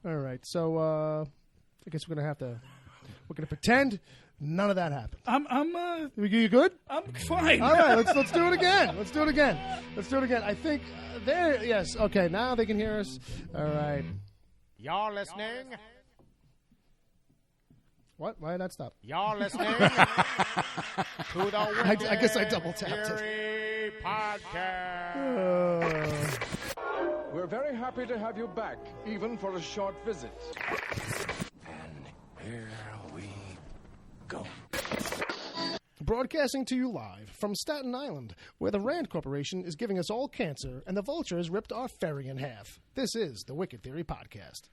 All right. So I guess we're gonna pretend none of that happened. You good? I'm fine. All right. Let's do it again. Let's do it again. I think there. Yes. Okay. Now they can hear us. All right. You're listening. What? Why did that stop? You're listening to the I guess I double tapped it. Podcast. We're very happy to have you back, even for a short visit. And here we go. Broadcasting to you live from Staten Island, where the Rand Corporation is giving us all cancer and the vultures ripped our ferry in half. This is the Wicked Theory Podcast.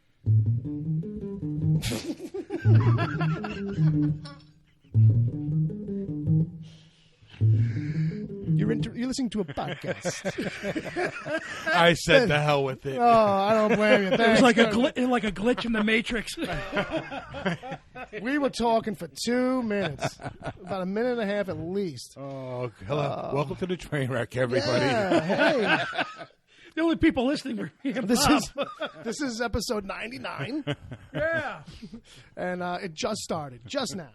You're listening to a podcast. I said the hell with it. Oh, I don't blame you. It was like a glitch in the Matrix. We were talking for 2 minutes, about a minute and a half at least. Oh, hello. Welcome to the train wreck, everybody. Yeah, hey. The only people listening are him. This is episode 99. Yeah. And it just started, just now.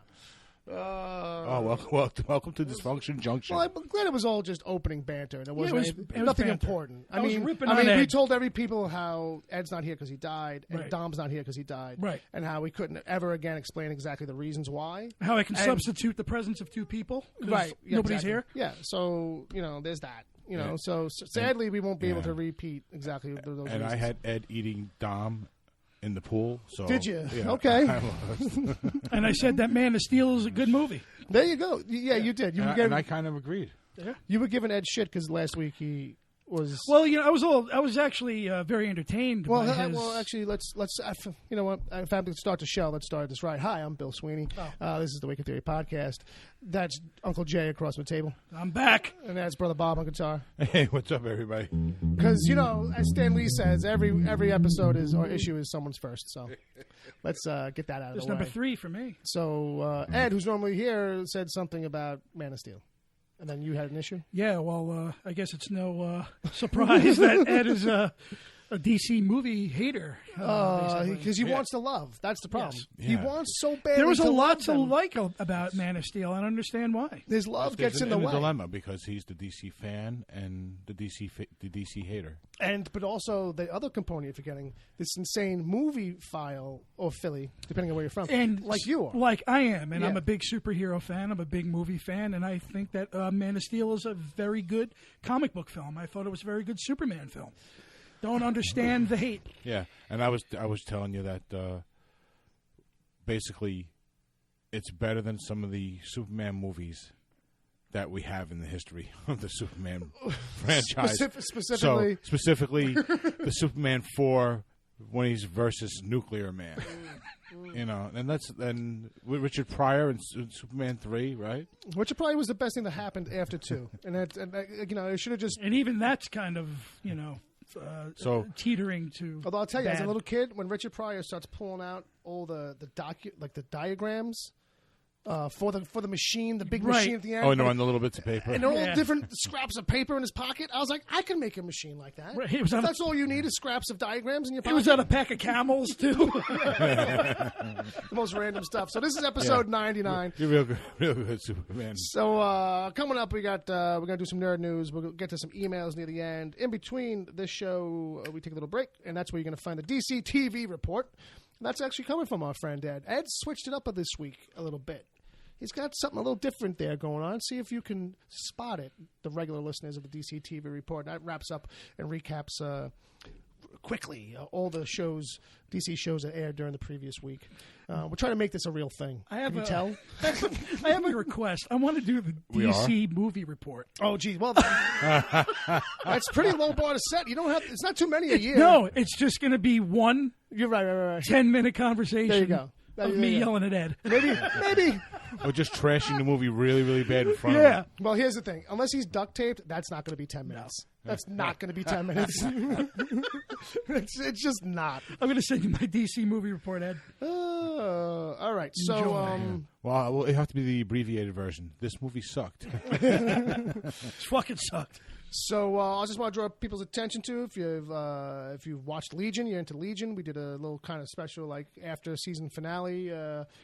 Welcome to Dysfunction Junction. Well, I'm glad it was all just opening banter. There wasn't it was nothing banter. important. I mean, we Ed. told every people how Ed's not here because he died, and Right. Dom's not here because he died, Right. and how we couldn't ever again explain exactly the reasons why. How I can substitute the presence of two people. 'Cause Right. Yeah, nobody's exactly. here. Yeah. So, there's that. So sadly, we won't be able to repeat exactly those And reasons. I had Ed eating Dom in the pool. So Did you? Yeah, Okay. I was. And I said that Man of Steel is a good movie. There you go. Yeah, you did. And I kind of agreed. You were giving Ed shit because last week he was. Well, I was actually very entertained. Well, by his... actually, let's. You know what? If I'm going to start the show, let's start this right. Hi, I'm Bill Sweeney. This is the Wicked Theory Podcast. That's Uncle Jay across the table, I'm back. and that's Brother Bob on guitar. Hey, what's up, everybody? Because as Stan Lee says, every episode or issue is someone's first. So let's get that out of That's the way. number 3 for me. So Ed, who's normally here, said something about Man of Steel, and then you had an issue. Yeah, well, I guess it's no surprise that Ed is a DC movie hater. Because he wants to love. That's the problem. Yes. He Yeah. wants so badly. There was a to lot love to them. like about Man of Steel. I don't understand why. His love gets in There's the a way. dilemma because he's the DC fan and the DC hater. But also the other component you're forgetting, this insane movie file or Philly, depending on where you're from, And like you are. Like I am, and Yeah. I'm a big superhero fan. I'm a big movie fan, and I think that Man of Steel is a very good comic book film. I thought it was a very good Superman film. Don't understand the hate. Yeah, and I was telling you that basically it's better than some of the Superman movies that we have in the history of the Superman franchise. Specifically, The Superman 4 when he's versus Nuclear Man. And with Richard Pryor and Superman 3, right? which probably was the best thing that happened after 2, and it should have just. And even that's kind of, teetering to. Although I'll tell you, as a bad. little kid, when Richard Pryor starts pulling out all the diagrams for the machine, the big Right. machine at the end. Oh, no, on the little bits of paper. And they're all Yeah. different scraps of paper in his pocket. I was like, I can make a machine like that. Right, he was on a- That's all you need is scraps of diagrams in your It pocket. was on a pack of Camels too. The most random stuff. So this is episode 99. You're real good Superman. So coming up, we're gonna do some nerd news. We'll get to some emails near the end. In between this show, we take a little break, and that's where you're gonna find the DC TV report. And that's actually coming from our friend Ed. Ed switched it up this week a little bit. He's got something a little different there going on. See if you can spot it, the regular listeners of the DC TV report. That wraps up and recaps quickly all the DC shows that aired during the previous week. We're trying to make this a real thing. Can you tell? I have a request. I want to do the DC movie report. Oh, gee. Well, that's pretty low bar to set. You don't have. It's not too many a year. No, it's just going to be one You're right. 10-minute conversation. There you go. Of me yelling at Ed. Maybe. Or just trashing the movie really, really bad in front of Yeah. him. Well, here's the thing. Unless he's duct taped, that's not going to be 10 minutes. That's not going to be 10 minutes. It's just not. I'm going to send you my DC movie report, Ed. All right. So, Enjoy. Well, it have to be the abbreviated version. This movie sucked. It fucking sucked. So I just want to draw people's attention to if you've watched Legion, you're into Legion. We did a little kind of special like after season finale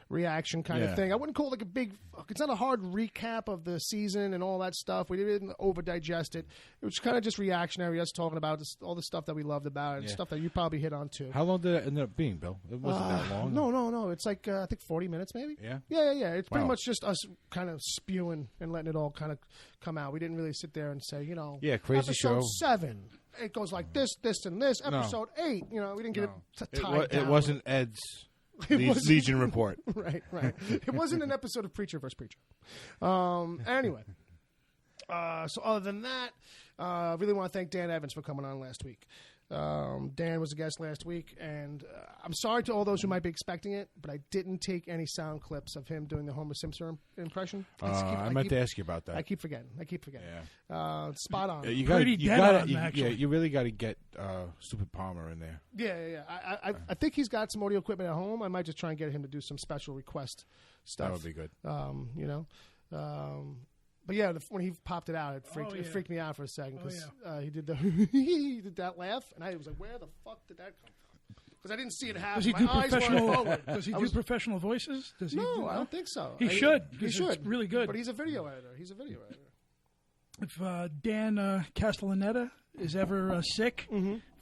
reaction kind of thing. I wouldn't call it like a big. It's not a hard recap of the season and all that stuff. We didn't over digest it. It was kind of just reactionary. Us talking about all the stuff that we loved about it, and stuff that you probably hit on too. How long did it end up being, Bill? It wasn't that long. No. It's like I think 40 minutes maybe. Yeah. Yeah. It's pretty much just us kind of spewing and letting it all kind of come out. We didn't really sit there and say, crazy episode show. 7. It goes like this, and this. Episode 8. We didn't get it tied down. It wasn't Ed's Legion report. Right. It wasn't an episode of Preacher vs. Preacher. Anyway. So other than that, I really want to thank Dan Evans for coming on last week. Dan was a guest last week, and I'm sorry to all those who might be expecting it, but I didn't take any sound clips of him doing the Homer Simpson impression. I meant to ask you about that. I keep forgetting. Yeah. Spot on. You really got to get Stupid Palmer in there. Yeah. I think he's got some audio equipment at home. I might just try and get him to do some special request stuff. That would be good. But yeah, when he popped it out, it freaked me out for a second because he did he did that laugh, and I was like, "Where the fuck did that come from?" Because I didn't see it happen. Does he do professional voices? Does he? No, I don't think so. He should. He should. It's really good. But he's a video editor. If Dan Castellaneta is ever sick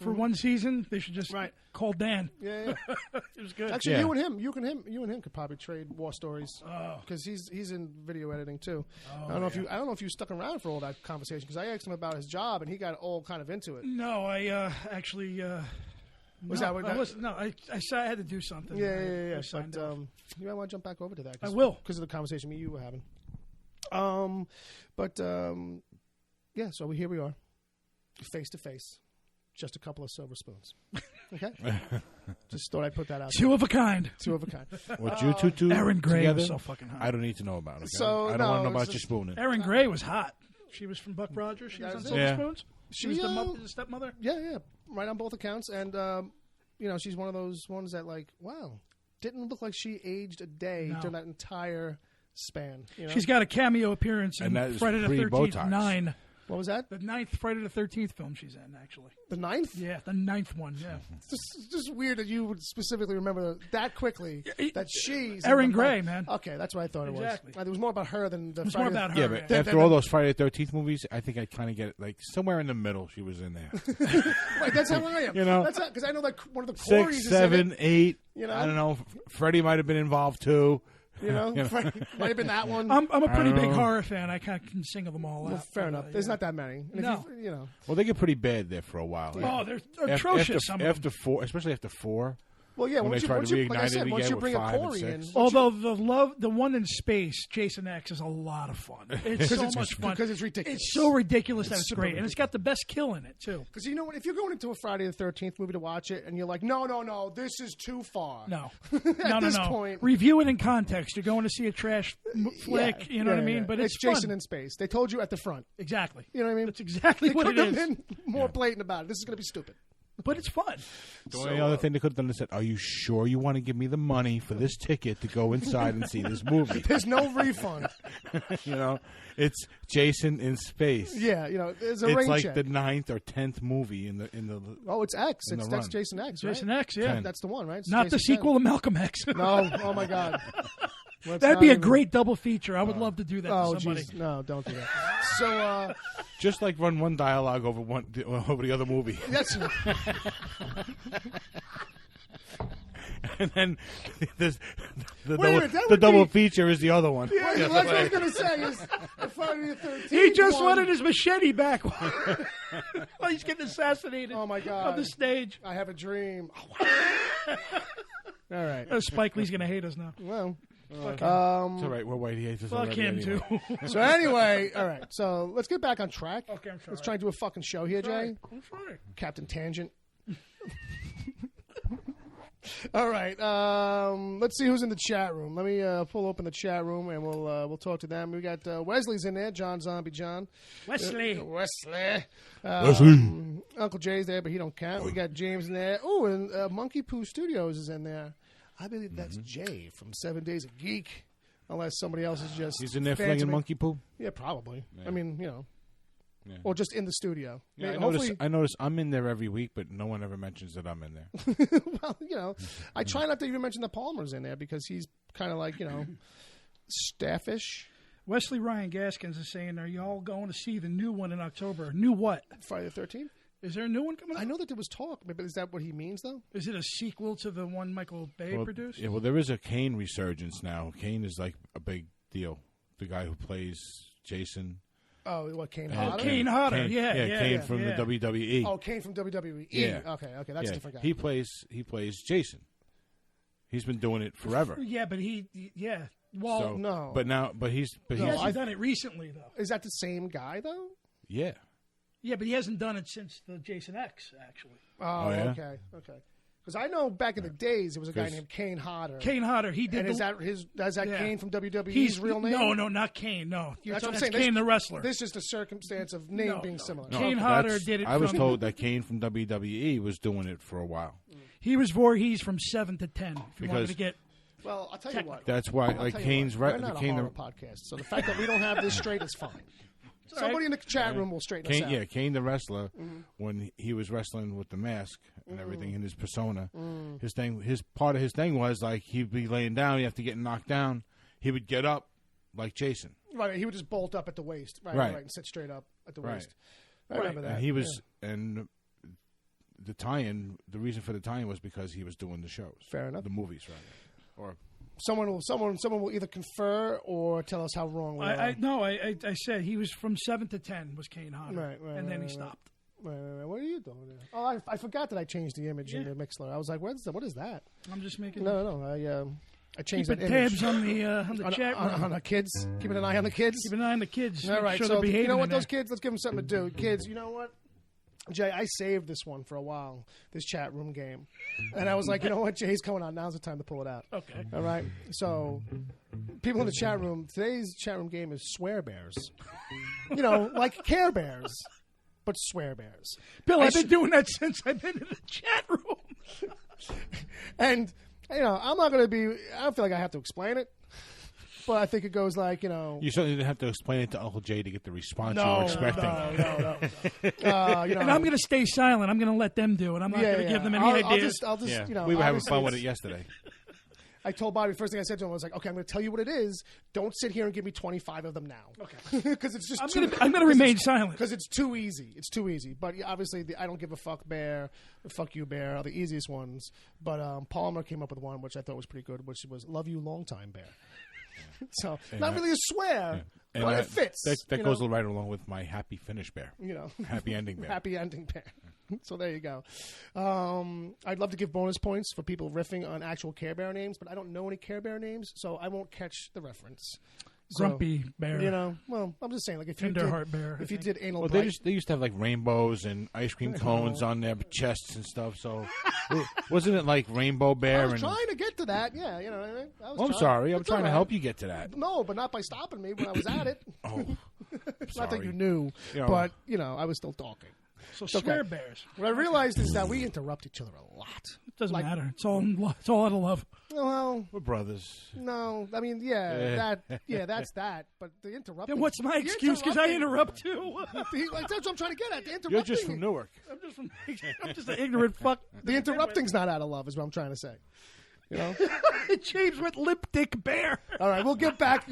for one season, they should just call Dan. Yeah. It was good. Actually, you and him could probably trade war stories because he's in video editing too. I don't know if you stuck around for all that conversation because I asked him about his job and he got all kind of into it. No, I actually. Was no, that what? I had to do something. Yeah. But you might want to jump back over to that. I will because of the conversation me and you were having. So here we are, face to face, just a couple of silver spoons. Okay, just thought I'd put that out. Two of a kind. What you two Erin Gray together? was so fucking hot. I don't need to know about it. Okay? So, I don't want to know about your spooning. Erin Gray was hot. She was from Buck Rogers. She was on Silver Spoons. She was the stepmother. Yeah, right on both accounts. And she's one of those ones that wow, didn't look like she aged a day during that entire span. She's got a cameo appearance in Friday the 13th 9. What was that? The 9th Friday the 13th film she's in, actually. The 9th? Yeah, the 9th one, yeah. It's just weird that you would specifically remember that quickly, that she's... Erin Gray, man. Okay, that's what I thought it was. Exactly. It was more about her than the It was Friday... more about her. Yeah, but after all those Friday the 13th movies, I think I kind of get it. Like, somewhere in the middle, she was in there. Right, that's how I am. Because I know that one of the Corys 6, 7, 8. I don't know. Freddie might have been involved, too. Might have been that one. I'm a pretty big horror fan. I kind of can single them all out. Fair enough. There's not that many. And no. Well, they get pretty bad there for a while. Oh, they're atrocious. After 4, especially after 4. Well, yeah. When once they try to reignite like I said, it once again you with bring a 5 and Corey in, 6. Although the one in space, Jason X, is a lot of fun. It's so much fun because it's ridiculous. It's so ridiculous that it's great, ridiculous. and it's got the best kill in it too. Because you know what? If you're going into a Friday the 13th movie to watch it, and you're like, no, this is too far. No, At this point, review it in context. You're going to see a trash flick. You know what I mean? But it's Jason fun. in space. They told you at the front. Exactly. You know what I mean? That's exactly they what it couldn't is. have been more blatant about it. This is going to be stupid. But it's fun. The only other thing they could have done is said, "Are you sure you want to give me the money for this ticket to go inside and see this movie?" There's no refund. It's Jason in space. Yeah, there's a it's rain like check. the 9th or 10th movie in the. Oh, it's X. in the That's run. Jason X. Right? Jason X, yeah. That's the one, right? It's Not Jason the sequel to Malcolm X. No. Oh my God. That'd be a great double feature. I would love to do that Oh, to somebody. geez. No, don't do that. So, just like run one dialogue over the other movie, that's and then the Wait a minute, that would double be- feature is the other one. yeah, that's what I was going to say. Is the Friday the 13th. He just one, wanted his machete back while he's getting assassinated. Oh my God. On the stage. I have a dream. All right. Spike Lee's gonna hate us now. Well, It's all right. We're white. He hates us Fuck already him anyway. too. so anyway, all right. So let's get back on track. Okay, I'm sorry. Let's try and do a fucking show here, Jay. I'm sorry. Captain Tangent. All right. Let's see who's in the chat room. Let me pull open the chat room and we'll talk to them. We got Wesley's in there. John Zombie John. Wesley. Wesley. Wesley. Uncle Jay's there, but he don't count. We got James in there. Oh, and Monkey Poo Studios is in there. I believe that's Jay from 7 Days of Geek. Unless somebody else is just He's in there phantoming. flinging monkey poo. Yeah, probably. Yeah. I mean, Yeah. or just in the studio. Yeah, Maybe- I notice I'm in there every week, but no one ever mentions that I'm in there. Well, I try not to even mention that Palmer's in there because he's kind of like, staffish. Wesley Ryan Gaskins is saying, are y'all going to see the new one in October? New what? Friday the 13th? Is there a new one coming out? I know that there was talk, but is that what he means, though? Is it a sequel to the one Michael Bay produced? Yeah, well, there is a Kane resurgence now. Kane is like a big deal. The guy who plays Jason. Oh, what, Kane And- Hodder? Kane Hodder, Kane, yeah. Kane from the WWE. Oh, Kane from WWE. Yeah. Okay, that's a different guy. He plays Jason. He's been doing it forever. Yeah, but well, So, no. but he he's hasn't done it recently, though. Is that the same guy, though? yeah. Yeah, but he hasn't done it since the Jason X, actually. Oh, yeah? okay. Because I know back in the days there was a guy named Kane Hodder. Kane Hodder, he did. And is that Yeah. Kane from WWE's He's real name? No, not Kane. No, That's what I'm that's saying. Kane the wrestler. This is the circumstance of name being similar. No, Kane Hodder that's- did it. I was from- told that Kane from WWE was doing it for a while. he was Voorhees from 7 to 10. If you wanted Because- to get Well, I'll tell you what. That's why, I'll like tell you Kane's what. right. We're not Kane, a horror podcast, so the fact that we don't have this straight is fine. Somebody in the chat room will straighten us out. Yeah, Kane the wrestler, when he was wrestling with the mask and everything in his persona, part of his thing was like he'd be laying down, you have to get knocked down. He would get up like Jason. Right, he would just bolt up at the waist. Right, and sit straight up at the Right. waist. I remember that. And he was, and the tie-in, the reason for the tie-in was because he was doing the shows. Fair enough. The movies, rather. Or Someone will either confer or tell us how wrong we are. I said he was from 7 to 10 was Kane Hodder, Right, and then he right. stopped. Right. What are you doing there? Oh, I forgot that I changed the image in the Mixler. I was like, what is that? I'm just making I changed keeping that image. tabs on the chat room. on the kids. Keeping an eye on the kids. Keep an eye on the kids. All Make right, sure so they're behaving you know what, in those there. kids, let's give them something to do. Kids, you know what? Jay, I saved this one for a while, this chat room game. And I was like, you know what, Jay's coming on. Now's the time to pull it out. Okay. All right? So, people in the chat room, today's chat room game is swear bears. Like Care Bears, but swear bears. Bill, I've been doing that since I've been in the chat room. And, I'm not going to be, I don't feel like I have to explain it. But I think it goes like, you certainly didn't have to explain it to Uncle Jay to get the response you No, were expecting. No. And I'm going to stay silent. I'm going to let them do it. I'm not going to give them any ideas. I'll just, Yeah. We were having obviously fun with it it's- yesterday. I told Bobby, first thing I said to him was like, okay, I'm going to tell you what it is. Don't sit here and give me 25 of them now. Okay. Because it's just I'm going to remain silent. Because it's too easy. It's too easy. But obviously, I don't give a fuck bear, the fuck you bear are the easiest ones. But Palmer came up with one, which I thought was pretty good, which was love you long time bear. So, not really a swear, And but it fits. That goes right along with my happy finish bear. Happy ending bear. Happy ending bear. So there you go. I'd love to give bonus points for people riffing on actual Care Bear names, but I don't know any Care Bear names, so I won't catch the reference. So, Grumpy bear. Well, I'm just saying, like if you Tenderheart bear. if you did anal Well, blight, they used to have like rainbows and ice cream cones on their chests and stuff. So, wasn't it like Rainbow Bear? I was trying to get to that. Yeah, you know what I mean. I was I'm trying. sorry, I'm It's trying all to right. help you get to that. No, but not by stopping me when I was at it. Oh, Not that sorry. you knew, but I was still talking. So okay. swear bears. What I realized is that we interrupt each other a lot. It doesn't Like- matter. It's all out of love. Well, We're brothers. no, I mean, that's that. But the interrupting. Then what's my the excuse? Because I interrupting- interrupt too. Like, that's what I'm trying to get at. The interrupting. You're just from Newark. I'm just an ignorant fuck. The interrupting's not out of love, is what I'm trying to say. James went lip dick bear. All right, we'll get back.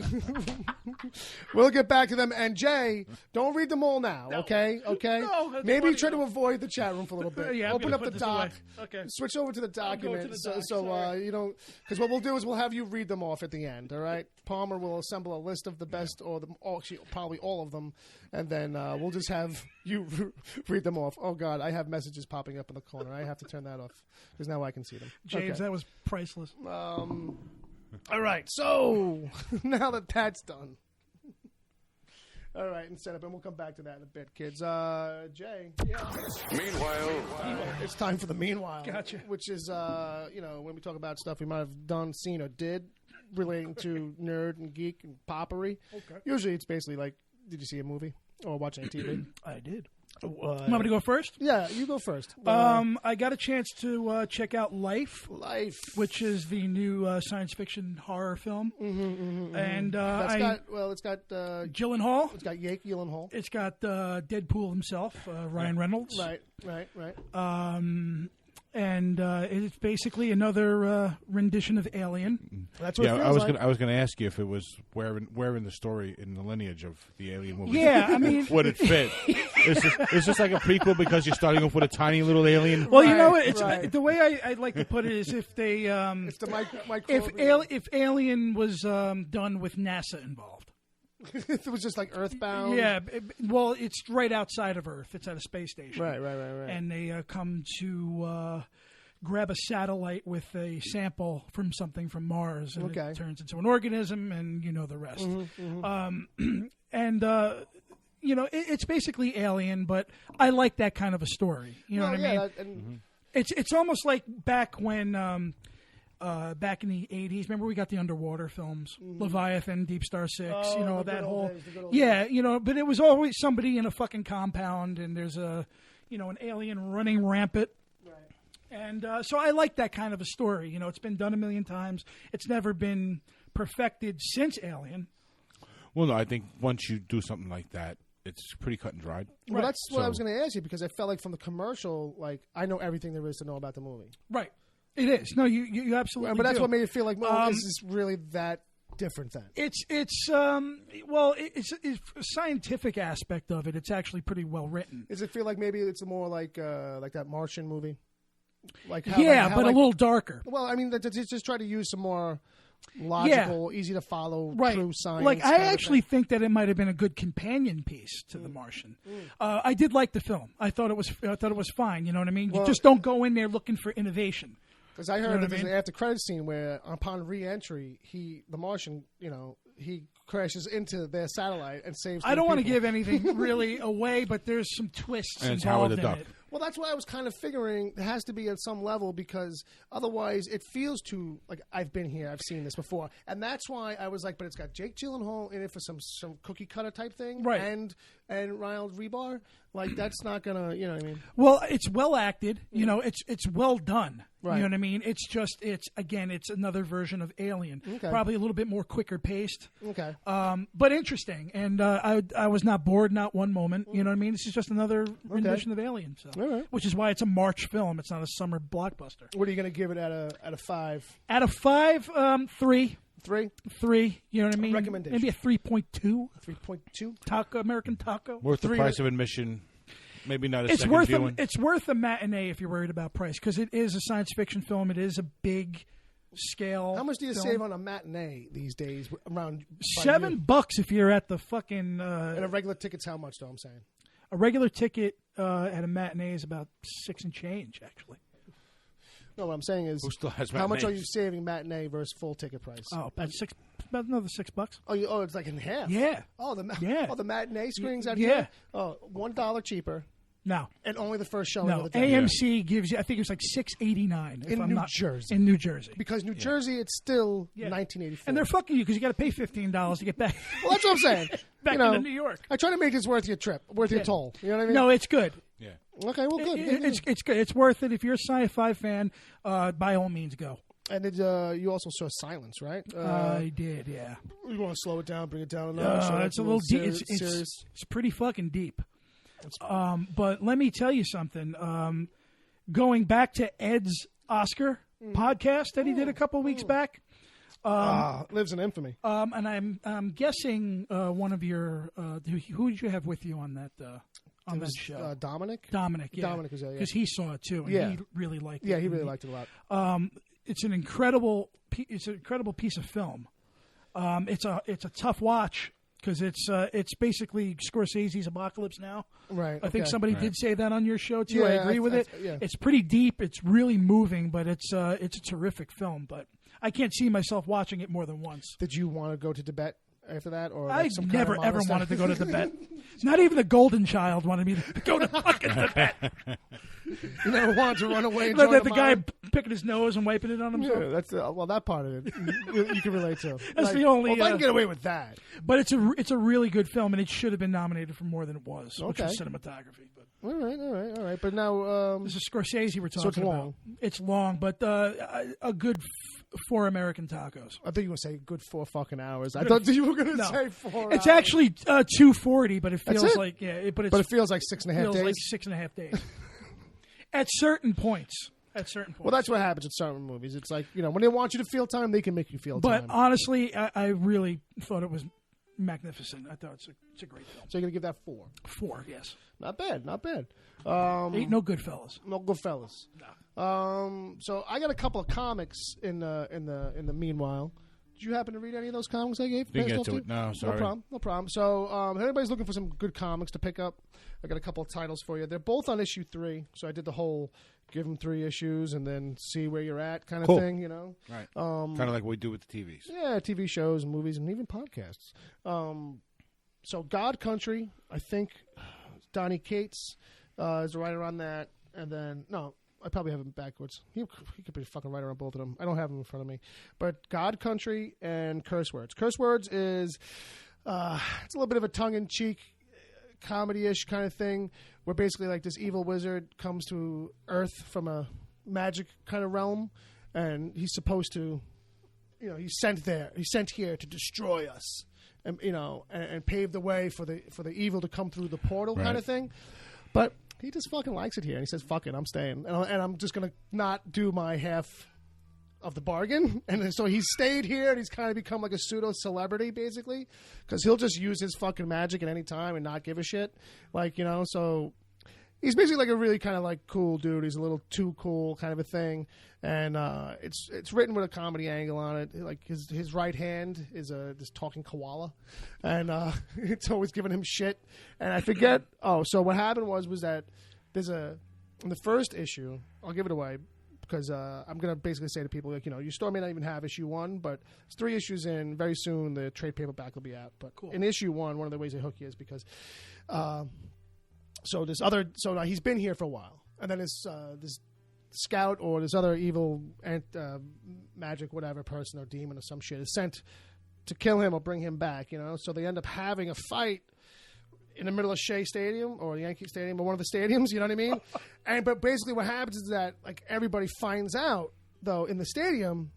We'll get back to them. And Jay, don't read them all now, okay? Okay. No, that's Maybe funny, try to though. avoid the chat room for a little bit. Yeah, I'm Open gonna up the put this doc. away. Okay. Switch over to the I'll go document. to the doc, so sorry. because what we'll do is we'll have you read them off at the end. All right. Palmer will assemble a list of the best, or actually probably all of them, and then we'll just have you read them off. Oh God, I have messages popping up in the corner. I have to turn that off because now I can see them. James, Okay. that was priceless. All right, so now that that's done. All right, and set up, and we'll come back to that in a bit, kids. Jay. Meanwhile, It's time for the meanwhile. Gotcha. Which is, when we talk about stuff we might have done, seen, or did relating to nerd and geek and poppery. Okay. Usually it's basically like, did you see a movie? or watching TV? I did. Want me to go first? Yeah, you go first. I got a chance to check out Life, which is the new science fiction horror film, and it's got Gyllenhaal. It's got Jake Gyllenhaal. It's got Deadpool himself, Ryan Reynolds. Right. And it's basically another rendition of Alien. That's what it feels like. I was going to ask you if it was where in the story in the lineage of the Alien movie. Yeah, I mean, would it fit? Is this like a prequel because you're starting off with a tiny little alien? Well, you know, it's the way I like to put it is if they it's the if Alien was done with NASA involved. If it was just like Earthbound. Yeah, well, it's right outside of Earth. It's at a space station. Right. And they come to grab a satellite with a sample from something from Mars, and it turns into an organism, and you know the rest. It's basically Alien, but I like that kind of a story. You know what I mean? It's almost like back when. Back in the 80s, remember we got the underwater films, Leviathan, Deep Star 6, that whole... but it was always somebody in a fucking compound, and there's an alien running rampant. Right. And so I like that kind of a story. It's been done a million times. It's never been perfected since Alien. Well, no, I think once you do something like that, it's pretty cut and dried. Well, that's what I was going to ask you, because I felt like from the commercial, like, I know everything there is to know about the movie. Right. It is. No, you absolutely But that's do. what made it feel like, well, is this really that different then? It's a scientific aspect of it. It's actually pretty well written. Does it feel like maybe it's more like that Martian movie? Like but a little darker. Well, I mean, just try to use some more logical, easy to follow, true science. Like, I actually think that it might have been a good companion piece to The Martian. I did like the film. I thought it was fine. You know what I mean? You just don't go in there looking for innovation. Because I heard that there's an after credit scene where, upon re-entry, the Martian, he crashes into their satellite and saves. I don't want to give anything really away, but there's some twists and involved in it. Well, that's what I was kind of figuring. There has to be at some level, because otherwise it feels too like I've been here, I've seen this before, and that's why I was like, but it's got Jake Gyllenhaal in it for some cookie cutter type thing, right? And Ryan Rebar, like that's not gonna, you know what I mean? Well, it's well acted, it's well done, right? You know what I mean? It's another version of Alien, probably a little bit more quicker paced, but interesting, and I was not bored, not one moment. You know what I mean? This is just another rendition of Alien, so. Which is why it's a March film. It's not a summer blockbuster. What are you going to give it out of 5? Out of 5, 3. 3? 3. You know what I mean? Recommendation. Maybe a 3.2. 3.2? American Taco. Worth the price of admission. Maybe not a second viewing. It's worth a matinee if you're worried about price, because it is a science fiction film. It is a big scale. How much do you save on a matinee these days? Around $7 if you're at the fucking. And a regular ticket's how much, though? I'm saying. A regular ticket at a matinee is about 6 and change, actually. No, what I'm saying is, who still has how much matinees? are you saving matinee versus full ticket price? Oh, about another $6. Oh, it's like in half. Yeah. Oh, the matinee screenings out here. Yeah. Oh, $1 cheaper. No. And only the first showing of the day. AMC gives you, I think it was like $6.89 in New Jersey. In New Jersey, because New Jersey, it's still 1984, and they're fucking you because you got to pay $15 to get back. Well, that's what I'm saying. Back into New York. I try to make this worth your trip, worth your toll. You know what I mean? No, it's good. Yeah. Okay. Well, good. It's good. It's worth it if you're a sci-fi fan. By all means, go. And you also saw Silence, right? I did. Yeah. You want to slow it down, bring it down? It's a little deep. It's pretty fucking deep. But let me tell you something. Going back to Ed's Oscar podcast that he did a couple weeks back. Lives in infamy. And I'm guessing one of your who did you have with you on that that show? Dominic. Dominic, yeah. Dominic was there, because he saw it too, and he really liked it. Yeah, he really liked it a lot. It's an incredible piece of film. It's a tough watch. Because it's basically Scorsese's Apocalypse Now. Right. I think somebody did say that on your show too. Yeah, I agree with it. Yeah. It's pretty deep. It's really moving, but it's a terrific film. But I can't see myself watching it more than once. Did you want to go to Tibet after that? Or I like some never kind of ever monastery? wanted to go to Tibet. Not even the golden child wanted me to go to fucking Tibet. You never wanted to run away and But join the guy picking his nose and wiping it on himself. Yeah, that's that part of it you can relate to. That's the only. If I can get away with that, but it's a really good film, and it should have been nominated for more than it was, which was cinematography. But all right. But now this is Scorsese we're talking it's long. about. It's long, but a good 4 American tacos. I thought you were going to say good 4 fucking hours. I thought you were going to say 4 It's hours. actually 240, but it feels That's it? like but it feels like 6.5 feels days. like 6.5 days. At certain points. Well, that's what happens in certain movies. It's like, when they want you to feel time, they can make you feel time. But honestly, I really thought it was magnificent. I thought it's a great film. So you're going to give that 4? 4, yes. Not bad. Ain't no Goodfellas. No Goodfellas. No. So I got a couple of comics in the meanwhile. Did you happen to read any of those comics I gave? Didn't get to it. No, sorry. No problem. So if anybody's looking for some good comics to pick up, I got a couple of titles for you. They're both on issue 3. So I did the whole give them 3 issues and then see where you're at kind of thing, Right. Kind of like what we do with the TVs. Yeah, TV shows, movies, and even podcasts. So God Country, I think Donnie Cates is the writer on that. And then, no, I probably have him backwards. He could be fucking writer on both of them. I don't have him in front of me. But God Country and Curse Words. Curse Words is it's a little bit of a tongue-in-cheek comedy-ish kind of thing where basically like this evil wizard comes to Earth from a magic kind of realm, and he's supposed to, he's sent here to destroy us, and and pave the way for the evil to come through the portal kind of thing. But he just fucking likes it here, and he says, "Fuck it, I'm staying, and I'm just gonna not do my half of the bargain." And so he's stayed here, and he's kind of become like a pseudo celebrity, basically, because he'll just use his fucking magic at any time and not give a shit, So he's basically like a really kind of like cool dude. He's a little too cool, kind of a thing, and it's written with a comedy angle on it. Like his right hand is this talking koala, and it's always giving him shit. And I forget. Oh, so what happened was that in the first issue, I'll give it away because I'm gonna basically say to people like, your store may not even have issue 1, but it's 3 issues in. Very soon the trade paperback will be out. But in issue 1, one of the ways they hook you is because. So now he's been here for a while, and then this scout or this other evil magic whatever person or demon or some shit is sent to kill him or bring him back. So they end up having a fight in the middle of Shea Stadium or Yankee Stadium or one of the stadiums. You know what I mean? But basically, what happens is that like everybody finds out though in the stadium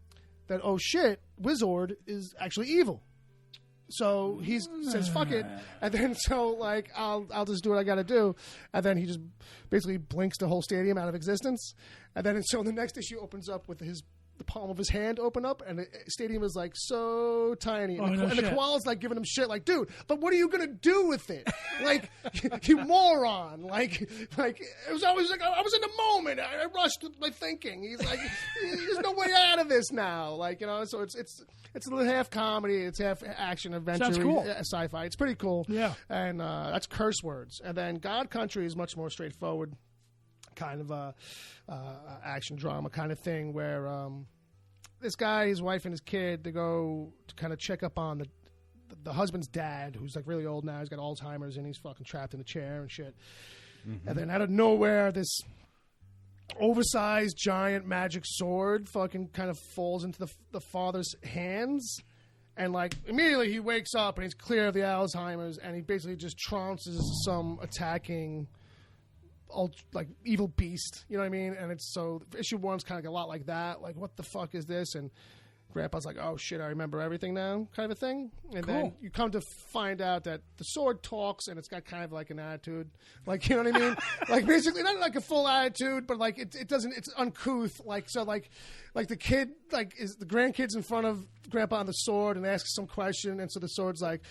that oh shit, Wizard is actually evil. So he says, fuck it. And then so, like, I'll just do what I got to do. And then he just basically blinks the whole stadium out of existence. And then so the next issue opens up with the palm of his hand open up, and the stadium is, like, so tiny. And, the koala's, like, giving him shit. Like, dude, but what are you going to do with it? Like, you moron. Like, it was always like, I was in the moment. I rushed my thinking. He's like, there's no way out of this now. Like, so it's a little half comedy, it's half action adventure, sounds cool. Sci-fi. It's pretty cool. Yeah. And that's Curse Words. And then God Country is much more straightforward, kind of action drama kind of thing where this guy, his wife, and his kid, they go to kind of check up on the husband's dad, who's like really old now. He's got Alzheimer's and he's fucking trapped in a chair and shit. Mm-hmm. And then out of nowhere, this oversized giant magic sword fucking kind of falls into the father's hands, and like immediately he wakes up and he's clear of the Alzheimer's, and he basically just trounces some attacking like evil beast, you know what I mean? And it's so issue 1's kind of a lot like that, like what the fuck is this? And Grandpa's like, oh shit, I remember everything now, kind of a thing. And then you come to find out that the sword talks, and it's got kind of like an attitude, like, you know what I mean? Like basically not like a full attitude, but like it doesn't, it's uncouth. Like so, like the kid, like is the grandkid's in front of Grandpa on the sword and asks some question, and so the sword's like,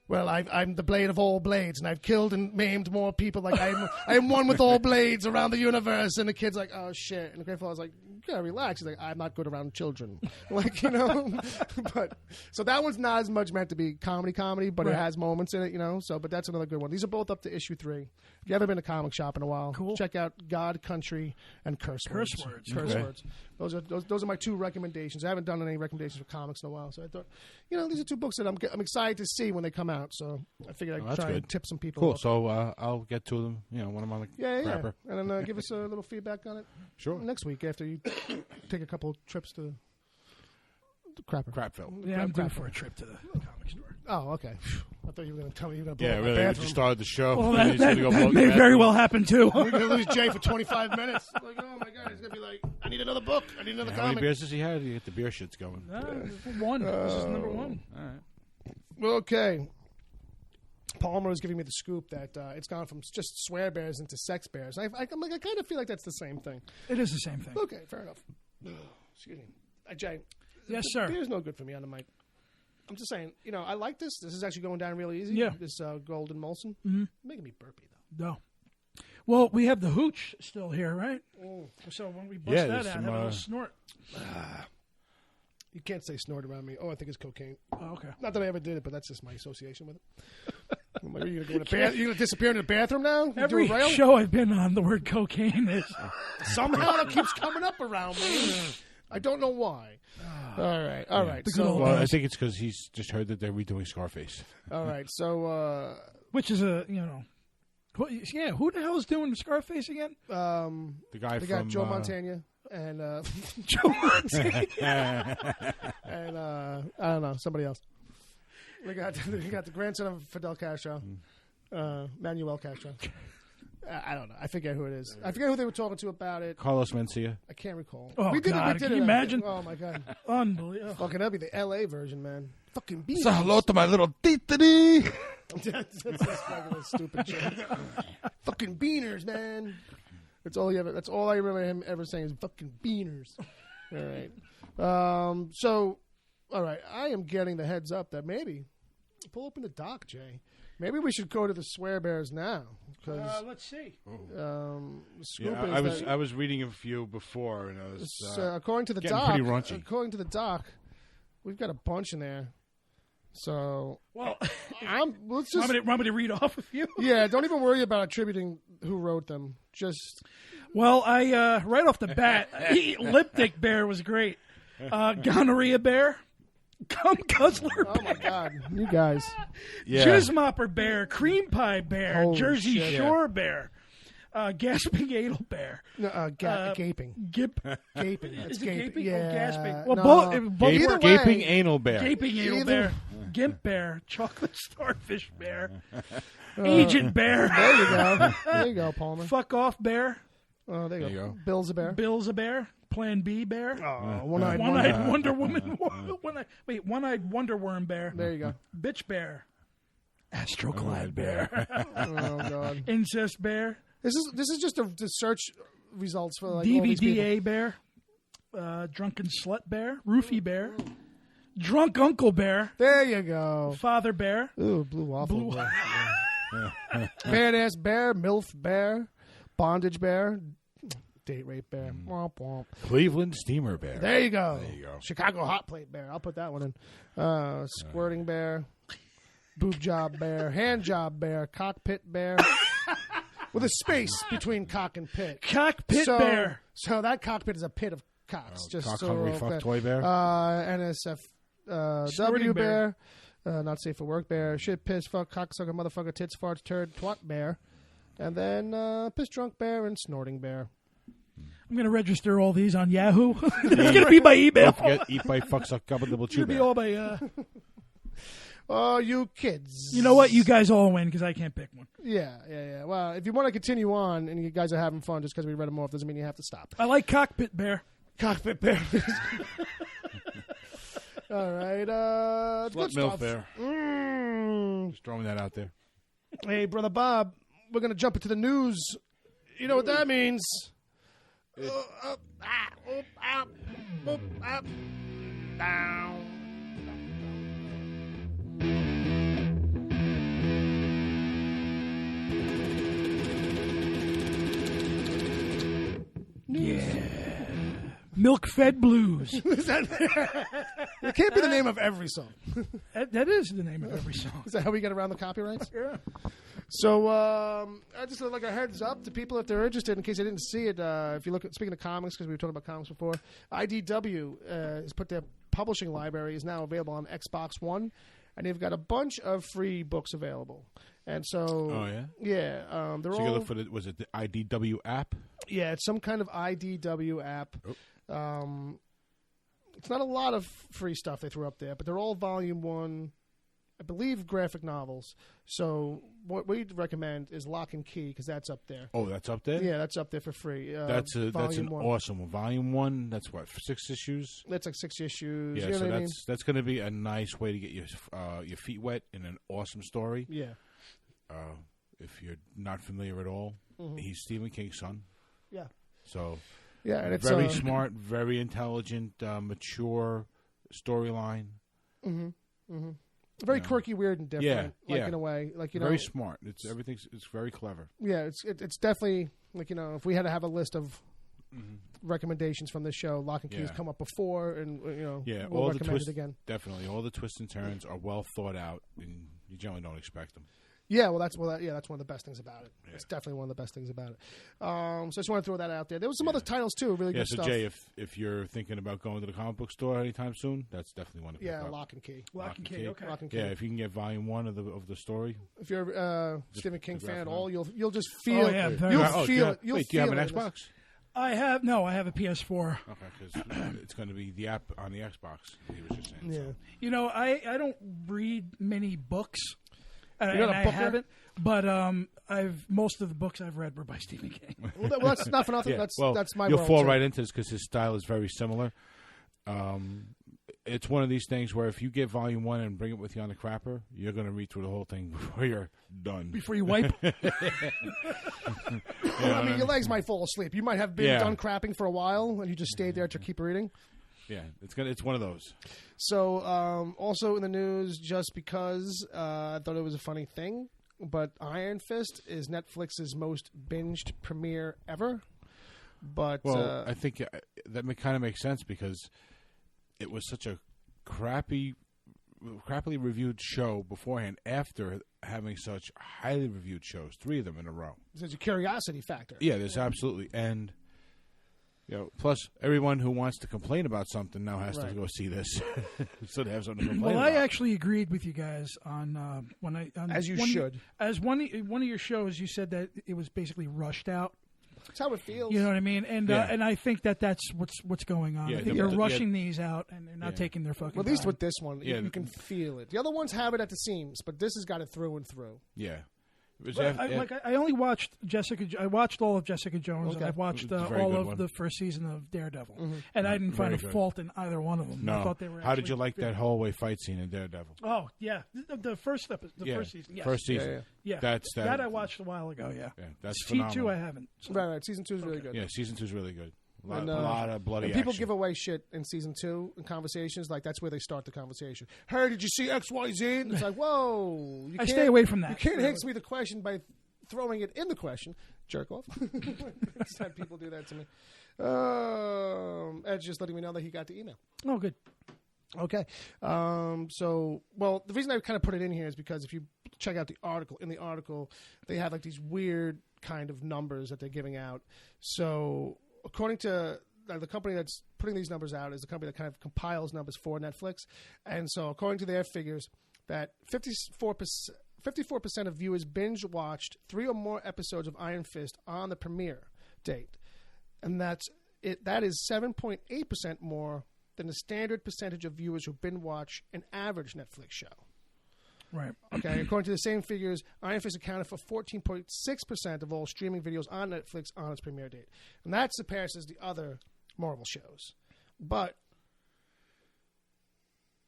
well, I'm the blade of all blades, and I've killed and maimed more people. Like I am one with all blades around the universe. And the kid's like, oh shit. And the grandfather's like, you gotta relax. He's like, I'm not good around children. Like, but so that one's not as much meant to be comedy, but it has moments in it, So, but that's another good one. These are both up to issue 3. If you haven't been to a comic shop in a while, check out God Country and Curse Words. Curse Words. Those are my 2 recommendations. I haven't done any recommendations for comics in a while, so I thought, these are 2 books that I'm excited to see when they come out. So I figured I'd try and tip some people. Cool. Up. So I'll get 2 of them. When I'm on the crapper. And then give us a little feedback on it. Sure. Next week after you take a couple trips to the Crapville. Yeah, I'm due for a trip to the comic store. Oh, okay. I thought you were going to tell me you were going to blow Yeah, up really. my You bathroom. just started the show. Well, that may very well happen, too. We're going to lose Jay for 25 minutes. Like, oh, my God. He's going to be like, I need another book. I need another How many comic. beers does he have? You get the beer shits going. One. This is number 1. All right. Well, okay. Palmer was giving me the scoop that it's gone from just swear bears into sex bears. I'm like, I kind of feel like that's the same thing. It is the same thing. Okay, fair enough. Excuse me. Jay. Yes, sir. Beer's no good for me on the mic. I'm just saying, I like this. This is actually going down really easy. Yeah. This Golden Molson. Making me burpy, though. No. Well, we have the hooch still here, right? Oh. So when we bust that out, some, have a little snort. You can't say snort around me. Oh, I think it's cocaine. Oh, okay. Not that I ever did it, but that's just my association with it. Are you going to disappear in the bathroom now? Every show I've been on, the word cocaine is... Somehow it keeps coming up around me. I don't know why. All right. So, I think it's because he's just heard that they're redoing Scarface. All right. So, which is who the hell is doing Scarface again? The guy they from got Joe Montana and Joe Montana. and I don't know, somebody else. We got the grandson of Fidel Castro, Manuel Castro. I don't know. I forget who it is. I forget who they were talking to about it. Carlos Mencia. I can't recall. Oh, we did God. it. We did Can it. you imagine? Oh, my God. Unbelievable. Fucking that'd be the L.A. version, man. Fucking beans. Say hello to my little titty. That's fucking stupid shit. Fucking beaners, man. That's all I remember him ever saying is fucking beaners. All right. So, all right. I am getting the heads up that maybe pull open the dock, Jay. Maybe we should go to the Swear Bears now. Let's see. I was reading a few before, and I was according to the getting doc. pretty raunchy. According to the doc, we've got a bunch in there. So, well, let's just want me to read off a few? Yeah, don't even worry about attributing who wrote them. Just I right off the bat, Lipstick Bear was great. Gonorrhea Bear. Cum Guzzler Bear. Oh, my God. You guys. Yeah. Jizz Mopper Bear. Cream Pie Bear. Holy Jersey shit. Shore Bear. Gasping Anal Bear. No, gaping. Gaping. That's Is it gaping. gaping? Yeah. Oh, gasping. Well, No. both Either way. Gaping anal bear. Gaping Anal Either- Bear. Gimp Bear. Chocolate Starfish Bear. Agent Bear. There you go. There you go, Palmer. Fuck Off Bear. Oh, there you you go. go. Bill's a bear. Bill's a Bear. Plan B Bear. Oh, one-eyed One-eyed Wonder Woman. One-eyed Wonder Worm Bear. There you go. Bitch Bear. Astroclad Bear. Oh, God. Incest Bear. This is just the search results for like all these people. DVDA Bear. Drunken Slut Bear. Roofie Bear. Drunk Uncle Bear. There you go. Father Bear. Ooh, blue waffle bear. Badass bear, MILF bear, bondage bear, date rape bear. Womp womp. Cleveland Steamer Bear. There you go. There you go. Chicago hot plate bear. I'll put that one in. Squirting bear, boob job bear, hand job bear, cockpit bear. With a space between cock and pit. Cockpit Bear. So that cockpit is a pit of cocks. Just Cock so hungry fuck toy bear. NSF Snorting W bear. bear. Not safe for work bear. Shit, piss, fuck, cocksucker, motherfucker, tits, farts, turd, twat bear. And then piss drunk bear and snorting bear. I'm going to register all these on Yahoo. It's going to be by email. Don't forget, eat by fuck suck gobble double It's chew going to be bear. all by... Oh, you kids. You know what? You guys all win because I can't pick one. Yeah. Well, if you want to continue on and you guys are having fun just because we read them off, doesn't mean you have to stop. I like Cockpit Bear. Cockpit bear. All right. It's good Slut milf stuff. bear. Just throwing that out there. Hey, Brother Bob, we're going to jump into the news. You know what that means? Up, down. Milk-Fed Blues. Is that it can't be the name of every song. That is the name of every song. Is that how we get around the copyrights? Yeah. So I just like a heads up to people if they're interested, in case they didn't see it. If you look at, speaking of comics, because we were talking about comics before, IDW has put their publishing library is now available on Xbox One, and they've got a bunch of free books available. And so, they're so all. you look for was it the IDW app? Yeah, it's some kind of IDW app. Oh. It's not a lot of free stuff they threw up there, but they're all Volume 1, I believe, graphic novels. So what we'd recommend is Lock and Key, because that's up there. Oh, that's up there? Yeah, that's up there for free. That's an awesome one. Volume 1, that's what, 6 issues? That's like 6 issues. Yeah, you know so what I mean? that's going to be a nice way to get your feet wet in an awesome story. Yeah. If you're not familiar at all, he's Stephen King's son. Yeah. So... Yeah, and it's very smart, very intelligent, mature storyline. Very quirky, weird, and different. Yeah, in a way, like very smart. It's very clever. Yeah, it's definitely like if we had to have a list of recommendations from this show, Lock and Key has come up before, and we'll all the recommend twists it again. Definitely, all the twists and turns are well thought out, and you generally don't expect them. Yeah, that's one of the best things about it. Yeah. It's definitely one of the best things about it. So I just want to throw that out there. There was some other titles too, really good stuff. So Jay, if you're thinking about going to the comic book store anytime soon, that's definitely one to pick up. Lock and Key. Lock and Key. Okay. Lock and Key. Yeah, if you can get Volume 1 of the story. If you're a Stephen King fan at all, you'll just feel. Oh, yeah, you'll feel it. Wait, do you have an Xbox? I have a PS4. Okay, because it's going to be the app on the Xbox. He was just saying. Yeah. So. I don't read many books. You're not a booker? I haven't, but most of the books I've read were by Stephen King. Well, that's not for nothing. That's my. You'll fall right into this because his style is very similar. It's one of these things where if you get Volume 1 and bring it with you on the crapper, you're going to read through the whole thing before you're done. Before you wipe. Your legs might fall asleep. You might have been done crapping for a while, and you just stayed there to keep reading. Yeah, it's one of those. So, also in the news, just because I thought it was a funny thing, but Iron Fist is Netflix's most binged premiere ever. But I think that kind of makes sense because it was such a crappily reviewed show beforehand. After having such highly reviewed shows, 3 of them in a row, there's a curiosity factor. Yeah, there's absolutely and. Plus, everyone who wants to complain about something now has to go see this, so they have something to complain about. I actually agreed with you guys on as you should. As one of your shows, you said that it was basically rushed out. That's how it feels. You know what I mean? And and I think that's what's going on. I think they're rushing these out and they're not taking their fucking. Well, at least time. with this one, you can feel it. The other ones have it at the seams, but this has got it through and through. Yeah. I only watched Jessica. I watched all of Jessica Jones, and I've watched all of the first season of Daredevil, and I didn't find a fault in either one of them. No. I thought they were. How did you like that hallway fight scene in Daredevil? Oh yeah, the first episode, first season. Yes. First season. Yeah. That I watched a while ago. Yeah. That's Season 2 I haven't. So. Right. Season 2 is really good. Yeah, Season 2 is really good. A lot of bloody and people action. give away shit in Season 2 in conversations. Like, that's where they start the conversation. Hey, did you see XYZ? And it's like, whoa. I stay away from that. You can't ask me the question by throwing it in the question. Jerk off. Next time people do that to me. Ed's just letting me know that he got the email. Oh, good. Okay. The reason I kind of put it in here is because if you check out the article, in the article, they have like these weird kind of numbers that they're giving out. So according to the company that's putting these numbers out is the company that kind of compiles numbers for Netflix. And so according to their figures, that 54% of viewers binge-watched 3 or more episodes of Iron Fist on the premiere date. And that is 7.8% more than the standard percentage of viewers who binge-watch an average Netflix show. Right. Okay. According to the same figures, Iron Fist accounted for 14.6% of all streaming videos on Netflix on its premiere date. And that surpasses the other Marvel shows. But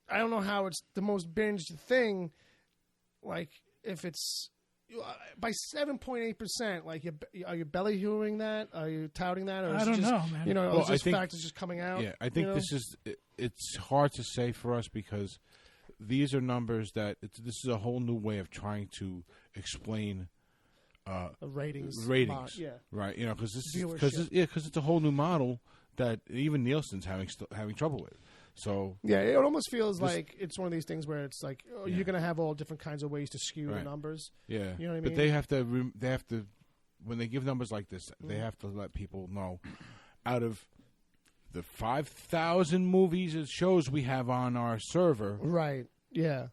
I don't know how it's the most binged thing. Like, if it's by 7.8%, like, are you belly-hewing that? Are you touting that? Or I don't know, man. Is this fact is just coming out? Yeah, I think it's hard to say for us because these are numbers that this is a whole new way of trying to explain ratings. Yeah, right. Because it's a whole new model that even Nielsen's having trouble with. So yeah, it almost feels like it's one of these things where it's like you're going to have all different kinds of ways to skew the numbers. Yeah, you know what I mean. But they have to when they give numbers like this, they have to let people know out of the 5,000 movies and shows we have on our server, right? Yeah,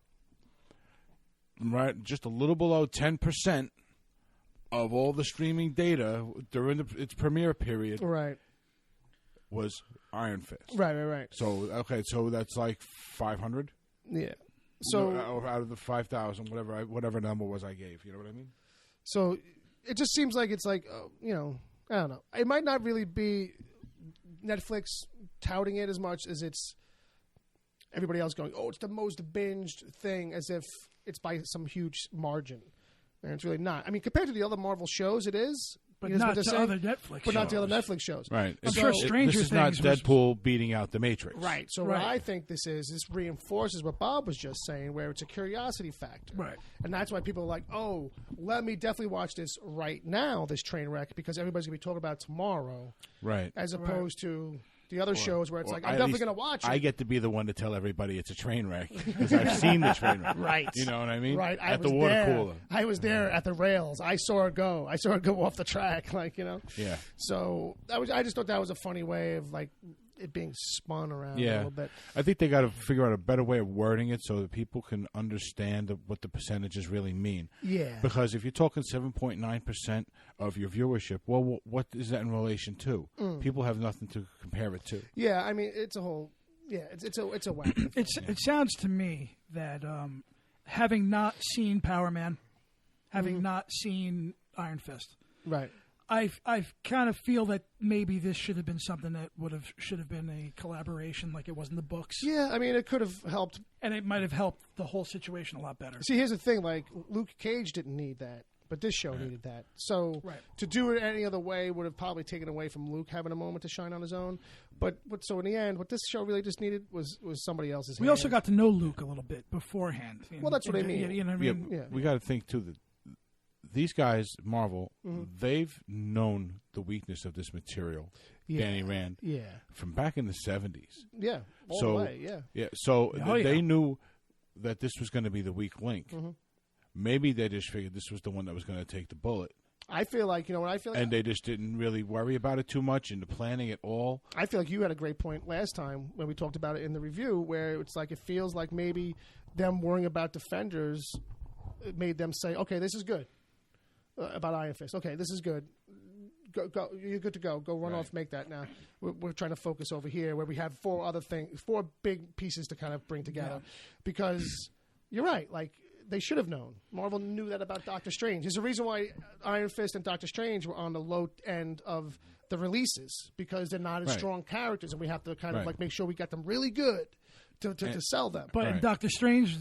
right. Just a little below 10% of all the streaming data during its premiere period, right, was Iron Fist. Right. So so that's like 500. Yeah. So out of the 5,000, whatever number was I gave, you know what I mean? So it just seems like it's like I don't know. It might not really be Netflix touting it as much as it's everybody else going, it's the most binged thing, as if it's by some huge margin. And it's really not. I mean, compared to the other Marvel shows, it is. But not to other Netflix shows. But not to other Netflix shows. Right. I'm sure Stranger Things. This is not Deadpool beating out The Matrix. Right. So what I think this reinforces what Bob was just saying, where it's a curiosity factor. Right. And that's why people are like, let me definitely watch this right now, this train wreck, because everybody's going to be talking about it tomorrow. Right. As opposed to the other shows where it's like, I'm definitely going to watch it. I get to be the one to tell everybody it's a train wreck because I've seen the train wreck. Right. You know what I mean? Right. At the water cooler. I was there at the rails. I saw it go. I saw it go off the track, Yeah. So I just thought that was a funny way of it being spun around a little bit. I think they got to figure out a better way of wording it so that people can understand what the percentages really mean. Yeah. Because if you're talking 7.9% of your viewership, well, what is that in relation to? People have nothing to compare it to. Yeah, I mean, it's a whole. Yeah, it's a whack. It sounds to me that having not seen Power Man, having not seen Iron Fist, right. I kind of feel that maybe this should have been something that should have been a collaboration, like it was in the books. Yeah, I mean, it could have helped, and it might have helped the whole situation a lot better. See, here's the thing: like Luke Cage didn't need that, but this show needed that. So to do it any other way would have probably taken away from Luke having a moment to shine on his own. So in the end, what this show really just needed was somebody else's. We also got to know Luke a little bit beforehand. Well, that's what I mean. You know what I mean? Yeah, we got to think too that these guys, Marvel, they've known the weakness of this material, Danny Rand, from back in the 70s. Yeah, all the way, yeah. So they knew that this was going to be the weak link. Maybe they just figured this was the one that was going to take the bullet. I feel like, what I feel like? And they just didn't really worry about it too much in the planning at all. I feel like you had a great point last time when we talked about it in the review, where it's like it feels like maybe them worrying about Defenders made them say, okay, this is good. About Iron Fist. Okay, this is good. Go, you're good to go. Go run off, make that now. We're trying to focus over here where we have four big pieces to kind of bring together. Because you're right, like they should have known. Marvel knew that about Doctor Strange. There's a reason why Iron Fist and Doctor Strange were on the low end of the releases, because they're not as strong characters, and we have to kind of make sure we got them really good to sell them. But in Doctor Strange,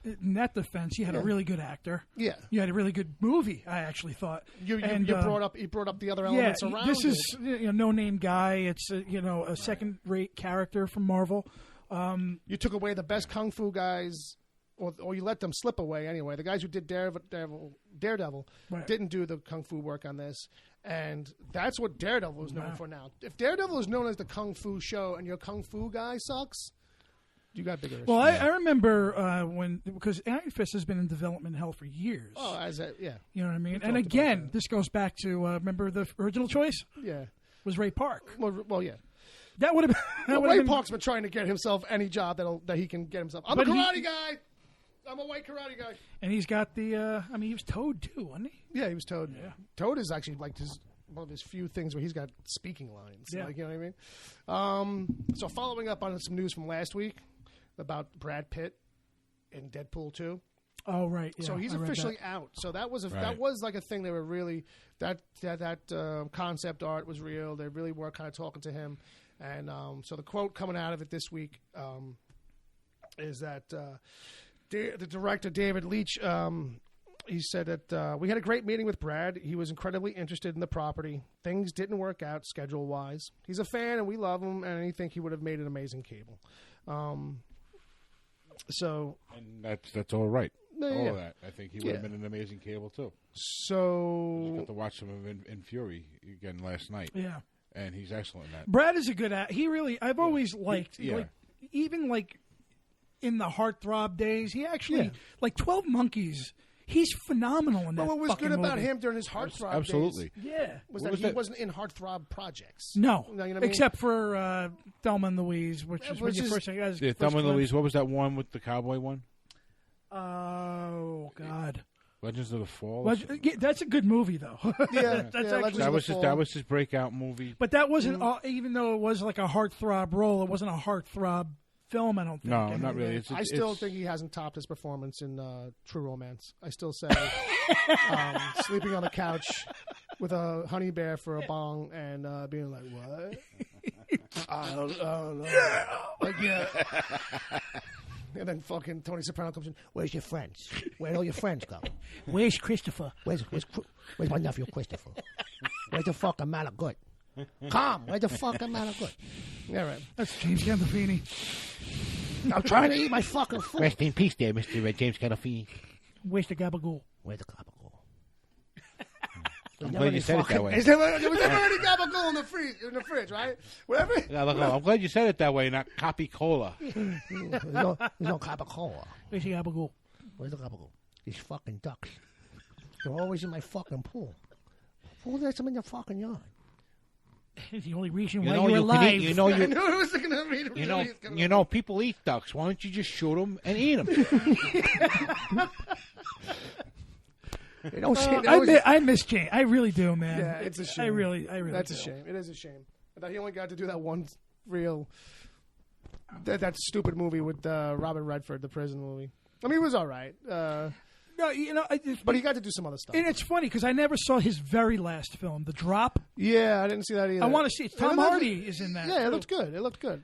in that defense, you had a really good actor. Yeah, you had a really good movie. I actually thought you brought up the other elements around. This is no name guy. It's a second rate character from Marvel. You took away the best kung fu guys, or you let them slip away anyway. The guys who did Daredevil didn't do the kung fu work on this. And that's what Daredevil is known for now. If Daredevil is known as the kung fu show and your kung fu guy sucks, you got bigger issues. Well, I remember because Iron Fist has been in development hell for years. Oh, you know what I mean. And again, this goes back to remember the original choice? Yeah, was Ray Park. Well, yeah. That would have been. Ray Park's been trying to get himself any job that he can get himself. I'm a karate guy. I'm a white karate guy. And he's got the. He was Toad too, wasn't he? Yeah, he was Toad. Yeah. Toad is actually like one of his few things where he's got speaking lines. Yeah. You know what I mean? So following up on some news from last week about Brad Pitt in Deadpool 2. Oh right. Yeah, so he's officially out. So that was like a thing. They were really that concept art was real. They really were kind of talking to him. And so the quote coming out of it this week is that the director David Leitch, he said that we had a great meeting with Brad. He was incredibly interested in the property. Things didn't work out schedule-wise. He's a fan, and we love him, and I think he would have made an amazing Cable. And that's all right. All of that. I think he would have been an amazing Cable too. So I got to watch some of in Fury again last night. Yeah. And he's excellent in that. Brad is a good actor. He really, I've always liked. He even like in the Heartthrob days, he actually like 12 Monkeys. He's phenomenal in that. Well, what was good about him during his Heartthrob Absolutely. days? Yeah, Was that he wasn't in Heartthrob projects. No, you know what I mean? except for Thelma and Louise, which is when you first think Yeah, Thelma and Louise. What was that one with the cowboy one? Oh God, Legends of the Fall. that's a good movie though. That was his breakout movie. But that wasn't even though it was like a heartthrob role. It wasn't a heartthrob film. I don't think. No, not really. I still think he hasn't topped his performance in True Romance. I still say sleeping on the couch with a honey bear for a bong and being like, what? I don't know. Like, yeah. And then fucking Tony Soprano comes in. Where's your friends? Where'd all your friends go? Where's Christopher? Where's my nephew Christopher? Where's the fucking man of good? Come. Where's the fucking man of good? Yeah, right. That's James Gandolfini. I'm trying to eat my fucking food. Rest in peace there, Mr. James Gandolfini. Where's the gabagool? Where's the gabagool? I'm glad you said it that way. There was never any gabagool in the fridge, right? Whatever. I'm glad you said it that way, not copy cola. There's no gabagool. Where's the gabagool? Where's the gabagool? These fucking ducks. They're always in my fucking pool. Who lets them in your fucking yard? It's the only reason why you're alive. I knew it was going to be. You know, people eat ducks. Why don't you just shoot them and eat them? I miss Jane. I really do, man. Yeah, it's a shame. I really. That's do. a shame. It is a shame. I thought he only got to do that one real that stupid movie with Robin Redford, the prison movie. I mean, it was all right. No, but he got to do some other stuff. And it's funny because I never saw his very last film, The Drop. Yeah, I didn't see that either. I want to see it. Tom Hardy is in that. Yeah, it looked good. It looked good.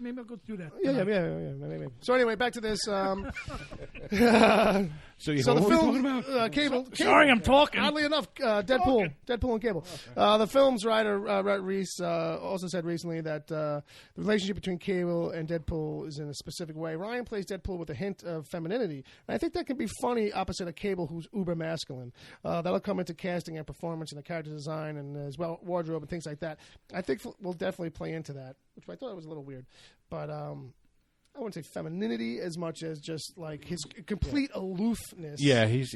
Maybe I'll go through that. Yeah, maybe. So anyway, back to this. So the film, Cable. Sorry, I'm talking. Oddly enough, Deadpool and Cable. The film's writer, Rhett Reese, also said recently that the relationship between Cable and Deadpool is in a specific way. Ryan plays Deadpool with a hint of femininity. And I think that can be funny opposite of Cable, who's uber masculine. That'll come into casting and performance and the character design and as well wardrobe and things like that. I think we'll definitely play into that, which I thought was a little weird. But I wouldn't say femininity as much as just like his complete aloofness. Yeah, he's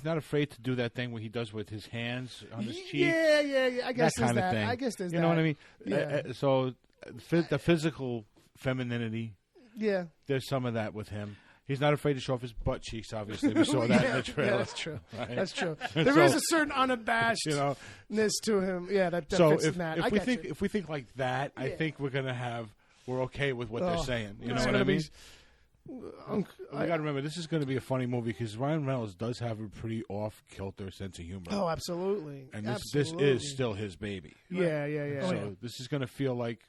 not afraid to do that thing where he does with his hands on his cheek. Yeah. I guess that kind of thing. I guess there's you know what I mean? Yeah. So the physical femininity. Yeah, there's some of that with him. He's not afraid to show off his butt cheeks, obviously. We saw that in the trailer. Yeah, that's true. Right? That's true. There is a certain unabashedness to him. Yeah, that fits in that. If we think like that, I think we're okay with what they're saying. You know what I mean? We got to remember, this is going to be a funny movie because Ryan Reynolds does have a pretty off-kilter sense of humor. Oh, absolutely. And this is still his baby. Yeah. So this is going to feel like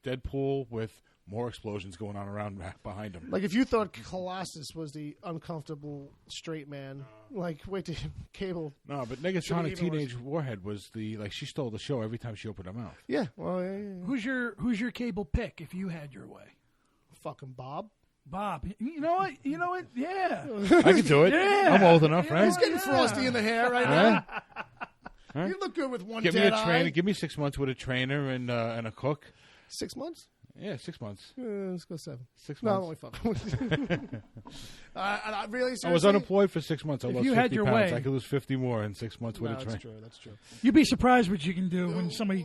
Deadpool with more explosions going on around behind him. Like if you thought Colossus was the uncomfortable straight man, like wait till Cable. No, but Negasonic Teenage Warhead was she stole the show every time she opened her mouth. Yeah. Well, yeah. Who's your Cable pick if you had your way? Fucking Bob. You know what? Yeah. I can do it. Yeah. I'm old enough, right? He's getting frosty in the hair right now. Huh? You look good with one. Give me a trainer. Give me 6 months with a trainer and a cook. 6 months. Yeah, 6 months. Let's go 7. 6 months. No, I'm only fucking. Really? Seriously? I was unemployed for 6 months. I lost 50 your pounds. Way. I could lose 50 more in 6 months with a trainer. That's true. You'd be surprised what you can do when someone's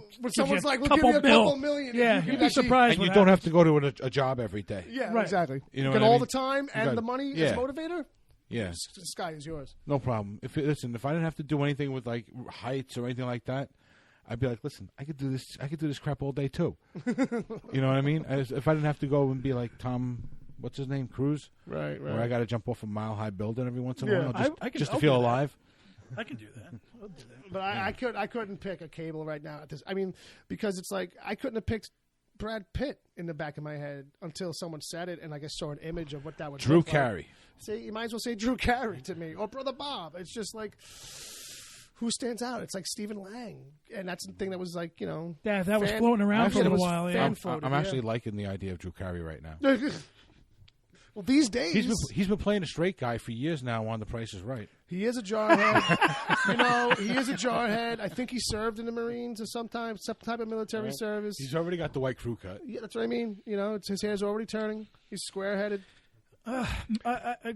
like, "We'll give you a couple million." Yeah, you'd be surprised. And you don't have to go to a job every day. Yeah, right. Exactly. You know get what I all mean? the time and the money as motivator. Yeah, the sky is yours. No problem. If I didn't have to do anything with like heights or anything like that, I'd be like, listen, I could do this crap all day too. You know what I mean? If I didn't have to go and be like Tom, what's his name, Cruise, right? Where I got to jump off a mile-high building every once in a while, just to I'll feel alive. I can do that. I'll do that. But I couldn't pick a Cable right now. Because it's like I couldn't have picked Brad Pitt in the back of my head until someone said it, and I saw an image of what that would Drew look Carey. Like. See, you might as well say Drew Carey to me or Brother Bob. It's just like. Who stands out? It's like Stephen Lang, and that's the thing that was like that was floating around for a little while. Yeah, I'm actually liking the idea of Drew Carey right now. Well, these days he's been playing a straight guy for years now on The Price is Right. He is a jarhead. He is a jarhead. I think he served in the Marines or some type of military service. He's already got the white crew cut. Yeah, that's what I mean. His hair's already turning. He's square-headed.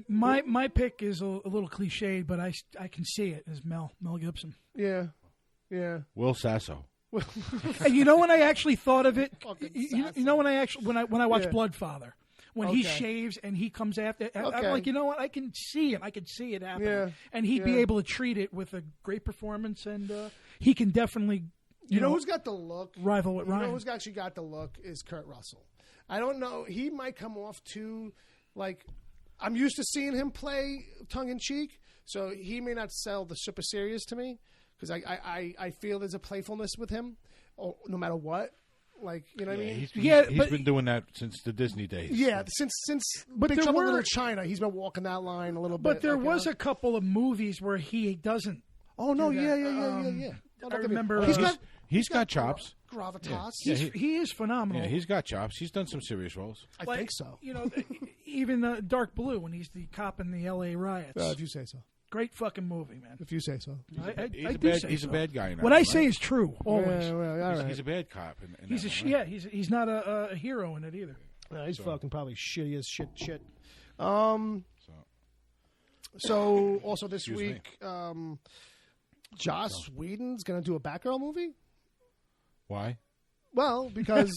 My pick is a little cliched, but I can see it as Mel Gibson. Yeah. Will Sasso. And you know when I actually thought of it? When I watched Bloodfather. When he shaves and he comes after, I'm like, you know what? I can see him. I can see it happening, and he'd be able to treat it with a great performance, and he can definitely. You know who's got the look? Rival with Ryan. You know who's actually got the look is Kurt Russell. I don't know. He might come off too, like, I'm used to seeing him play tongue in cheek, so he may not sell the super serious to me because I feel there's a playfulness with him, no matter what. Like, you know what I mean? He's been doing that since the Disney days. Yeah, since Big Trouble in Little China, he's been walking that line a little bit. But there was a couple of movies where he doesn't. Oh no! Yeah. I remember. He's got chops. Gravitas. He is phenomenal. Yeah, he's got chops. He's done some serious roles. I think so. Even Dark Blue when he's the cop in the L.A. riots. If you say so. Great fucking movie, man. If you say so. He's a bad guy. What I say is true, always. Yeah, he's a bad cop. He's not a hero in it either. No, he's fucking probably shitty as shit. So also this week, Joss Whedon's going to do a Batgirl movie. Why? Well, because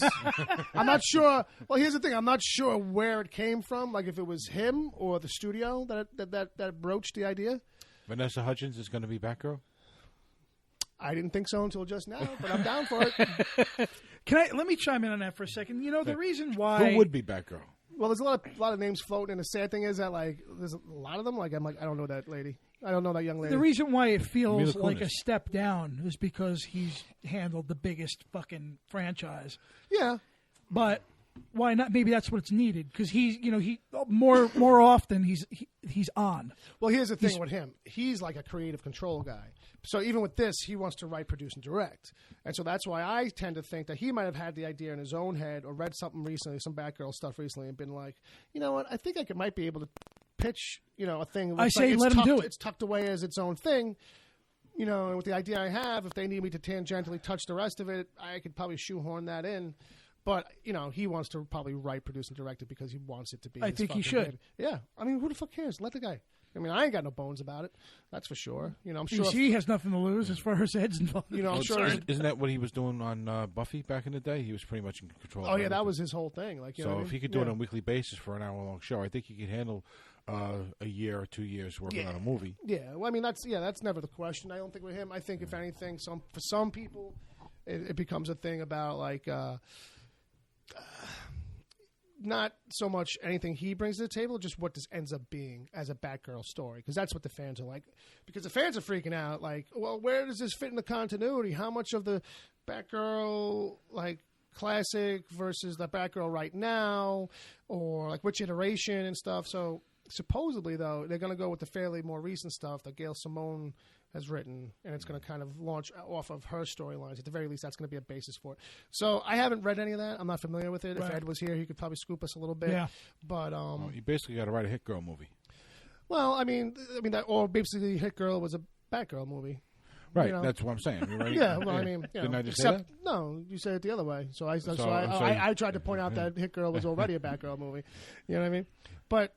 I'm not sure. Well, here's the thing: I'm not sure where it came from. Like if it was him or the studio that broached the idea. Vanessa Hudgens is going to be Batgirl. I didn't think so until just now, but I'm down for it. Let me chime in on that for a second. The reason why who would be Batgirl? Well, there's a lot of names floating, and the sad thing is that there's a lot of them. I don't know that lady. I don't know that young lady. The reason why it feels like a step down is because he's handled the biggest fucking franchise. Yeah, but why not? Maybe that's what's needed because he more often he's on. Well, here's the thing with him: he's like a creative control guy. So even with this, he wants to write, produce, and direct. And so that's why I tend to think that he might have had the idea in his own head or read something recently, some Batgirl stuff recently, and been like, you know what? I think I might be able to pitch, a thing. I say let him do it. It's tucked away as its own thing. And with the idea I have, if they need me to tangentially touch the rest of it, I could probably shoehorn that in. But, he wants to probably write, produce, and direct it because he wants it to be I think he should. Baby. Yeah. I mean, who the fuck cares? Let the guy. I ain't got no bones about it. That's for sure. I'm sure he has nothing to lose as far as head's involved. I'm sure. Isn't that what he was doing on Buffy back in the day? He was pretty much in control. Oh yeah, that was his whole thing. If he could do it on a weekly basis for an hour-long show, I think he could handle a year or 2 years working on a movie. Yeah. Well, that's never the question. I don't think with him. I think if anything, for some people, it becomes a thing about not so much anything he brings to the table, just what this ends up being as a Batgirl story. Because that's what the fans are like. Because the fans are freaking out. Like, well, where does this fit in the continuity? How much of the Batgirl, classic versus the Batgirl right now? Or, which iteration and stuff. So, supposedly, though, they're going to go with the fairly more recent stuff that Gail Simone has written, and it's going to kind of launch off of her storylines. At the very least, that's going to be a basis for it. So I haven't read any of that. I'm not familiar with it. Right. If Ed was here, he could probably scoop us a little bit. Yeah. But you basically got to write a Hit Girl movie. Well, or basically Hit Girl was a Batgirl movie. Right, that's what I'm saying. Right? Yeah, well, didn't I just say that? No, you said it the other way. So I tried to point out that Hit Girl was already a Batgirl movie. You know what I mean? But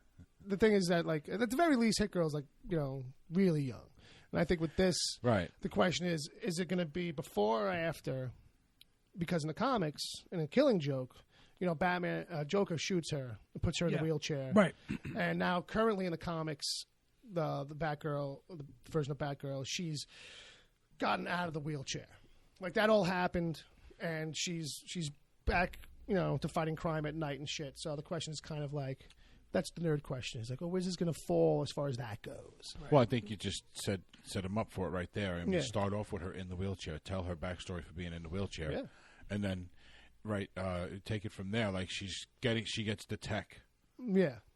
the thing is that, at the very least, Hit Girl's really young. And I think with this, right, the question is it going to be before or after? Because in the comics, in a Killing Joke, Batman, Joker shoots her and puts her in the wheelchair. Right. And now, currently in the comics, the Batgirl, the version of Batgirl, she's gotten out of the wheelchair. That all happened, and she's back, to fighting crime at night and shit. So the question is kind of that's the nerd question. It's where's this going to fall as far as that goes? Right. Well, I think you just set him up for it right there. Start off with her in the wheelchair, tell her backstory for being in the wheelchair, and then, take it from there. She gets the tech,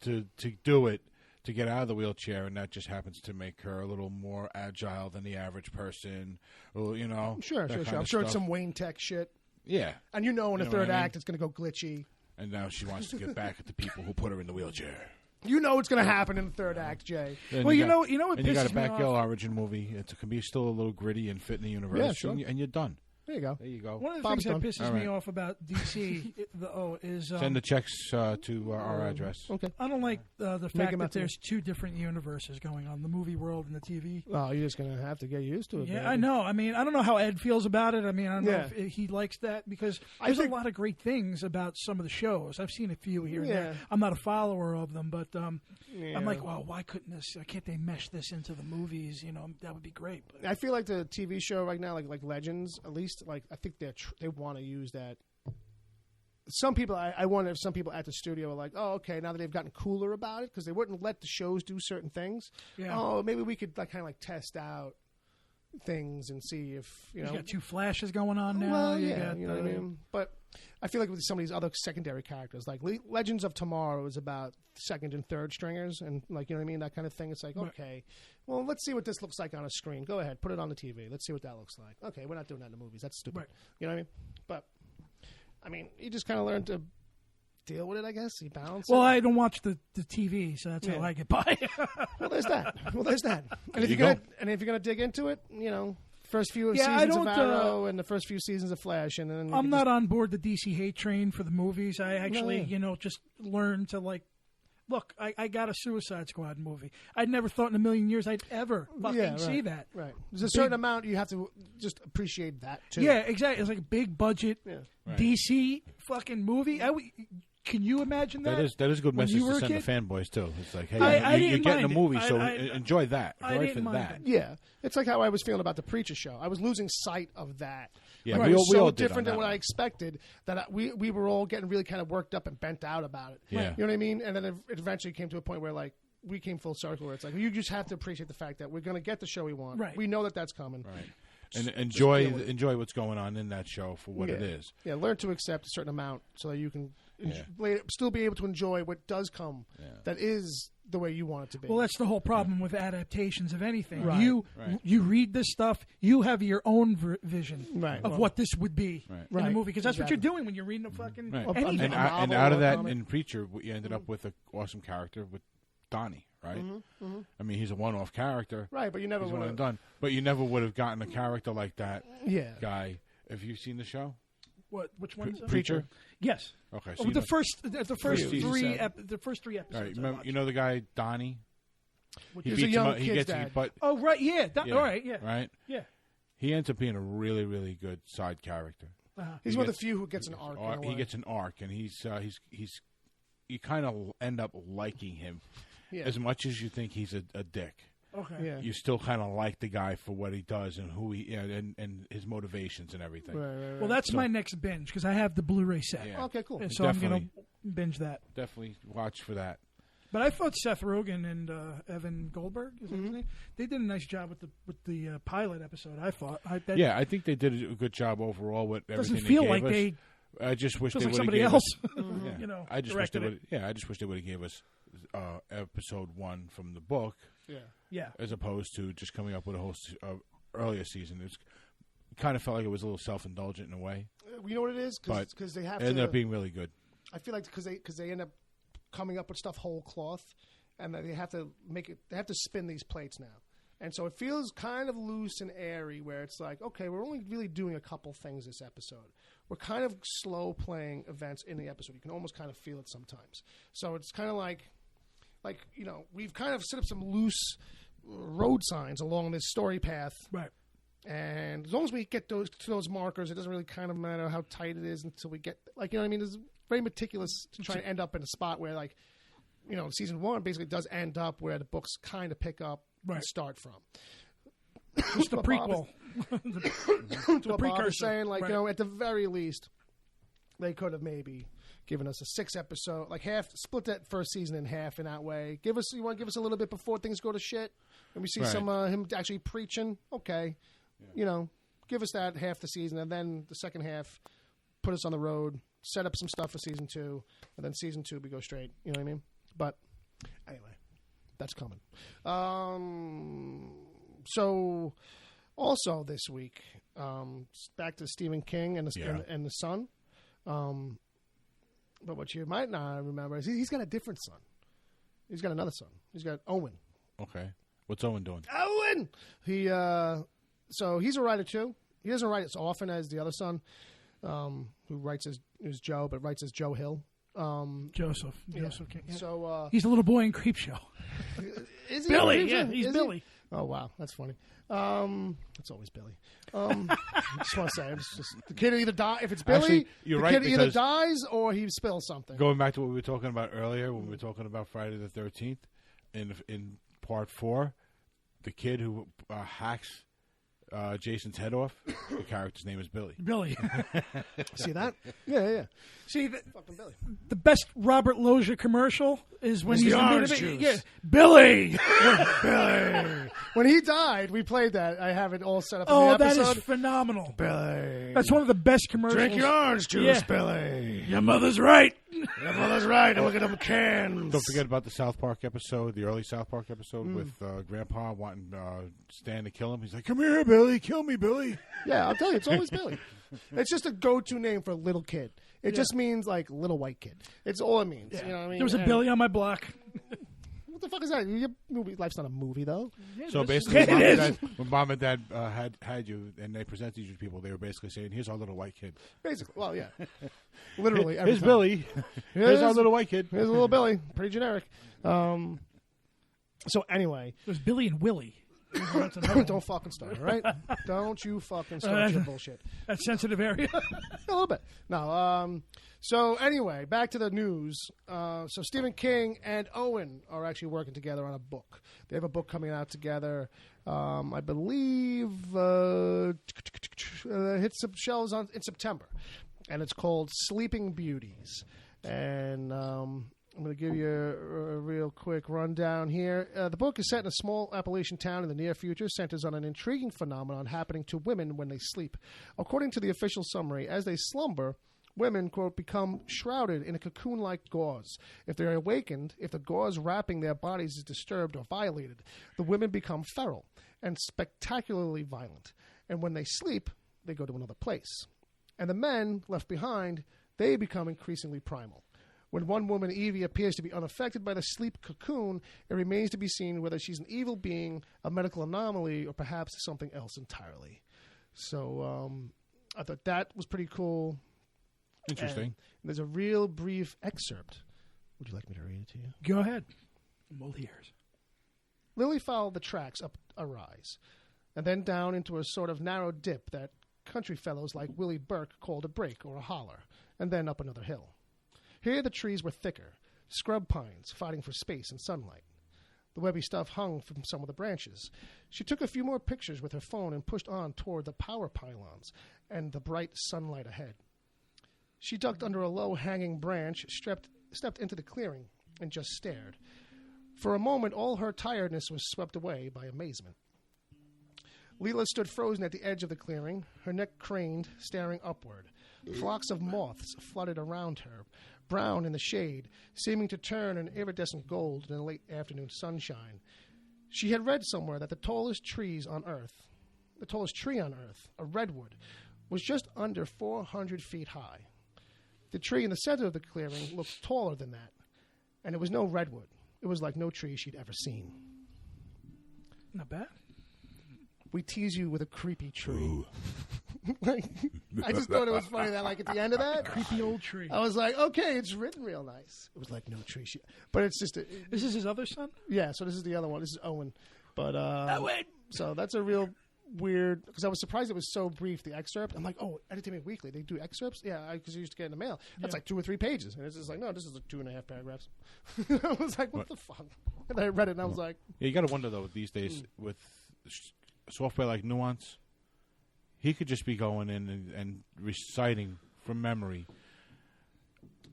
to do it, to get out of the wheelchair, and that just happens to make her a little more agile than the average person. Well, sure. I'm sure it's some Wayne Tech shit. Yeah, and in the third act, it's going to go glitchy. And now she wants to get back at the people who put her in the wheelchair. You know it's going to happen in the third act, Jay. Well, you know what and you got a pisses me Batgirl off? origin movie. It can be still a little gritty and fit in the universe. Yeah, sure. And you're done. There you go. There you go. One of the Bob's things that done. pisses me off about DC is Send the checks to our address. Okay. I don't like the fact him that out to there's two different universes going on, the movie world and the TV. Oh, you're just going to have to get used to it. Yeah, baby. I know. I mean, I don't know how Ed feels about it. I mean, I don't know Yeah. if he likes that because I there's think- a lot of great things about some of the shows. I've seen a few here and Yeah. there. I'm not a follower of them, but Yeah. I'm like, well, why can't they mesh this into the movies? You know, that would be great. But I feel like the TV show right now, like Legends, at least, like I think they want to use that. Some people, I wonder if some people at the studio are like, oh, okay, now that they've gotten cooler about it, because they wouldn't let the shows do certain things. Yeah. Oh, maybe we could like kind of like test out things and see if you know. you got two Flashes going on now. Well, you yeah, got, you know what I mean. But I feel like with some of these other secondary characters, like Legends of Tomorrow is about second and third stringers, and like you know what I mean, that kind of thing. It's like, okay, well, let's see what this looks like on a screen. Go ahead, put it on the TV. Let's see what that looks like. Okay, we're not doing that in the movies. That's stupid. Right. You know what I mean? But I mean, you just kind of learn to deal with it, I guess. You balance Well, it. I don't watch the TV, so that's how I get by. Well, there's that. And if you you're go. gonna dig into it, you know, first few Yeah, I seasons of don't, Arrow and the first few seasons of Flash, and then I'm not on board the DC hate train for the movies. I actually, No. just learned to like. Look, I got a Suicide Squad movie. I'd never thought in a million years I'd ever fucking see that. Right. There's a certain amount you have to just appreciate that too. Yeah, exactly. It's like a big budget Right. DC fucking movie. Can you imagine that? That is a good When message you were to a send to kid? fanboys too. It's like, hey, I you're didn't getting a mind movie, it. so I enjoy that. I Enjoy didn't for mind that. it. Yeah, it's like how I was feeling about the Preacher show. I was losing sight of that. Yeah, Like, we it all- was we so all did different on than that what I one. expected that we were all getting really kind of worked up and bent out about it. Yeah. You know what I mean? And then it eventually came to a point where like we came full circle where it's like you just have to appreciate the fact that we're going to get the show we want. Right. We know that that's coming. Right. And deal with it. enjoy what's going on in that show for what it Yeah. is. Yeah, learn to accept a certain amount so that you can still be able to enjoy what does come that is the way you want it to be. Well, that's the whole problem with adaptations of anything. Right. You read this stuff, you have your own vision Right. of what this would be in a Right. movie, because that's what Exactly. you're doing when you're reading a fucking Right. anything. And, A and novel out of or that, comic. in Preacher, you ended up with an awesome character with Donnie, right? I mean, he's a one-off character. Right, but you never He's one would and have done. But you never would have gotten a character like that Yeah. guy. Have you seen the show? Which one is that? Preacher? Yes. Okay. Oh, you the know- first season. three episodes. All right, I remember, watched. you know the guy Donnie? He was a young He kid's gets dad. but Oh right, yeah. yeah, All right, yeah, right. yeah. He ends up being a really, really good side character. He's He one of the gets- few who gets an arc. in a He way. gets an arc, and he's you kind of end up liking him Yeah. as much as you think he's a dick. Okay. Yeah. You still kind of like the guy for what he does and who he and his motivations and everything. Right. Well, that's my next binge because I have the Blu-ray set. Yeah. Okay, cool. And so I'm Definitely. going to binge that. Definitely watch for that. But I thought Seth Rogen and Evan Goldberg, is that his name? They did a nice job with the pilot episode. I thought. Yeah, I think they did a good job overall with everything. Doesn't feel they like gave us. they. I just wish Feels they like would have somebody gave else. us. You know, I just wish they directed would. Yeah, I just wish they would have gave us episode 1 from the book, Yeah. as opposed to just coming up with a whole earlier season. It kind of felt like it was a little self-indulgent in a way, You know what it is? but Because they have it ended to. up being really good. I feel like because they end up coming up with stuff whole cloth, and that they have to make it. They have to spin these plates now, and so it feels kind of loose and airy. Where it's like, okay, we're only really doing a couple things this episode. We're kind of slow playing events in the episode. You can almost kind of feel it sometimes. So it's kind of like we've kind of set up some loose road signs along this story path. Right. And as long as we get to those markers, it doesn't really kind of matter how tight it is until we get, like, you know what I mean? It's very meticulous to try and end up in a spot where, like, season 1 basically does end up where the books kind of pick up and start from. It's the prequel. To what Bob precursor. is saying, like, Right. at the very least, they could have maybe given us a 6-episode, like split that first season in half in that way. You want to give us a little bit before things go to shit, and we see Right. some him actually preaching. Okay, give us that half the season, and then the second half, put us on the road, set up some stuff for season 2, and then season 2 we go straight. You know what I mean? But anyway, that's coming. So also this week, back to Stephen King and the Son. But what you might not remember is he's got a different son. He's got another son. He's got Owen. Okay. What's Owen doing? Owen! So he's a writer, too. He doesn't write as often as the other son, who writes as Joe, but writes as Joe Hill. Joseph Yeah. King. Yeah. So he's a little boy in Creepshow. is he Billy, yeah, he's Billy. Oh wow, that's funny. It's always Billy. I just want to say, it's just the kid either die if it's Billy. Actually, you're the right, kid either because dies or he spills something. Going back to what we were talking about earlier, when we were talking about Friday the 13th, in part 4, the kid who hacks Jason's head off, the character's name is Billy. Billy. See that? Yeah. See, Fucking Billy. the best Robert Loggia commercial is when It's he's the in orange the juice. Yeah, Billy. Billy. When he died, we played that. I have it all set up in Oh, the that episode. is phenomenal. Billy. That's one of the best commercials. Drink your orange juice, Yeah. Billy. Your mother's right. Your mother's right. And look at them cans. Don't forget about the South Park episode, the early South Park episode with Grandpa wanting Stan to kill him. He's like, "Come here, Billy. Kill me, Billy." Yeah, I'll tell you, it's always Billy. It's just a go-to name for a little kid. It just means like little white kid. It's all it means. You know what I mean? There was a And Billy on my block. What the fuck is that? Your movie life's not a movie though. So basically, It when Mom and Dad had you and they presented you to people, they were basically saying, "Here's our little white kid. Basically, well, yeah, literally. Every Here's time. Billy. Here's our little white kid." Here's a little Billy. Pretty generic. So anyway, There's Billy and Willie. That's another one. don't fucking start, all right? Don't you fucking start your bullshit. That sensitive area. A little bit. No. So anyway, back to the news. So Stephen King and Owen are actually working together on a book. They have a book coming out together. I believe hits some shelves in September, and it's called Sleeping Beauties. And I'm going to give you a real quick rundown here. The book is set in a small Appalachian town in the near future, centers on an intriguing phenomenon happening to women when they sleep. According to the official summary, as they slumber, women, quote, become shrouded in a cocoon-like gauze. If they are awakened, if the gauze wrapping their bodies is disturbed or violated, the women become feral and spectacularly violent. And when they sleep, they go to another place. And the men left behind, they become increasingly primal. When one woman, Evie, appears to be unaffected by the sleep cocoon, it remains to be seen whether she's an evil being, a medical anomaly, or perhaps something else entirely. So I thought that was pretty cool. Interesting. And there's a real brief excerpt. Would you like me to read it to you? Go ahead. I'm all ears. Lily followed the tracks up a rise, and then down into a sort of narrow dip that country fellows like Willie Burke called a break or a holler, and then up another hill. Here the trees were thicker, scrub pines fighting for space and sunlight. The webby stuff hung from some of the branches. She took a few more pictures with her phone and pushed on toward the power pylons and the bright sunlight ahead. She ducked under a low-hanging branch, stepped into the clearing, and just stared. For a moment, all her tiredness was swept away by amazement. Leela stood frozen at the edge of the clearing, her neck craned, staring upward. Flocks of moths fluttered around her, brown in the shade, seeming to turn an iridescent gold in the late afternoon sunshine. She had read somewhere that the tallest tree on Earth, a redwood, was just under 400 feet high. The tree in the center of the clearing looked taller than that, and it was no redwood. It was like no tree she'd ever seen. Not bad. We tease you with a creepy tree. I just thought it was funny that, like, at the end of that, Creepy old tree. I was like, okay, it's written real nice. It was like no tree, but it's just This is his other son? yeah. So this is the other one. This is Owen, but Owen! So that's a real weird, because I was surprised it was so brief. The excerpt, I'm like, oh, Entertainment Weekly, they do excerpts, yeah, because I used to get in the mail. That's like 2 or 3 pages, and it's just like, no, this is like 2.5 paragraphs. I was like, what the fuck? And I read it, and I was like, Yeah, you got to wonder though these days with software like Nuance, he could just be going in and reciting from memory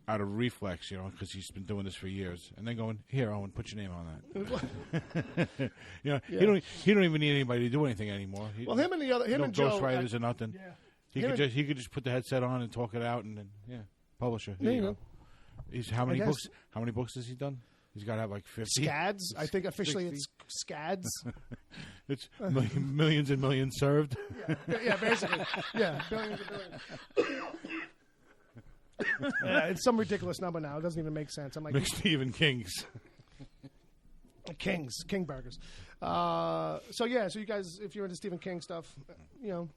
out of reflex, you know, because he's been doing this for years, and then going, here, Owen, put your name on that. You know, Yeah. he don't even need anybody to do anything anymore. well, him and Joe, ghostwriters or nothing. Yeah. He could just put the headset on and talk it out, and then publisher. There you go. He's how many guess. books? How many books has he done? He's got to have like 50. Scads. I think officially it's Scads. It's millions and millions served. Yeah, basically. Yeah, billions and billions. Yeah, it's some ridiculous number now. It doesn't even make sense. I'm like, Stephen King's. King burgers. So you guys, if you're into Stephen King stuff,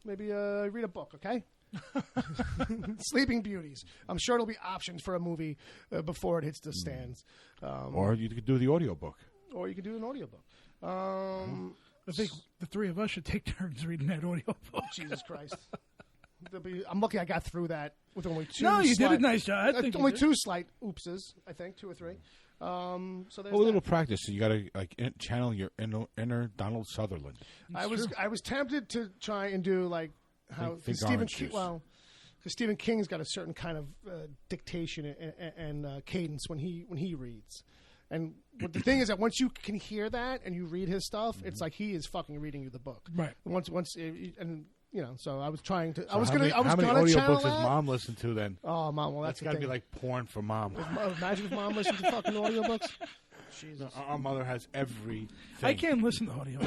maybe read a book, okay? Sleeping Beauties. I'm sure it'll be optioned for a movie before it hits the stands. Or you could do the audiobook. Or you could do an audiobook. I think the three of us should take turns reading that audiobook. Jesus Christ. I'm lucky I got through that with only two. No, you did a nice job. I think only two slight oopses, I think, 2 or 3. So there's a little practice. So you got to channel your inner Donald Sutherland. I was tempted to try and do like how Stephen King. Well, because Stephen King's got a certain kind of dictation and cadence when he reads. And but the thing is that once you can hear that and you read his stuff, it's like he is fucking reading you the book. Right. So I was trying to. How many audiobooks does Mom listen to then? Oh, Mom, well that's got to be like porn for Mom. Imagine if Mom listened to fucking audiobooks. Jesus. No, our mother has everything. I can't listen to audio.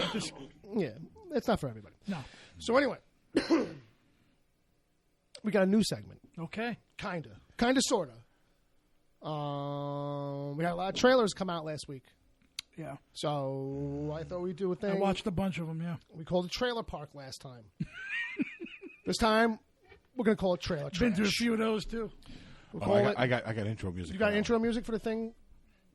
Yeah, it's not for everybody. No. So anyway, we got a new segment. Okay. Kinda, sorta. We had a lot of trailers come out last week. Yeah. So I thought we'd do a thing. I watched a bunch of them, yeah. We called it Trailer Park last time. This time, we're going to call it Trailer Trash. Been to a few of those, too. I got intro music. You got intro music for the thing?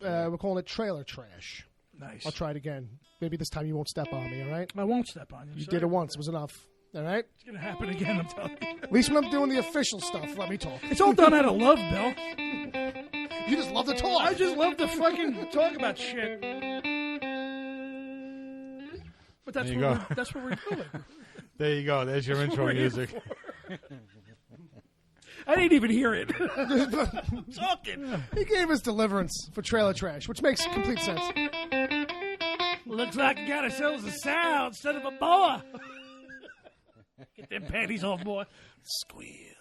We're calling it Trailer Trash. Nice. I'll try it again. Maybe this time you won't step on me, all right? I won't step on you. You did it once. It was enough. All right? It's going to happen again, I'm telling you. At least when I'm doing the official stuff, let me talk. It's all done out of love, Bill. You just love to talk. I just love to fucking talk about shit. But that's what we're doing. There you go. There's your intro music. I didn't even hear it. Talking. He gave us deliverance for Trailer Trash, which makes complete sense. Looks like you got ourselves a sound instead of a boa. Get them panties off, boy. Squeal.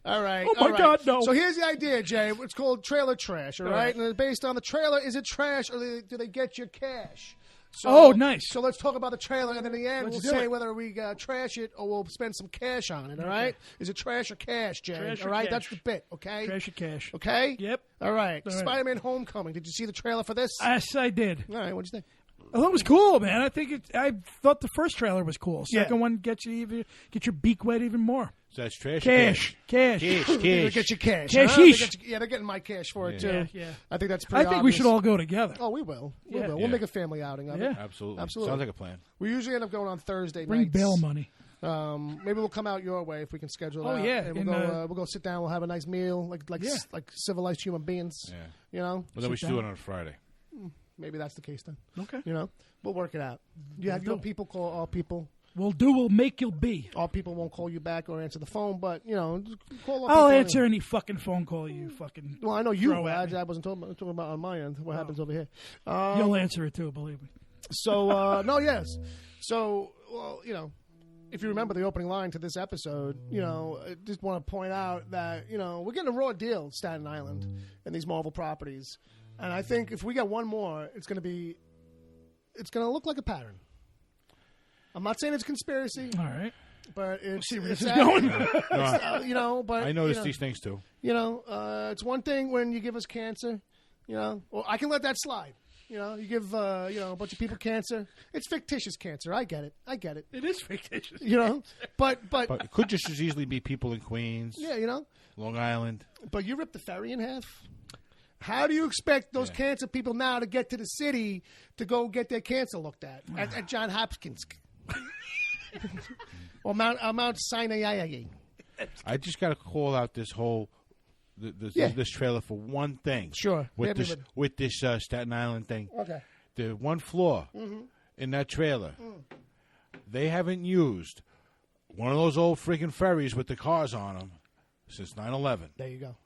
All right. Oh, my God, no. So here's the idea, Jay. It's called Trailer Trash, all right? And it's based on the trailer. Is it trash or do they get your cash? So, nice. So let's talk about the trailer, and then in the end, we'll do say it. whether we trash it or we'll spend some cash on it, all right? Is it trash or cash, Jay? Trash all or right? cash. That's the bit, okay? Trash or cash. Okay? Yep. All right. All right. Spider-Man Homecoming. Did you see the trailer for this? Yes, I did. All right. What'd you think? I thought it was cool, man. I thought the first trailer was cool. Second one gets your beak wet even more. So that's trash. Cash. They get your cash. Cashish. They're getting my cash for it, too. Yeah. I think that's pretty I think we obvious. should all go together. Oh, we will. We Yeah. will. We'll make a family outing of it. Absolutely. Absolutely. Sounds like a plan. We usually end up going on Thursday Bring nights. bail money. Maybe we'll come out your way if we can schedule Oh, that. yeah. And we'll go sit down. We'll have a nice meal, like civilized human beings. Yeah. You know. But then we should do it on a Friday. Maybe that's the case then. Okay. You know, we'll work it out. You have your people call all people. We'll make you'll be. All people won't call you back or answer the phone, but just call. I'll answer any fucking phone call you fucking. Well, I know you. I wasn't talking about on my end. What happens over here? You'll answer it too, believe me. So yes. So if you remember the opening line to this episode, I just want to point out that we're getting a raw deal at Staten Island and these Marvel properties, and I think if we get one more, it's going to look like a pattern. I'm not saying it's a conspiracy. All right. But it's, see where this is going. But I noticed these things too. It's one thing when you give us cancer, well, I can let that slide. You give a bunch of people cancer. It's fictitious cancer. I get it. It is fictitious. But it could just as easily be people in Queens. Yeah, Long Island. But you rip the ferry in half. How do you expect those cancer people now to get to the city to go get their cancer looked at Johns Hopkins? Or Mount Sinai. I just got to call out this whole this trailer for one thing. Sure. With this Staten Island thing. Okay. The one flaw in that trailer, they haven't used one of those old freaking ferries with the cars on them since 9/11. There you go.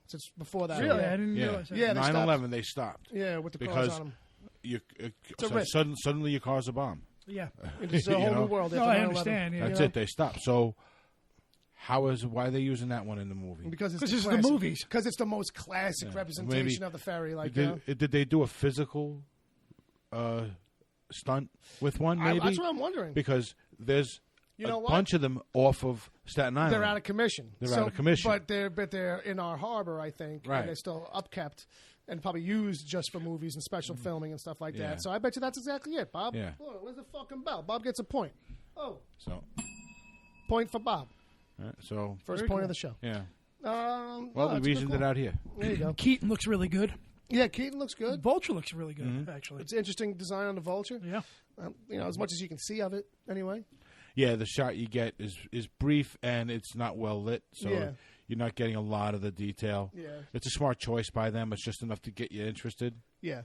Since before that. Really? I didn't realize that. Yeah, 9/11 they stopped. Yeah, with the cars on them. Suddenly your car's a bomb. Yeah. It's a whole new world. No, I understand. Yeah. That's it. They stopped. So why are they using that one in the movie? Because it's the movies. Because it's the most classic representation of the ferry. Did they do a physical stunt with one? Maybe that's what I'm wondering. Because there's a bunch of them off of Staten Island. They're out of commission. They're out of commission. But they're in our harbor, I think, right. and they're still upkept and probably used just for movies and special filming and stuff like that. So I bet you that's exactly it, Bob. Yeah. Oh, where's the fucking bell? Bob gets a point. Oh. So. Point for Bob. So first point of the show. Yeah. We reasoned it out here. There you go. Keaton looks really good. Yeah, Keaton looks good. Vulture looks really good, actually. It's interesting design on the Vulture. Yeah. As much as you can see of it, anyway. Yeah, the shot you get is brief and it's not well lit, so you're not getting a lot of the detail. Yeah. It's a smart choice by them. It's just enough to get you interested. Yeah.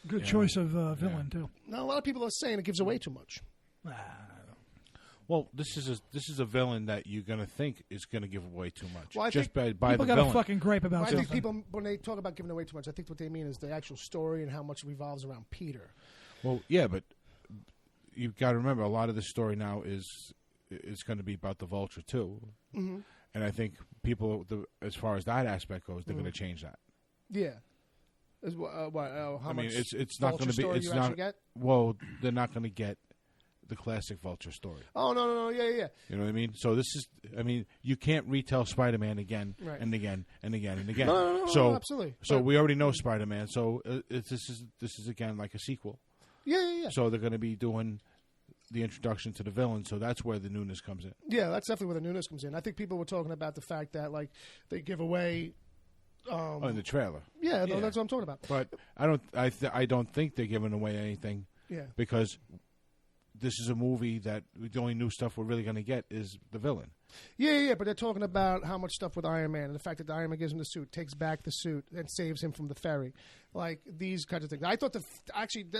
Good choice of villain, too. Now, a lot of people are saying it gives away too much. Well, this is a villain that you're going to think is going to give away too much. Well, just by people the got a fucking gripe about I something. think people, when they talk about giving away too much, I think what they mean is the actual story and how much revolves around Peter. Well, yeah, but you've got to remember, a lot of this story now is going to be about the Vulture, too. Mm-hmm. And I think people, as far as that aspect goes, they're going to change that. Yeah. How much it's not going to be. It's not. Get? Well, they're not going to get the classic Vulture story. Oh, no, yeah. You know what I mean? So this is, you can't retell Spider-Man again and again and again and again. No, absolutely. So we already know Spider-Man. So this is again like a sequel. Yeah. So they're going to be doing the introduction to the villain. So that's where the newness comes in. Yeah, that's definitely where the newness comes in. I think people were talking about the fact that like they give away. In the trailer. Yeah, that's what I'm talking about. But I don't think they're giving away anything. Yeah. Because this is a movie that the only new stuff we're really going to get is the villain. Yeah, but they're talking about how much stuff with Iron Man and the fact that the Iron Man gives him the suit, takes back the suit, and saves him from the ferry. Like, these kinds of things. I thought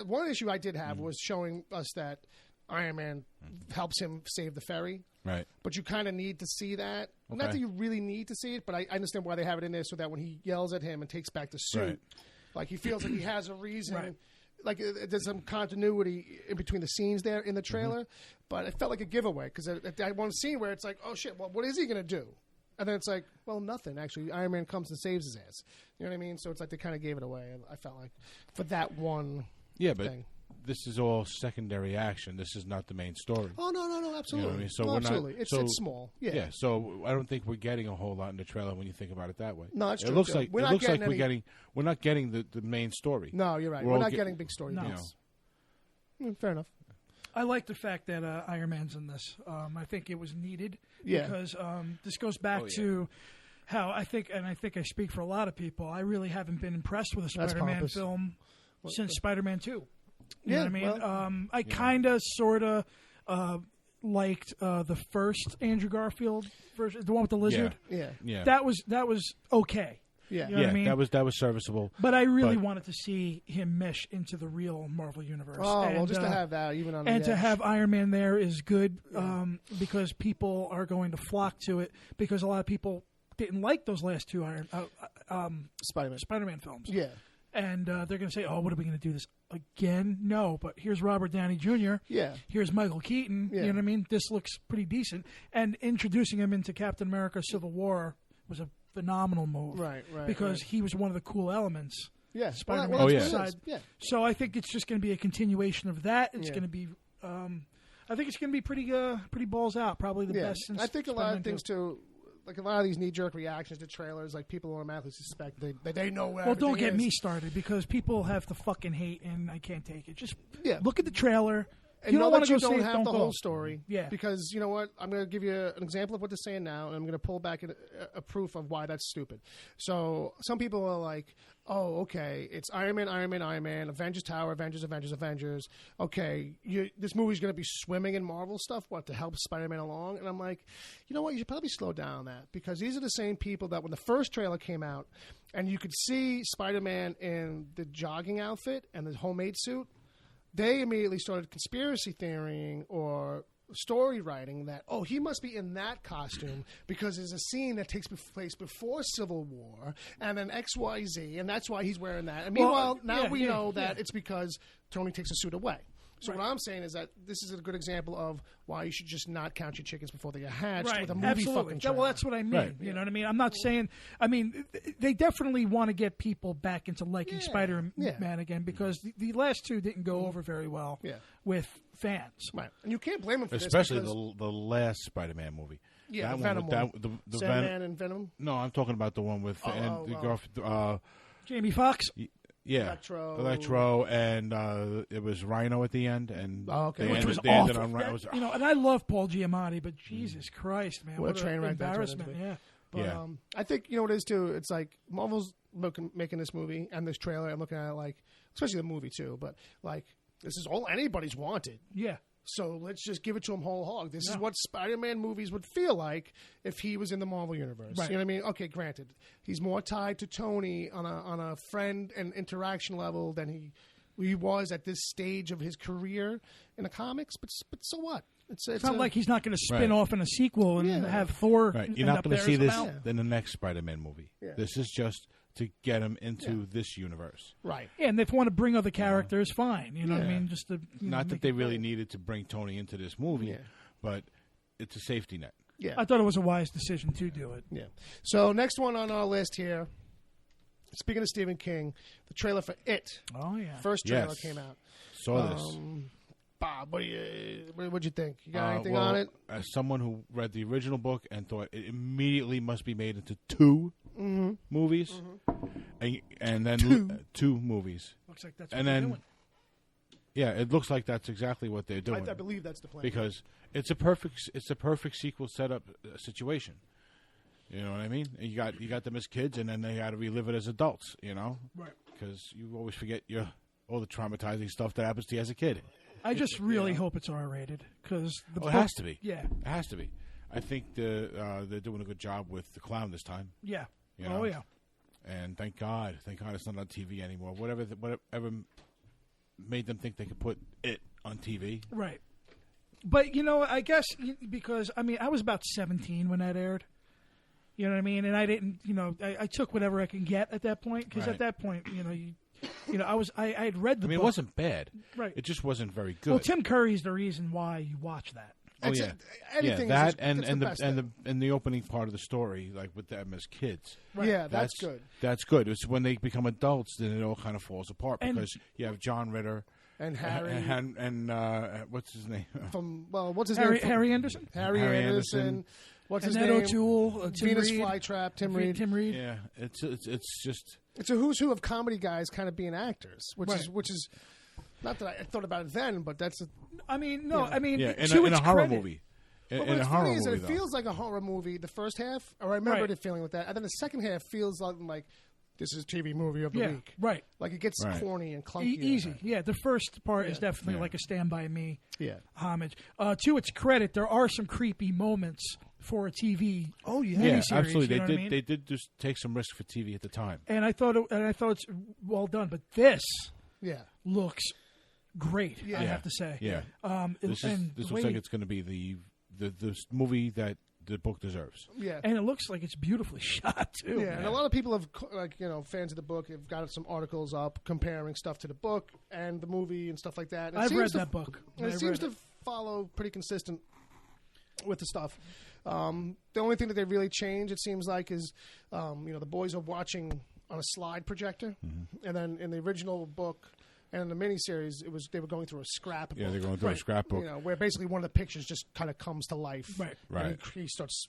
one issue I did have was showing us that Iron Man helps him save the ferry. Right. But you kind of need to see that. Okay. Not that you really need to see it, but I understand why they have it in there so that when he yells at him and takes back the suit, like he feels like he has a reason. Right. Like there's some continuity in between the scenes there in the trailer, but it felt like a giveaway because I want a scene where it's like, oh shit, well, what is he going to do? And then it's like, well, nothing. Actually, Iron Man comes and saves his ass. You know what I mean? So it's like they kind of gave it away. I felt like for that one thing. This is all secondary action. This is not the main story. Oh, no, absolutely. You know what I mean? So no, we're absolutely. not, it's small. Yeah. So I don't think we're getting a whole lot in the trailer when you think about it that way. No, it's true. It looks like we're not getting the main story. No, you're right. We're not getting big story. No. Fair enough. I like the fact that Iron Man's in this. I think it was needed because this goes back to how I think I speak for a lot of people. I really haven't been impressed with a Spider-Man film since Spider-Man 2. You know what I mean? Well, I kind of, sort of liked the first Andrew Garfield version, the one with the lizard. Yeah. That was okay. Yeah. You know what I mean? that was serviceable. But I really wanted to see him mesh into the real Marvel universe. Oh, well, just to have that, even on and the to have Iron Man there is good because people are going to flock to it because a lot of people didn't like those last two Spider-Man films. Yeah. And they're going to say, oh, what are we going to do this again? No, but here's Robert Downey Jr. Yeah. Here's Michael Keaton. Yeah. You know what I mean? This looks pretty decent. And introducing him into Captain America Civil War was a phenomenal move. Right. Because he was one of the cool elements. Yeah. Spider-Man side. Yeah. So I think it's just going to be a continuation of that. It's going to be... I think it's going to be pretty balls out. Probably the best since I think a lot Spider-Man of things, too... Like a lot of these knee-jerk reactions to trailers, like people automatically suspect they know where. Well, don't get is. me started because people have the fucking hate, and I can't take it. Just look at the trailer. And you don't want to go don't see have it, the go. whole story. Yeah. Because you know what? I'm going to give you an example of what they're saying now, and I'm going to pull back a proof of why that's stupid. So some people are like, oh, okay, it's Iron Man, Avengers Tower, Avengers. Okay, this movie's going to be swimming in Marvel stuff, to help Spider-Man along? And I'm like, you know what? You should probably slow down that because these are the same people that when the first trailer came out and you could see Spider-Man in the jogging outfit and the homemade suit, they immediately started conspiracy theorying or story writing that, oh, he must be in that costume because there's a scene that takes place before Civil War and then XYZ, and that's why he's wearing that. And meanwhile, we know that it's because Tony takes the suit away. So what I'm saying is that this is a good example of why you should just not count your chickens before they are hatched Right, with a movie absolutely. fucking trailer. Well, that's what I mean. Right. You know what I mean? I'm not saying. I mean, they definitely want to get people back into liking Spider-Man again because the last two didn't go over very well with fans. Right, and you can't blame them for especially this. Especially the last Spider-Man movie. Yeah, that the Venom one. The Sandman and Venom. No, I'm talking about the one with the girl. Jamie Foxx. Yeah, Electro, and it was Rhino at the end, and which was they awful. ended on Rhino. And I love Paul Giamatti, but Jesus Christ, man, what a train wreck embarrassment! Yeah, but I think you know what it is too. It's like Marvel's making this movie and this trailer. I'm looking at it like, especially the movie too. But like, this is all anybody's wanted. Yeah. So let's just give it to him whole hog. This is what Spider-Man movies would feel like if he was in the Marvel universe. Right. You know what I mean? Okay, granted, he's more tied to Tony on a friend and interaction level than he was at this stage of his career in the comics. But so what? It's not like he's not going to spin off in a sequel and have Thor. Right. You're not going to see this in the next Spider-Man movie. Yeah. This is just to get him into this universe. Right. Yeah, and if they want to bring other characters, fine. You know what I mean? Just to not that they really needed to bring Tony into this movie, but it's a safety net. Yeah. I thought it was a wise decision to do it. Yeah. So next one on our list here, speaking of Stephen King, the trailer for It. Oh, yeah. First trailer came out. Saw this. Bob, what'd you think? You got anything on it? As someone who read the original book and thought it immediately must be made into two movies, and then two movies. Looks like that's what they're doing. Yeah, it looks like that's exactly what they're doing. I believe that's the plan. Because it's a perfect sequel setup situation. You know what I mean? You got them as kids, and then they got to relive it as adults. You know, right? Because you always forget all the traumatizing stuff that happens to you as a kid. I just really hope it's R-rated because it has to be. Yeah, it has to be. I think they're doing a good job with the clown this time. Yeah. You know? Oh yeah. And thank God it's not on TV anymore. Whatever made them think they could put it on TV. Right. But I guess because I was about 17 when that aired. You know what I mean? And I didn't. I took whatever I can get at that point because at that point, I had read the book. It wasn't bad. Right. It just wasn't very good. Well, Tim Curry's the reason why you watch that. Oh yeah, that and the opening part of the story, like with them as kids. Right. Yeah, that's good. That's good. It's when they become adults, then it all kind of falls apart because you have John Ritter and Harry and what's his name? What's his name? Harry Anderson. Harry Anderson. What's his name? O'Toole, Venus Flytrap, Tim Reed. Yeah, it's just it's a who's who of comedy guys kind of being actors, which is not that I thought about it then, but that's. In a horror movie. In a horror movie, it feels like a horror movie. The first half, or I remember it feeling with that, and then the second half feels like this is a TV movie of the week. Right. Like it gets corny and clunky. Easy. Yeah, the first part is definitely like a Stand By Me homage. To its credit, there are some creepy moments for a TV. Oh yeah, yeah, miniseries, absolutely. They did just take some risk for TV at the time, and I thought it's well done. But this, looks great. Yeah. I have to say, this looks like it's going to be the movie that the book deserves. Yeah, and it looks like it's beautifully shot too. Yeah, and a lot of people have, fans of the book have got some articles up comparing stuff to the book and the movie and stuff like that. And I've read that book. It seems to follow pretty consistent with the stuff. The only thing that they really change, it seems like, is the boys are watching on a slide projector, and then in the original book. And in the miniseries, they were going through a scrapbook. Yeah, they're going through a scrapbook. Where basically one of the pictures just kind of comes to life. Right. And he starts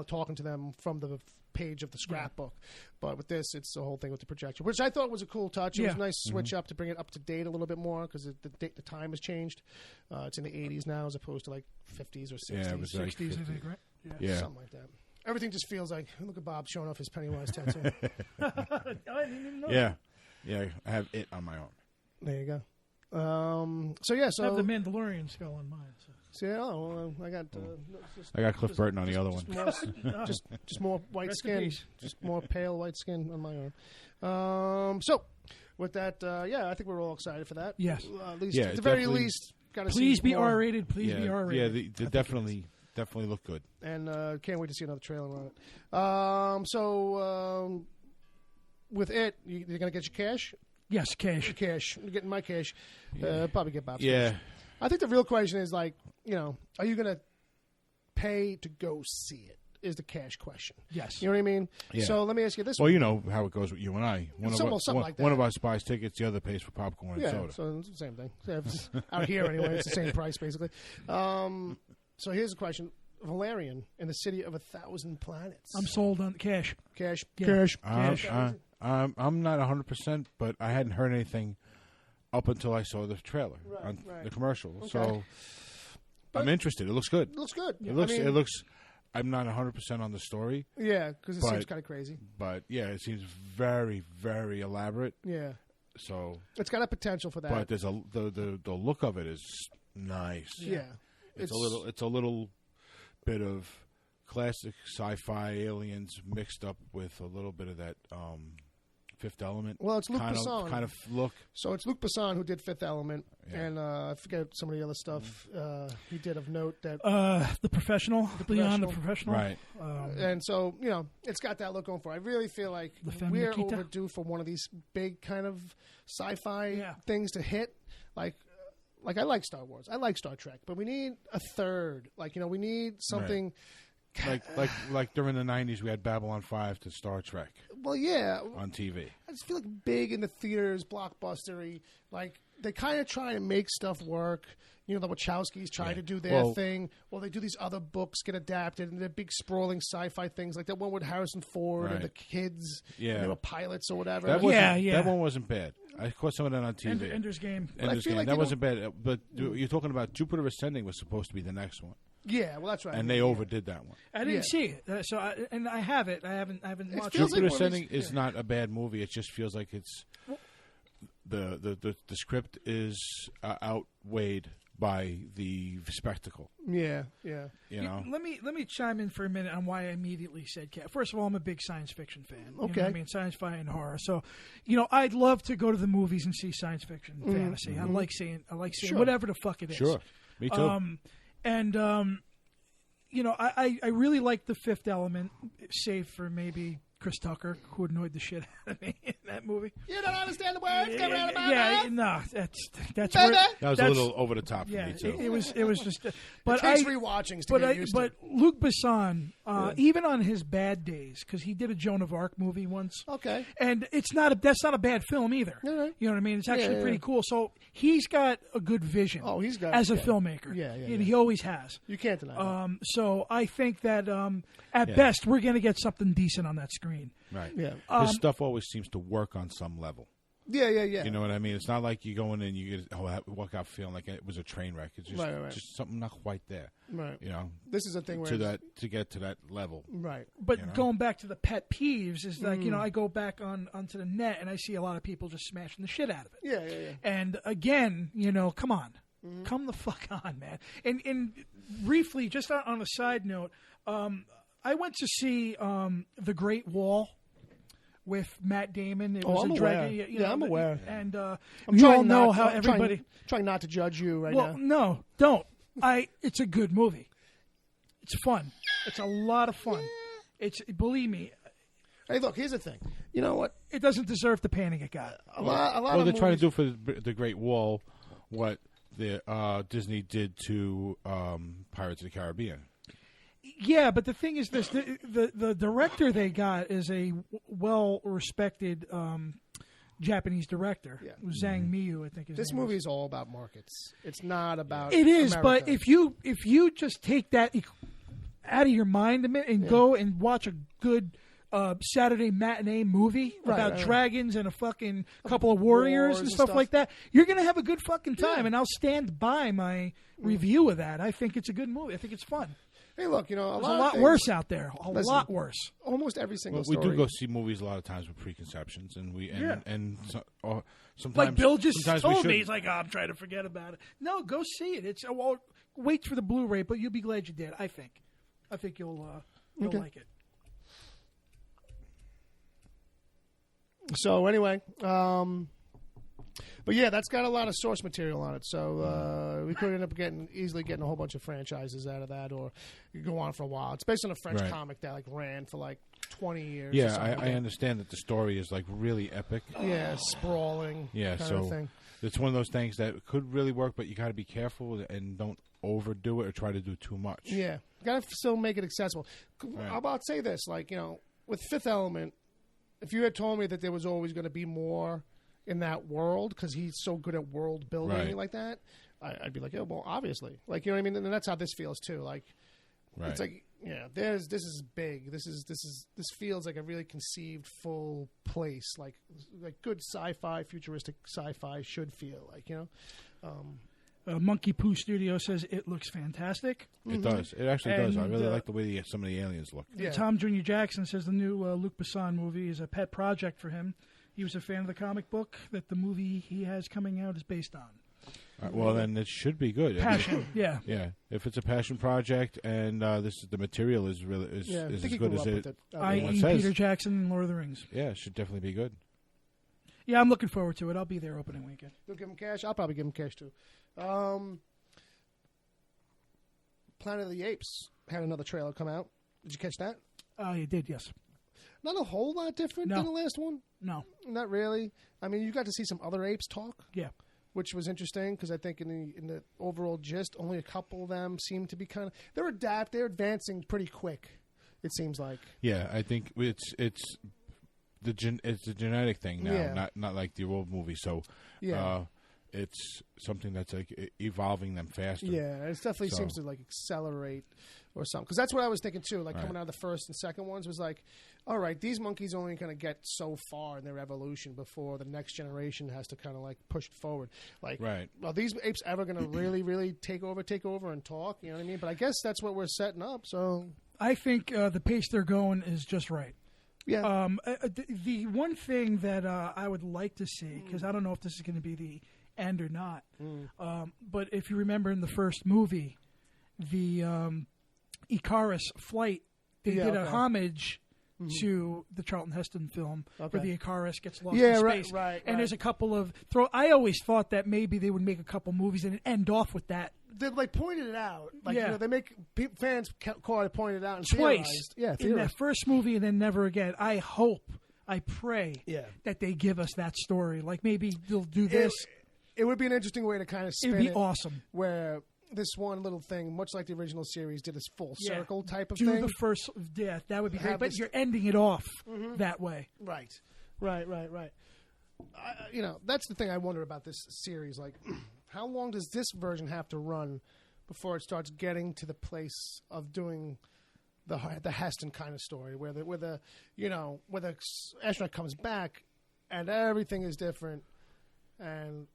talking to them from the page of the scrapbook. But with this, it's the whole thing with the projector, which I thought was a cool touch. It was a nice switch up to bring it up to date a little bit more because the time has changed. It's in the 80s now as opposed to like 50s or 60s. Yeah, it was 60s, I think, right? Yeah. Something like that. Everything just feels like, look at Bob showing off his Pennywise tattoo. I didn't even know. Yeah, I have it on my own. There you go. So I have the Mandalorian skull on mine. So. I got Cliff Burton on the other one. Just more white skin, just more pale white skin on my own. So with that, I think we're all excited for that. Yes, at least at the very least, got to see. Please be more. R-rated. Please be R-rated. Yeah, they definitely look good, and can't wait to see another trailer on it. With it, you're gonna get your cash. Yes, cash. Cash. I'm getting my cash. Probably get Bob's Yeah. cash. I think the real question is, like, are you going to pay to go see it? Is the cash question. Yes. You know what I mean? Yeah. So let me ask you this Well, one. you know how it goes with you and I. Something like that. One of us buys tickets, the other pays for popcorn Yeah, and soda. so it's the same thing. Yeah, it's out here anyway, it's the same price basically. So here's the question: Valarian in the city of 1,000 planets. I'm sold on cash. Cash. Yeah. Cash. I'm not 100%, but I hadn't heard anything up until I saw the trailer, on the commercial. Okay. So But I'm interested. It looks good. It looks good. It looks. I'm not 100% on the story. Yeah, because it seems kind of crazy. But yeah, it seems very, very elaborate. Yeah. So it's got a potential for that. But there's the look of it is nice. Yeah. It's a little bit of classic sci-fi aliens mixed up with a little bit of that Fifth Element. Well, it's Luc Besson. Kind of look. So it's Luc Besson who did Fifth Element, Yeah. and I forget some of the other stuff he did of note. That The Professional, Beyond the Professional, right? And so it's got that look going for it. I really feel like we're overdue for one of these big kind of sci-fi things to hit. Like I like Star Wars, I like Star Trek, but we need a third. We need something. Right. Like during the 90s, we had Babylon 5 to Star Trek. Well, yeah, on TV. I just feel like big in the theaters, blockbustery. Like they kind of try to make stuff work. The Wachowskis try to do their thing. Well, they do these other books get adapted, and they're big sprawling sci-fi things like that one with Harrison Ford and the kids. Yeah, and they were pilots or whatever. That one wasn't bad. I caught some of that on TV. Ender's Game. That wasn't bad. But you're talking about Jupiter Ascending was supposed to be the next one. Yeah, well, that's right. And they overdid that one. I didn't see it, so I have it. I haven't watched it. Jupiter Ascending is not a bad movie. It just feels like it's the script is outweighed by the spectacle. Yeah. Let me chime in for a minute on why I immediately said cat. First of all, I'm a big science fiction fan. Okay. I mean, science fi and horror. So, I'd love to go to the movies and see science fiction fantasy. Mm-hmm. I like seeing whatever the fuck it is. Sure. Me too. I really like The Fifth Element, save for maybe Chris Tucker, who annoyed the shit out of me in that movie. You don't understand the words coming out of my mouth? No, that's Baby. where, that was a little over the top for me too. It was just. But it takes rewatchings to get used to. Luc Besson, even on his bad days, because he did a Joan of Arc movie once. Okay, and that's not a bad film either. Right. You know what I mean? It's actually pretty cool. So he's got a good vision. Oh, he's got as a filmmaker. And he always has. You can't deny that. So I think that at best we're going to get something decent on that screen. Right. Yeah. His stuff always seems to work on some level. Yeah. You know what I mean? It's not like you go in and you walk out feeling like it was a train wreck. It's just just something not quite there. Right. This is a thing where to get to that level. Right. But going back to the pet peeves is like I go back onto the net and I see a lot of people just smashing the shit out of it. Yeah. And again, come on. Come the fuck on, man. And briefly, just on a side note, I went to see The Great Wall with Matt Damon. It was I'm a aware. dragon. I'm aware. And I'm you all know how everybody. Trying not to judge you right now. No, don't. It's a good movie. It's fun. It's a lot of fun. Believe me. Hey, look. Here's the thing. You know what? It doesn't deserve the panic it got. A lot. Well, they're of trying to do for the Great Wall what the Disney did to Pirates of the Caribbean. Yeah, but the thing is this: the director they got is a well-respected Japanese director, Zhang Miyu, I think. This movie is all about markets. It's not about. It is, America. but if you just take that out of your mind a minute and go and watch a good Saturday matinee movie about dragons and a fucking couple of warriors and stuff like that, you're gonna have a good fucking time. And I'll stand by my review of that. I think it's a good movie. I think it's fun. Hey, look, there's a lot worse out there. A lot worse. Almost every single we story. do go see movies a lot of times with preconceptions, and sometimes like Bill just told me, he's like, "Oh, I'm trying to forget about it." No, go see it. Wait for the Blu-ray, but you'll be glad you did. I think you'll like it. So anyway, but yeah, that's got a lot of source material on it. So we could end up easily getting a whole bunch of franchises out of that, or you go on for a while. It's based on a French comic that ran for 20 years. Yeah, I understand that the story is like really epic. Yeah, sprawling. Yeah, kind so of thing. it's one of those things that could really work, but you got to be careful and don't overdo it or try to do too much. Yeah, got to still make it accessible. Right. How about say this? Like, with Fifth Element, if you had told me that there was always going to be more in that world because he's so good at world building like that, I'd be like, yeah, well, obviously. Like, you know what I mean? And that's how this feels, too. Like, it's like, yeah, this is big. This feels like a really conceived full place, like good sci-fi, futuristic sci-fi should feel like, Monkey Poo Studio says it looks fantastic. It does. It actually does. I really like the way some of the aliens look. Yeah. Tom Jr. Jackson says the new Luc Besson movie is a pet project for him. He was a fan of the comic book that the movie he has coming out is based on. Well, then it should be good. Passion, yeah. Yeah, if it's a passion project and the material is really is as good as it. I.e. Peter Jackson and Lord of the Rings. Yeah, it should definitely be good. Yeah, I'm looking forward to it. I'll be there opening weekend. You'll give him cash? I'll probably give him cash, too. Planet of the Apes had another trailer come out. Did you catch that? You did, yes. Not a whole lot different than the last one? No. Not really. I mean, you got to see some other apes talk. Yeah. Which was interesting because I think in the overall gist, only a couple of them seem to be kind of... They're advancing pretty quick, it seems like. Yeah, I think it's the genetic thing now, not like the old movie. So it's something that's like evolving them faster. Yeah, it definitely seems to like accelerate or something. Because that's what I was thinking too. Like coming out of the first and second ones was like, all right, these monkeys only going to get so far in their evolution before the next generation has to kind of like push it forward. Like, are these apes ever going to really, really take over and talk? You know what I mean? But I guess that's what we're setting up. So I think the pace they're going is just right. Yeah. The one thing that I would like to see, because I don't know if this is going to be the end or not, but if you remember in the first movie, the Icarus flight, they did a homage to the Charlton Heston film where the Icarus gets lost in space. Right. And there's a couple of I always thought that maybe they would make a couple movies and end off with that. They pointed it out. Like, they make fans caught it, pointed it out, and twice. Theorized. In that first movie and then never again. I pray that they give us that story. Like maybe they'll do this. It would be an interesting way to kind of spin it. It'd be awesome. Where this one little thing, much like the original series, did this full circle type of thing. Do the first death. That would be great. But you're ending it off that way. Right. That's the thing I wonder about this series. Like, how long does this version have to run before it starts getting to the place of doing the Heston kind of story, where the astronaut comes back and everything is different. And,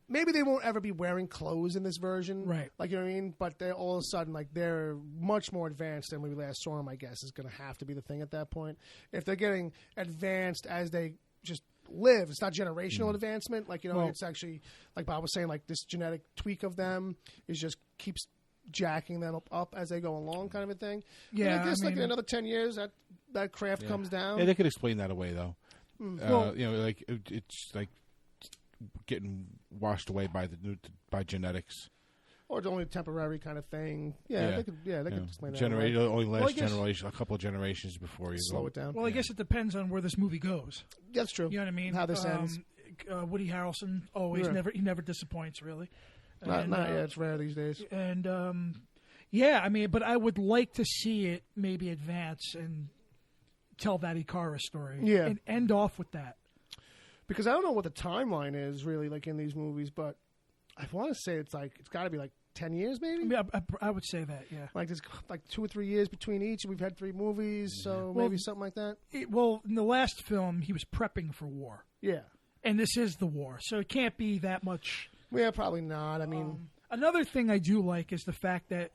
maybe they won't ever be wearing clothes in this version. Right. Like, you know what I mean? But they're all of a sudden, like, they're much more advanced than when we last saw them, I guess, is going to have to be the thing at that point. If they're getting advanced as they just live, it's not generational advancement. Like, it's actually, like Bob was saying, like, this genetic tweak of them is just keeps jacking them up as they go along kind of a thing. Yeah. And I guess, like, in another 10 years, that craft comes down. Yeah, they could explain that away, though. Like, it's like getting washed away by genetics, or it's only a temporary kind of thing. They could explain that. Only last generation, a couple of generations before you slow it down. Well, I guess it depends on where this movie goes. That's true. You know what I mean? How this ends. Woody Harrelson always never disappoints, really. Not it's rare these days. And but I would like to see it maybe advance and tell that Icarus story. Yeah, and end off with that. Because I don't know what the timeline is really like in these movies, but I want to say it's got to be like 10 years maybe. I would say that, yeah. Like there's like 2 or 3 years between each. We've had 3 movies, so maybe something like that. In the last film, he was prepping for war. Yeah, and this is the war, so it can't be that much. Yeah, probably not. I mean, another thing I do like is the fact that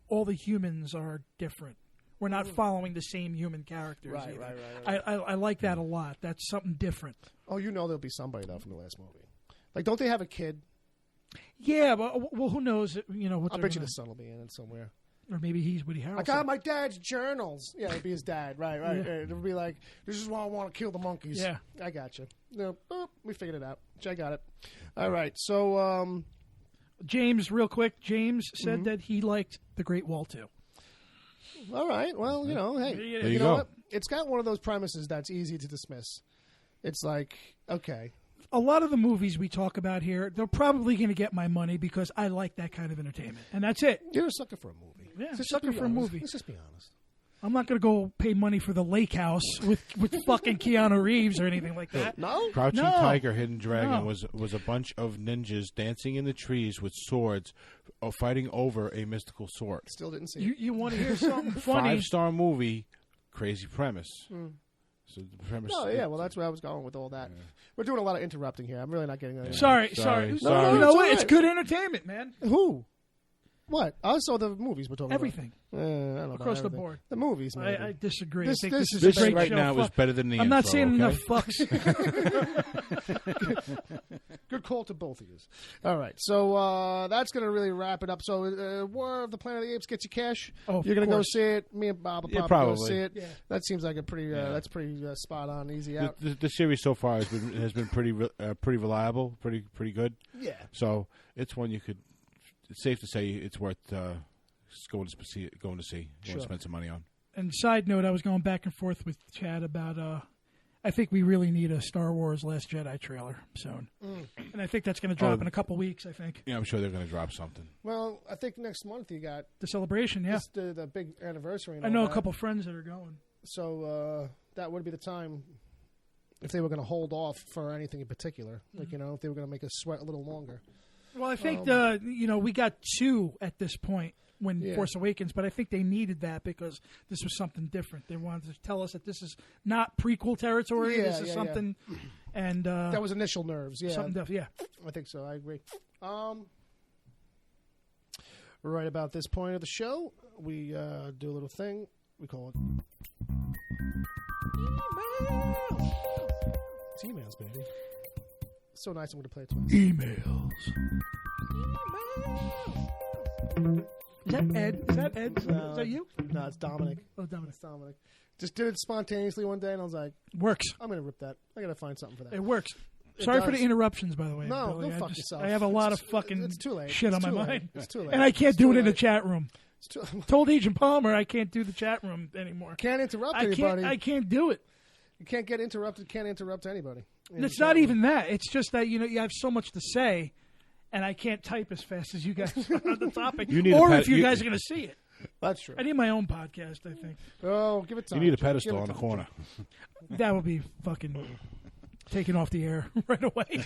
all the humans are different. We're not following the same human characters. Right. I like that a lot. That's something different. Oh, there'll be somebody though from the last movie. Like, don't they have a kid? Yeah, but who knows? What I bet you the son will be in it somewhere. Or maybe he's Woody Harrelson. I got my dad's journals. Yeah, it'd be his dad. Right. Yeah. It'll be like, this is why I want to kill the monkeys. Yeah. I got you. We figured it out. I got it. All right. So, James, real quick, James said that he liked The Great Wall too. All right. Well, hey, There you know go. what? It's got one of those premises that's easy to dismiss. It's like, okay. A lot of the movies we talk about here, they're probably going to get my money because I like that kind of entertainment. And that's it. You're a sucker for a movie. Yeah, Let's sucker just be for a honest. movie. Let's just be honest. I'm not going to go pay money for the Lake House with fucking Keanu Reeves or anything like that. No? Crouching No. Tiger, Hidden Dragon No. was a bunch of ninjas dancing in the trees with swords, fighting over a mystical sword. Still didn't see it. You want to hear something funny? 5-star movie, crazy premise. So the premise. Oh, yeah. Well, that's where I was going with all that. We're doing a lot of interrupting here. I'm really not getting that. Sorry. Sorry. No, Sorry. you know It's what? all It's right. good entertainment, man. Who? What? I saw the movies we're talking Everything. about. I don't know about Across the everything. board. The movies, maybe. I disagree. This- I think this- this is This a great right show. now is Fuck. better than the I'm not intro, saying okay? enough fucks. Good call to both of you. All right. So that's going to really wrap it up. So War of the Planet of the Apes gets you cash. Oh, of You're going to go course. see it. Me and Bob will Yeah, probably go probably. see it. Yeah. That seems like a pretty that's pretty spot on, easy out. The series so far has been pretty reliable, pretty good. Yeah. So it's one you could. It's safe to say it's worth going to see. Going to see. You want to spend some money on. And side note, I was going back and forth with Chad about. I think we really need a Star Wars Last Jedi trailer soon, and I think that's going to drop in a couple weeks. I think Yeah, I'm sure they're going to drop something. Well, I think next month you got the celebration. Yeah, the big anniversary. And I all know a that. couple friends that are going. So that would be the time if they were going to hold off for anything in particular. Like, if they were going to make us sweat a little longer. Well, I think we got 2 at this point when Force Awakens, but I think they needed that because this was something different. They wanted to tell us that this is not prequel territory. This is something, and That was initial nerves. Yeah. something different. Yeah. I think so. I agree. Right about this point of the show, we do a little thing. We call it emails. It's emails, baby. It's so nice. I'm going to play it twice. Emails. Is that Ed? Is that you? No, it's Dominic. Oh, Dominic. It's Dominic. Just did it spontaneously one day, and I was like, Works. I'm going to rip that. I got to find something for that. It works. Sorry for does. the interruptions, by the way. No, Billy. go fuck yourself. I have a lot It's- of fucking it's too late. shit It's on too my late. mind. It's too late. And I can't It's do too it in the late. chat room. It's too, Told Agent Palmer I can't do the chat room anymore. can't interrupt I anybody. I can't do it. You can't get interrupted. Can't interrupt anybody. It's not even that. It's just that you have so much to say, and I can't type as fast as you guys on the topic. You need or a if you you- guys are going to see it. That's true. I need my own podcast. I think Oh, give it time. You need a Jim. pedestal Give it on the time, corner. that would be fucking taken off the air right away. Jim.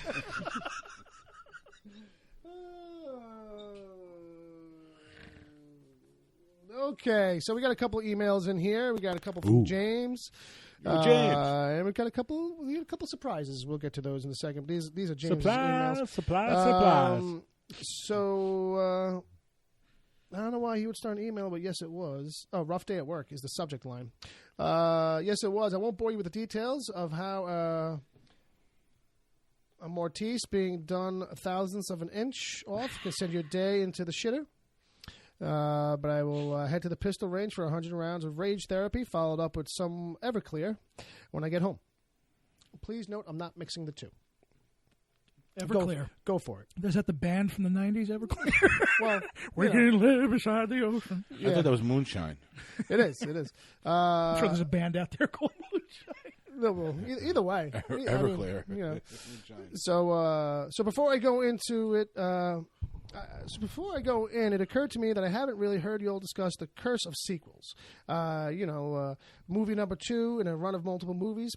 Okay, so we got a couple emails in here. We got a couple from Ooh. James. James. And we got a couple surprises. We'll get to those in a second. These are James' emails. Surprise. So I don't know why he would start an email, but yes, it was. Oh, rough day at work is the subject line. Yes, it was. I won't bore you with the details of how a Mortice being done a thousandth of an inch off can send your day into the shitter. But I will head to the pistol range for 100 rounds of rage therapy, followed up with some Everclear when I get home. Please note, I'm not mixing the two. Everclear. Go for it. Is that the band from the 90s, Everclear? Well, We can live beside the ocean. I thought that was moonshine. it is. It is. I'm sure there's a band out there called Moonshine. No, well, either way. I mean, Everclear. So before I go into it, it occurred to me that I haven't really heard you all discuss the curse of sequels. Movie number 2 in a run of multiple movies.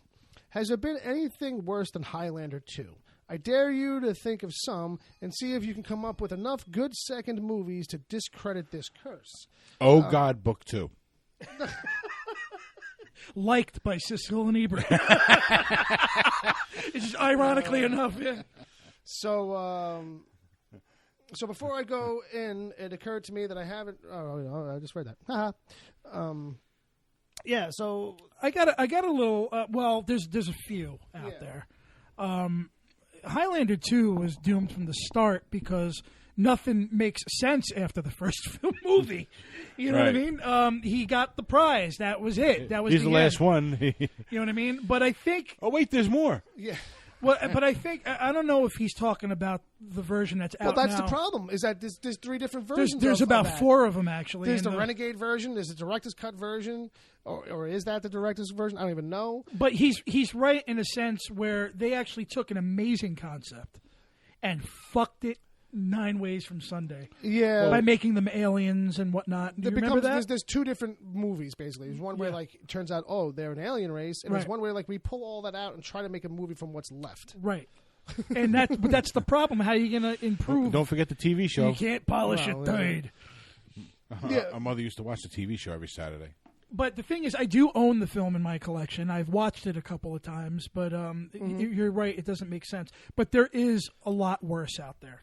Has there been anything worse than Highlander 2? I dare you to think of some and see if you can come up with enough good second movies to discredit this curse. Oh God, Book 2. Liked by Siskel and Ebert. It's just ironically enough, yeah. So before I go in, it occurred to me that I haven't. Oh, I just read that. Haha. Yeah. So I got a little. Well, there's a few out there. Highlander 2 was doomed from the start because nothing makes sense after the first movie. You know what I mean? He got the prize. That was it. That was He's the last end. one. You know what I mean? But I think Oh wait, there's more. yeah. Well, but I think I don't know if he's talking about the version that's out now. Well, that's the problem. Is that there's 3 different versions. There's about 4 of them actually. There's the Renegade version. There's the director's cut version, or is that the director's version? I don't even know. But he's right in a sense where they actually took an amazing concept and fucked it 9 ways from Sunday. Yeah, by making them aliens and whatnot. Do you remember that? There's 2 different movies basically. There's one where like it turns out they're an alien race, and there's one where like we pull all that out and try to make a movie from what's left. Right. And that's the problem. How are you going to improve? Don't forget the TV show. You can't polish it, dude. Our mother used to watch the TV show every Saturday. But the thing is, I do own the film in my collection. I've watched it a couple of times, but you're right. It doesn't make sense. But there is a lot worse out there.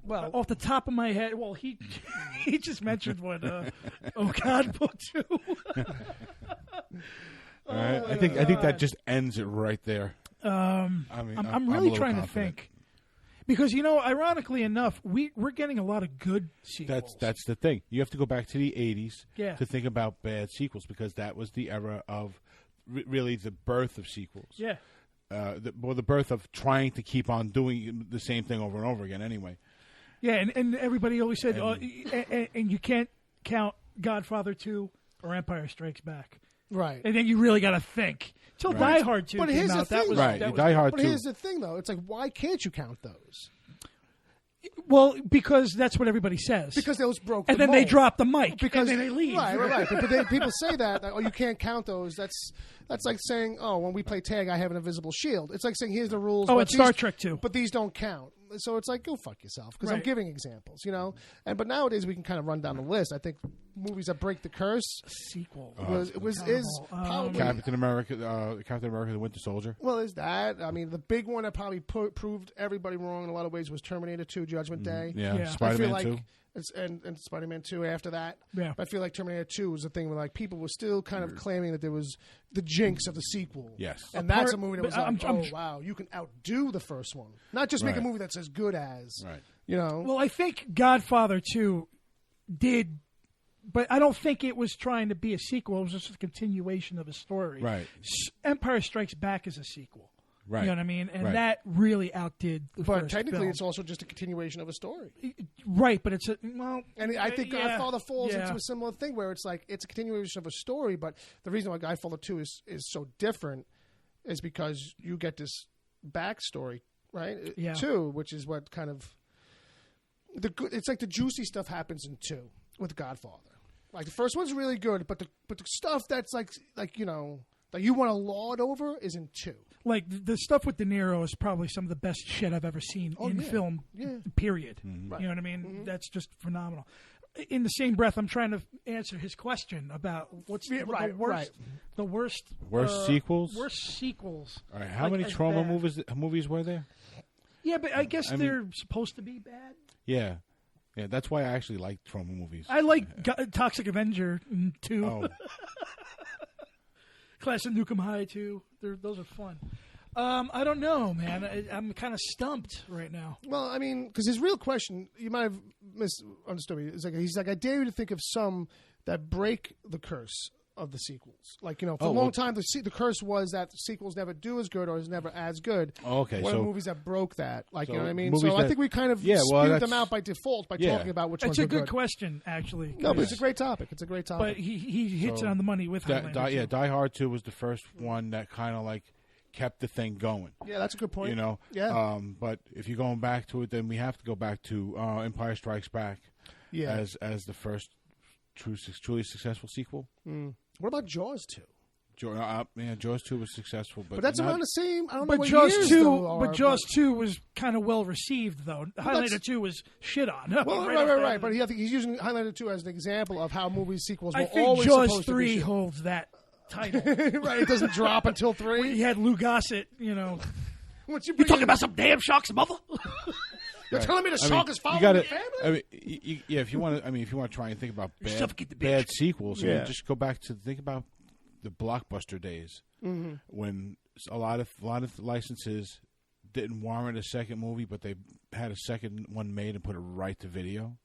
Well, off the top of my head, he he just mentioned what God Book 2. All right. I think that just ends it right there. I'm really trying to think. Because, ironically enough, we're getting a lot of good sequels. That's the thing. You have to go back to the 80s to think about bad sequels, because that was the era of really the birth of sequels. Yeah. The birth of trying to keep on doing the same thing over and over again anyway. Yeah, and everybody always said, and you can't count Godfather 2 or Empire Strikes Back. Right. And then you really got to think. Till Die Hard 2 came out. That was Die Hard 2. But here's the thing, though. It's like, why can't you count those? Well, because that's what everybody says. Because those broke and the then mold. they drop the mic. Because and then they leave. Right. But people say that, you can't count those. That's like saying, when we play tag, I have an invisible shield. It's like saying, here's the rules. Oh, it's Star Trek too. But these don't count. So it's like, go fuck yourself, because I'm giving examples, But nowadays we can kind of run down the list. I think movies that break the curse sequel is probably Captain America, the Winter Soldier. Well, is that? I mean, the big one that probably proved everybody wrong in a lot of ways was Terminator 2: Judgment Day. Yeah. Spider-Man 2. And Spider-Man 2 after that. Yeah. But I feel like Terminator 2 was the thing where like people were still kind of claiming that there was the jinx of the sequel. Yes. And that's a movie that was wow, you can outdo the first one. Not just make a movie that's as good as. Right. Well, I think Godfather 2 did, but I don't think it was trying to be a sequel. It was just a continuation of a story. Right. Empire Strikes Back is a sequel. Right. You know what I mean? And that really outdid the But first technically, film. it's also just a continuation of a story. Right, but it's and I think Godfather falls into a similar thing where it's like it's a continuation of a story, but the reason why Godfather 2 is so different is because you get this backstory, right? Yeah. 2, which is what kind of it's like the juicy stuff happens in 2 with Godfather. Like the first one's really good, but the stuff that's like that you want to laud over is in 2. Like the stuff with De Niro is probably some of the best shit I've ever seen in film. Yeah. Period. Mm-hmm. You know what I mean? Mm-hmm. That's just phenomenal. In the same breath, I'm trying to answer his question about what's the worst sequels. Worst sequels. All right, how many trauma movies were there? Yeah, but I guess they're supposed to be bad. Yeah. Yeah, that's why I actually like trauma movies. I like Toxic Avenger 2. Oh. Class of Nukem High 2. Those are fun. I don't know, man. I'm kind of stumped right now. Well, I mean, because his real question, you might have misunderstood me. He's like, I dare you to think of some that break the curse of the sequels. Like, for a long time, the curse was that sequels never do as good or is never as good. Oh, okay. One of the movies that broke that. Like, you know what I mean? So I think we kind of spewed them out by default by talking about which ones were good. It's a good question, actually. No, but it's a great topic. But he hits it on the money with Highlander. Die Hard 2 was the first one that kind of like kept the thing going. Yeah, that's a good point. Yeah. But if you're going back to it, then we have to go back to Empire Strikes Back as the first truly successful sequel. What about Jaws 2? Jaws 2 was successful, but that's around the same. I don't know. But Jaws 2 was kind of well received, though. Highlander 2 was shit on. Well, right. But I think he's using Highlander 2 as an example of how movie sequels were always Jaws supposed 3 to be holds that title. Right, it doesn't drop until 3. He had Lou Gossett, You talking about some damn sharks, mother? You're telling me the shark is following the family? I mean, if you want to try and think about bad sequels, just go back to think about the blockbuster days when a lot of licenses didn't warrant a second movie, but they had a second one made and put it right to video.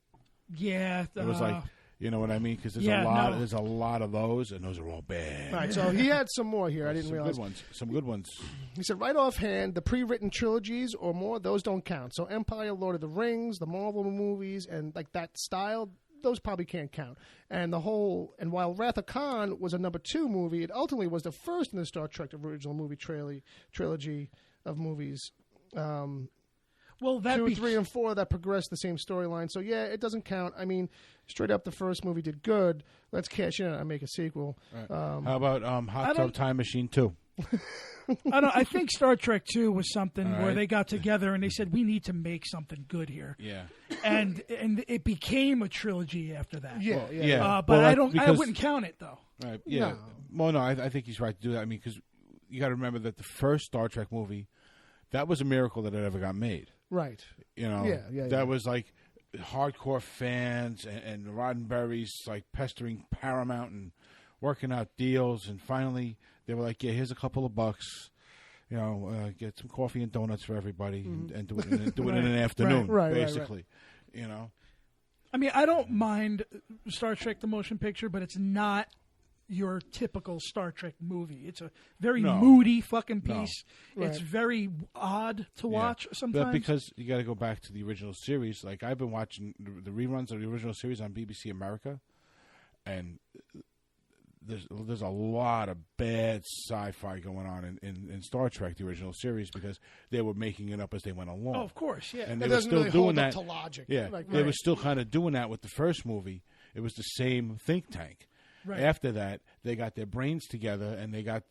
Yeah, it was like You know what I mean? Because there's there's a lot of those, and those are all bad. All right, so he had some more here. I didn't realize. Some good ones. He said, right offhand, the pre-written trilogies or more, those don't count. So Empire, Lord of the Rings, the Marvel movies, and like that style, those probably can't count. And while Wrath of Khan was a number 2 movie, it ultimately was the first in the Star Trek original movie trilogy of movies. Well, 2, 3, and 4 that progressed the same storyline. So yeah, it doesn't count. I mean, straight up, the first movie did good. Let's cash in and make a sequel. Right. How about Hot Tub Time Machine 2? I think Star Trek 2 was something where they got together and they said, we need to make something good here. Yeah. And it became a trilogy after that. Yeah. But I wouldn't count it, though. Right. Yeah. No. Well, no, I think he's right to do that. I mean, because you got to remember that the first Star Trek movie, that was a miracle that it ever got made. Right. You know, that was like hardcore fans and Roddenberry's like pestering Paramount and working out deals, and finally they were like, "Yeah, here's a couple of bucks, you know, get some coffee and donuts for everybody, and do it in an afternoon, basically." Right. You know, I mean, I don't mind Star Trek the motion picture, but it's not your typical Star Trek movie. It's a very moody fucking piece. No. It's very odd to watch sometimes. But because you got to go back to the original series. Like, I've been watching the reruns of the original series on BBC America, and there's a lot of bad sci-fi going on in Star Trek, the original series, because they were making it up as they went along. Oh, of course, yeah. And they were still doing that. To logic. Yeah, they were still kind of doing that with the first movie. It was the same think tank. Right. After that, they got their brains together, and they got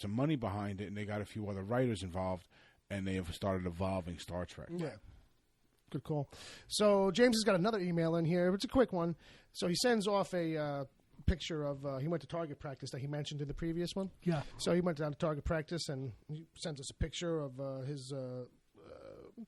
some money behind it, and they got a few other writers involved, and they have started evolving Star Trek. Yeah. Good call. So James has got another email in here. It's a quick one. So he sends off a picture of he went to target practice that he mentioned in the previous one. Yeah. So he went down to target practice, and he sends us a picture of his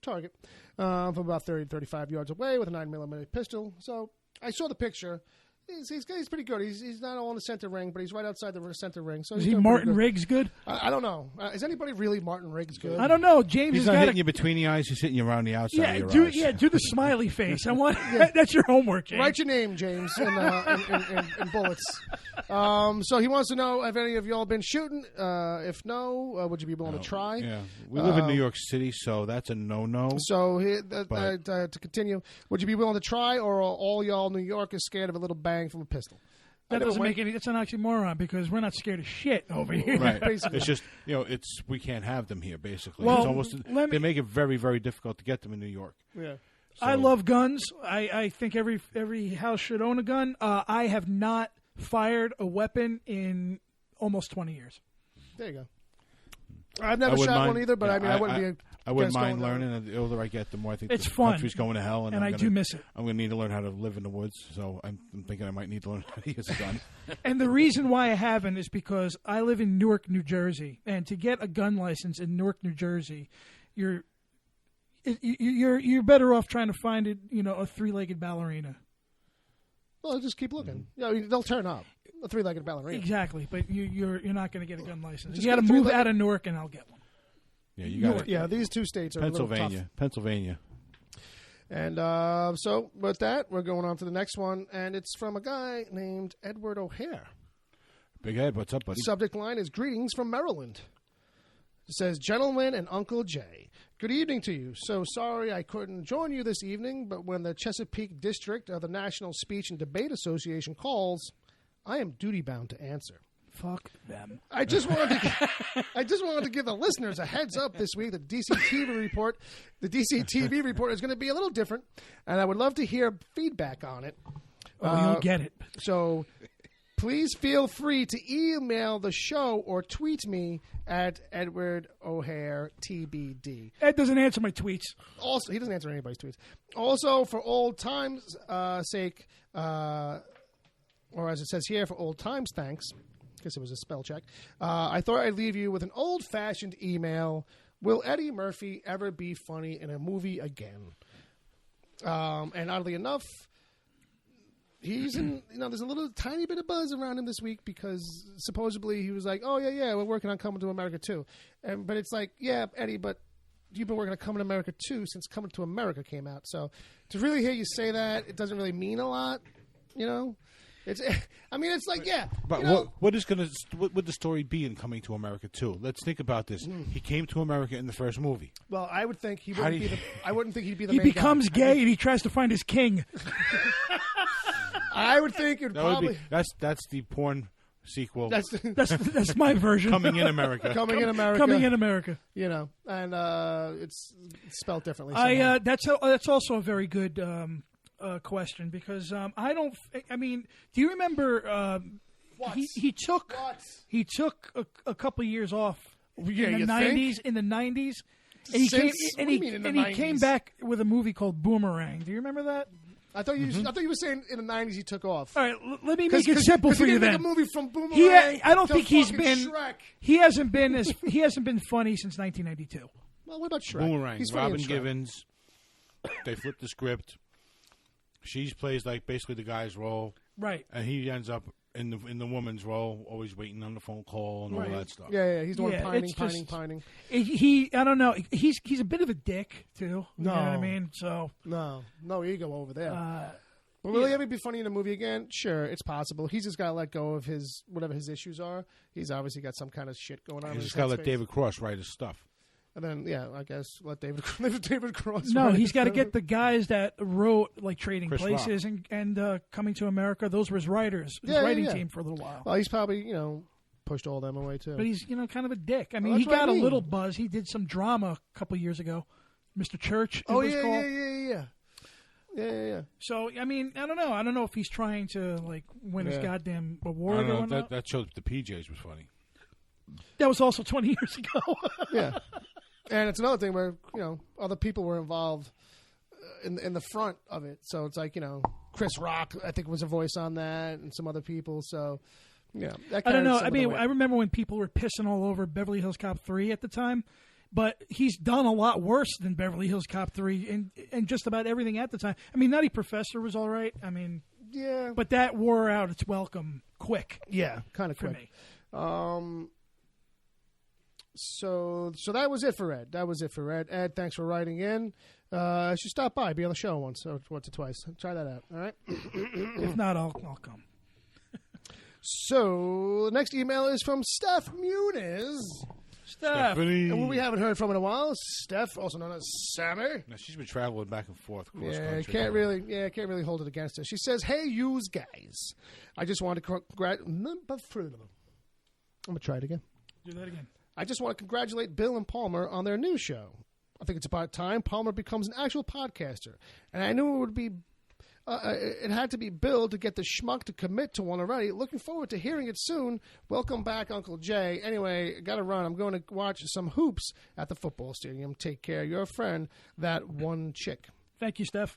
target from about 30 to 35 yards away with a 9mm pistol. So I saw the picture. He's pretty good. He's not all in the center ring, but he's right outside the center ring. So is he Martin Riggs good? I don't know. Is anybody really Martin Riggs good? I don't know. James he's not hitting you between the eyes. He's hitting you around the outside of your eyes. Yeah, do the smiley face. I want that's your homework, James. Write your name, James, in bullets. So he wants to know if any of y'all been shooting. If no, would you be willing to try? Yeah, we live in New York City, so that's a no-no. So to continue, would you be willing to try, or all y'all New Yorkers scared of a little bang from a pistol? That doesn't make any. That's an oxymoron because we're not scared of shit over here. Right. It's just we can't have them here. Basically, it's almost they make it very, very difficult to get them in New York. Yeah. So. I love guns. I think every house should own a gun. I have not fired a weapon in almost 20 years. There you go. I've never shot one either, but I mean, I wouldn't be. I wouldn't mind learning. And the older I get, the more I think it's the fun. country's going to hell, and I do miss it. I'm going to need to learn how to live in the woods. So I'm thinking I might need to learn how to use a gun. And the reason why I haven't is because I live in Newark, New Jersey, and to get a gun license in Newark, New Jersey, you're better off trying to find it. A three-legged ballerina. Well, just keep looking. Yeah, I mean, they'll turn up. A three-legged ballerina. Exactly, but you're not going to get a gun license. You got to move out of Newark, and I'll get one. Yeah, you got it. Yeah, these two states are Pennsylvania. And so with that, we're going on to the next one, and it's from a guy named Edward O'Hare. Big Ed, what's up, buddy? Subject line is greetings from Maryland. It says, Gentleman and Uncle Jay, good evening to you. So sorry I couldn't join you this evening, but when the Chesapeake District of the National Speech and Debate Association calls, I am duty-bound to answer. Fuck them. I just wanted to give the listeners a heads up this week. The DC TV report is going to be a little different, and I would love to hear feedback on it. You'll get it. So please feel free to email the show or tweet me at Edward O'Hare TBD. Ed doesn't answer my tweets. Also, he doesn't answer anybody's tweets. Also, for old times' sake, or as it says here, for old times' thanks. Because it was a spell check. I thought I'd leave you with an old-fashioned email. Will Eddie Murphy ever be funny in a movie again? And oddly enough, he's in. There's a little tiny bit of buzz around him this week because supposedly he was like, "Oh yeah, we're working on Coming to America too." But it's like, yeah, Eddie, but you've been working on Coming to America too since Coming to America came out. So to really hear you say that, it doesn't really mean a lot. You know, it's. I mean, it's like But you know, what would the story be in Coming to America 2? Let's think about this. He came to America in the first movie. Well, I would think he wouldn't be the. I wouldn't think he'd be the. He main becomes guy. gay and he tries to find his king. I would think it probably. That's the porn sequel. That's my version. Coming in America. Coming in America. Coming in America. You know, and it's spelled differently. That's also a very good question because I don't. I mean, do you remember? He took a couple of years off in the 90s. In the 90s, and he came back with a movie called Boomerang. Do you remember that? I thought you were saying in the 90s he took off. All right, let me make it simple for you then. Make a movie from Boomerang. I don't think he's been. Shrek. He hasn't been funny since 1992. Well, what about Shrek? Boomerang. He's funny Robin in Shrek. Givens. They flipped the script. She plays like basically the guy's role, right? And he ends up in the woman's role, always waiting on the phone call and all that stuff. Yeah, he's the one pining. I don't know. He's a bit of a dick too. No, you know what I mean. So no ego over there. But will he ever be funny in a movie again? Sure, it's possible. He's just got to let go of his whatever his issues are. He's obviously got some kind of shit going on. He's just got to let David Cross write his stuff. And then, I guess let David Cross. No, he's got to get the guys that wrote like Trading Chris Places and Coming to America. Those were his writers, his writing team for a little while. Well, he's probably pushed all them away too. But he's kind of a dick. I mean, he got a little buzz. He did some drama a couple of years ago, Mr. Church. Yeah. So I mean, I don't know. I don't know if he's trying to like win his goddamn award or whatnot. That show the PJs was funny. That was also 20 years ago. Yeah. And it's another thing where, other people were involved in the front of it. So it's like, Chris Rock, I think, was a voice on that and some other people. So, that I don't know. I mean, I remember when people were pissing all over Beverly Hills Cop 3 at the time. But he's done a lot worse than Beverly Hills Cop 3 and just about everything at the time. I mean, Nutty Professor was all right. I mean, yeah. But that wore out its welcome quick. Yeah, kind of quick. For me. So that was it for Ed. Ed, thanks for writing in. You should stop by, be on the show once or twice. Try that out. All right. If not, I'll come. So the next email is from Steph Muniz. Stephanie. And we haven't heard from in a while. Steph, also known as Sammy. Now, she's been traveling back and forth cross country. Can't really hold it against her. She says, "Hey, yous guys, I just want to congratulate." I'm gonna try it again. Do that again. I just want to congratulate Bill and Palmer on their new show. I think it's about time Palmer becomes an actual podcaster. And I knew it would be, it had to be Bill to get the schmuck to commit to one already. Looking forward to hearing it soon. Welcome back, Uncle Jay. Anyway, got to run. I'm going to watch some hoops at the football stadium. Take care. Your friend, that one chick. Thank you, Steph.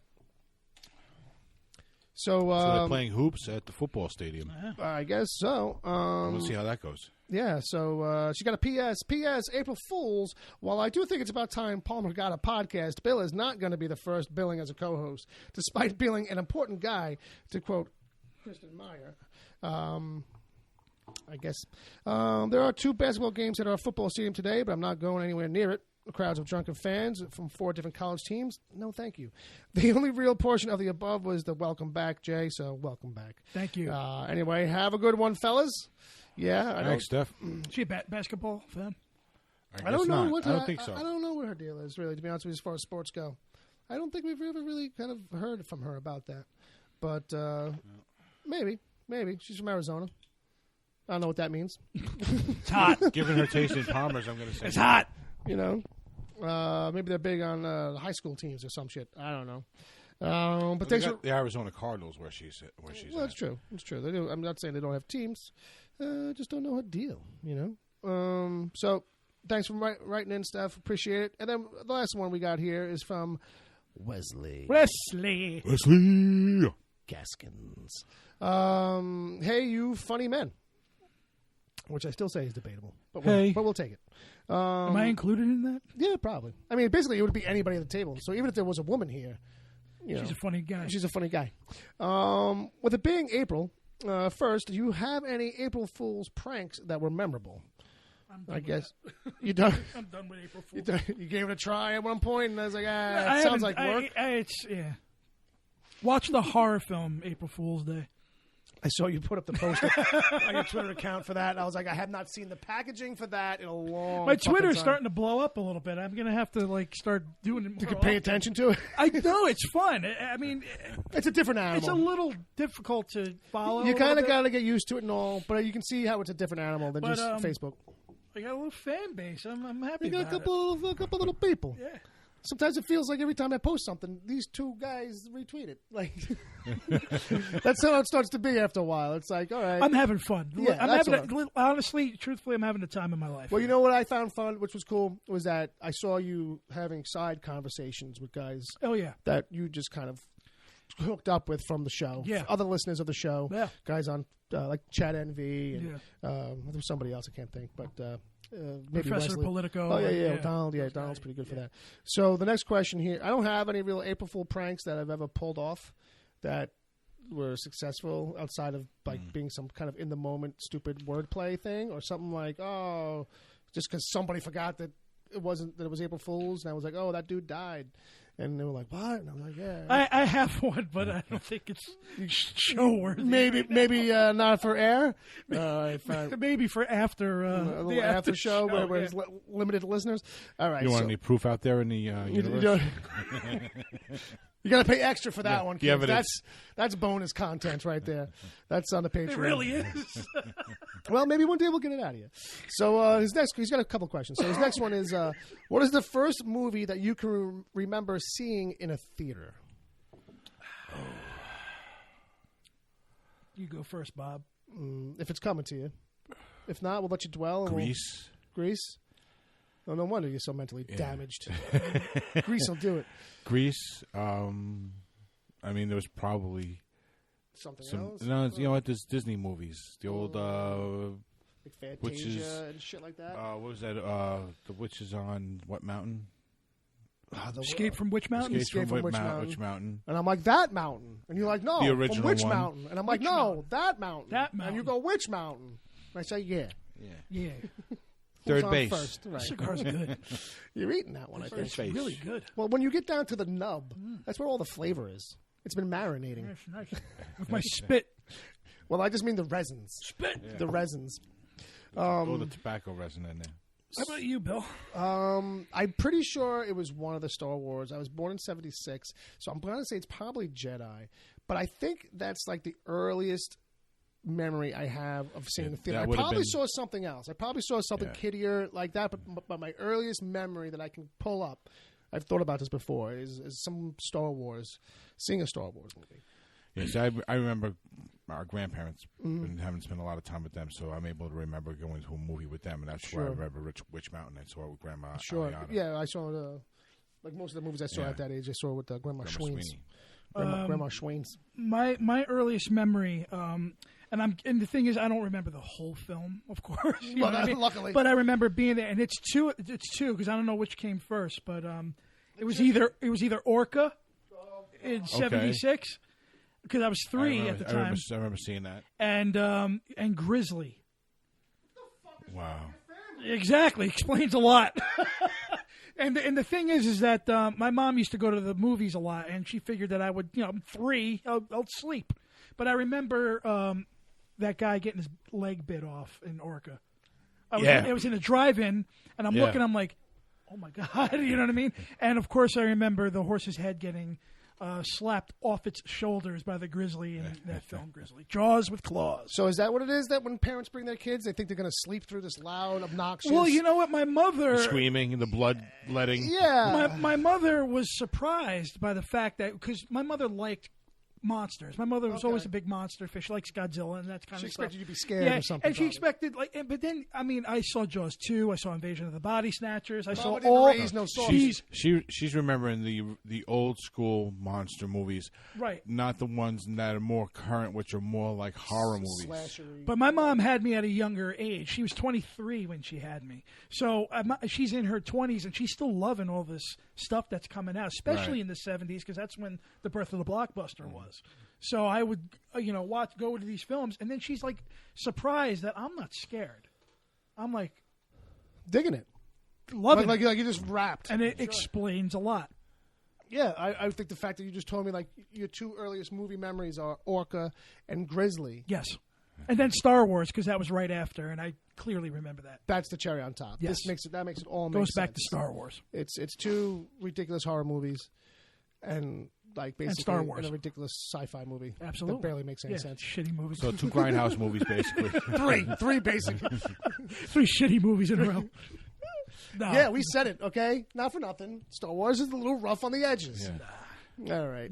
So they're playing hoops at the football stadium. I guess so. We'll see how that goes. Yeah, so she got a P.S. P.S. April Fools. While I do think it's about time Palmer got a podcast, Bill is not going to be the first billing as a co-host, despite being an important guy, to quote Kristen Meyer. I guess. There are 2 basketball games at our football stadium today, but I'm not going anywhere near it. Crowds of drunken fans from 4 different college teams. No, thank you. The only real portion of the above was the welcome back, Jay, so welcome back. Thank you. Anyway, have a good one, fellas. Yeah, Thanks, Steph. Is she a basketball fan? I don't know. I don't think so. I don't know what her deal is, really, to be honest with you, as far as sports go. I don't think we've ever really kind of heard from her about that. But maybe. She's from Arizona. I don't know what that means. It's hot. Given her taste in Palmer's, I'm going to say it's hot. Maybe they're big on high school teams or some shit. I don't know. But thanks for the Arizona Cardinals where she's well, that's true. It's true. They do. I'm not saying they don't have teams. Just don't know her deal. So thanks for writing in, Steph. Appreciate it. And then the last one we got here is from Wesley Gaskins. Hey, you funny men. Which I still say is debatable, but we'll take it. Am I included in that? Yeah, probably. I mean, basically, it would be anybody at the table. So even if there was a woman here, she's a funny guy. She's a funny guy. With it being April, first, do you have any April Fool's pranks that were memorable? I guess you done. I'm done with April Fool's. You gave it a try at one point, and I was like, it sounds like work. Watch the horror film April Fool's Day. I saw you put up the poster on your Twitter account for that, and I was like, I have not seen the packaging for that in a long My Twitter's time. starting to blow up a little bit. I'm going to have to start doing it more You can pay attention to it. I know, it's fun. I mean, it's a different animal. It's a little difficult to follow. You kind of got to get used to it and all, but you can see how it's a different animal than just Facebook. I got a little fan base. I'm happy. You got about a couple little people. Yeah. Sometimes it feels like every time I post something, these two guys retweet it. Like that's how it starts to be after a while. It's like, all right, I'm having fun. Yeah, honestly, truthfully, I'm having the time of my life. Well, you know what I found fun, which was cool, was that I saw you having side conversations with guys. Oh yeah, that you just kind of hooked up with from the show. Yeah, other listeners of the show. Yeah, guys on like Chat Envy and there was somebody else I can't think, but. Maybe Professor Wesley. Politico. Oh yeah. Donald. Yeah, Donald's pretty good for that. So the next question here, I don't have any real April Fool pranks that I've ever pulled off that were successful outside of being some kind of in the moment stupid wordplay thing or something like just because somebody forgot that it was April Fool's and I was like that dude died. And they were like, "What?" And I'm like, "Yeah." I have one, but I don't think it's show worthy. Maybe not for air. Maybe for after a little after show where it's limited to listeners. All right. You want any proof out there in the universe? You got to pay extra for that one. Yeah, that's bonus content right there. That's on the Patreon. It really is. Well, maybe one day we'll get it out of you. So he's got a couple questions. So his next one is, what is the first movie that you can remember seeing in a theater? You go first, Bob. If it's coming to you. If not, we'll let you dwell. Grease. Grease? Oh, no wonder you're so mentally damaged. Grease will do it. Grease. I mean, there was probably something else. No, you know what? There's Disney movies. The old like Fantasia and shit like that. What was that? The Witches on what mountain? Escape from Witch Mountain. Escape from Witch Mountain. And I'm like, that mountain. And you're like, no, the original from Witch one. Mountain. And I'm like, no, that mountain. That mountain. And you go, Witch Mountain. And I say, yeah. Third base. First? Right. Cigar's good. You're eating that one, I think. It's really good. Well, when you get down to the nub, that's where all the flavor is. It's been marinating. Nice. With my spit. Well, I just mean the resins. Spit. Yeah. The resins. The tobacco resin in there. How about you, Bill? I'm pretty sure it was one of the Star Wars. I was born in 1976, so I'm going to say it's probably Jedi. But I think that's like the earliest memory I have of seeing the theater. I probably saw something else. I probably saw something kiddier like that, but my earliest memory that I can pull up, I've thought about this before, is some Star Wars, seeing a Star Wars movie. Yes, I remember our grandparents and having spent a lot of time with them, so I'm able to remember going to a movie with them, and that's where I remember Witch Mountain. I saw it with Grandma. Sure. Aliana. Yeah, I saw like most of the movies I saw at that age, I saw with Grandma Schweens. Grandma Schweens. My earliest memory, and the thing is, I don't remember the whole film, of course. Luckily, but I remember being there, and it's two because I don't know which came first, but it was either Orca in '76 because I was 3 at the time. I remember seeing that, and Grizzly. Wow, exactly, explains a lot. And the thing is that my mom used to go to the movies a lot, and she figured that I would, I'm 3, I'll sleep. But I remember that guy getting his leg bit off in Orca. I was in a drive-in, and I'm looking, I'm like, oh my God, you know what I mean? And of course I remember the horse's head getting slapped off its shoulders by the grizzly in that film, Grizzly. Jaws with claws. So is that what it is, that when parents bring their kids, they think they're going to sleep through this loud, obnoxious... Well, you know what? My mother... The screaming and the blood letting. Yeah. My mother was surprised by the fact that... Because my mother liked monsters. My mother was always a big monster fish. She likes Godzilla and that kind of stuff. She expected you to be scared or something. And she expected, but then, I mean, I saw Jaws 2. I saw Invasion of the Body Snatchers. I saw all... She's remembering the old school monster movies. Right. Not the ones that are more current, which are more like horror movies. Slashery. But my mom had me at a younger age. She was 23 when she had me. So she's in her 20s, and she's still loving all this stuff that's coming out, especially in the 70s, because that's when the birth of the blockbuster was. So I would, go to these films, and then she's like surprised that I'm not scared. I'm like digging it, loving like you just rapped, and it explains a lot. Yeah, I think the fact that you just told me like your two earliest movie memories are Orca and Grizzly. Yes. And then Star Wars, because that was right after, and I clearly remember that. That's the cherry on top. Yes. That makes it all Goes make sense. back to Star Wars. It's two ridiculous horror movies, and like basically Star Wars. and a ridiculous sci-fi movie. Absolutely. That barely makes any sense. Shitty movies. So 2 Grindhouse movies, basically. Three basically. 3 shitty movies in a row. No. Yeah, we said it. Okay, not for nothing. Star Wars is a little rough on the edges. Yeah. All right.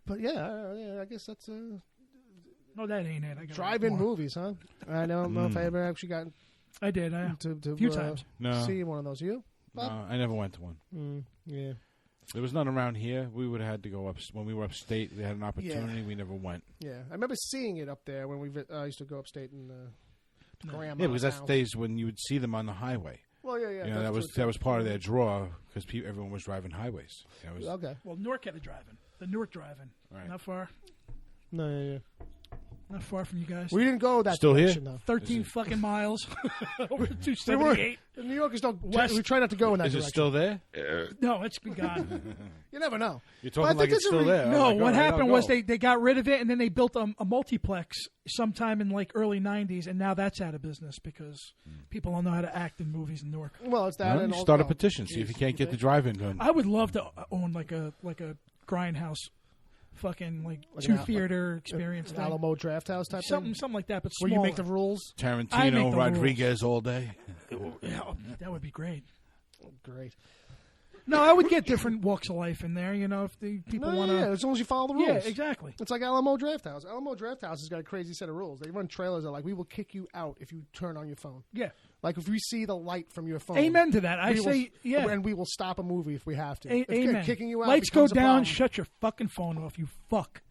But yeah, I guess that's No, that ain't it. I got drive-in more. movies, huh? I don't know if I ever actually got I did. to a few times. No. see one of those. You? No, I never went to one. Yeah. There was none around here. We would have had to go up when we were upstate. We had an opportunity. We never went. Yeah, I remember seeing it up there when we used to go upstate and to grandma's Yeah, because that's house. the days when you would see them on the highway. Well, yeah. You know, that was part of their draw because everyone was driving highways. That was, Okay. Well, Newark had a drive-in. The Newark drive-in. Right. Not far. No, yeah. Not far from you guys. We didn't go that Still here? direction, though. 13 fucking miles over We 278. weren't. New Yorkers don't. West. We try not to go in that is it direction. still there? No, it's been gone. You never know. You're But I talking think like it's it's a still there. No, I'm like, what all right, happened I'll was go. they got rid of it, and then they built a multiplex sometime in like early 90s, and now that's out of business because people don't know how to act in movies in Newark. Well, it's that. Well, and you all- start a oh, petition. See if you can't get the drive-in done. I would love to own like a grindhouse fucking like an 2-theater experience an thing. Alamo Draft House type Something thing, like that, but where you smaller. make the rules. I make Tarantino, the Rodriguez all day. Yeah, that would be great. Great. No, I would get different walks of life in there. You know, if the people No, want to. yeah, as long as you follow the rules. Yeah, exactly. It's like Alamo Draft House. Alamo Draft House has got a crazy set of rules. They run trailers that are like, we will kick you out if you turn on your phone. Yeah. Like if we see the light from your phone. Amen to that. I we will- say, yeah. And we will stop a movie if we have to. If Amen. kicking you out Lights go becomes a down. problem. Shut your fucking phone off. You fuck.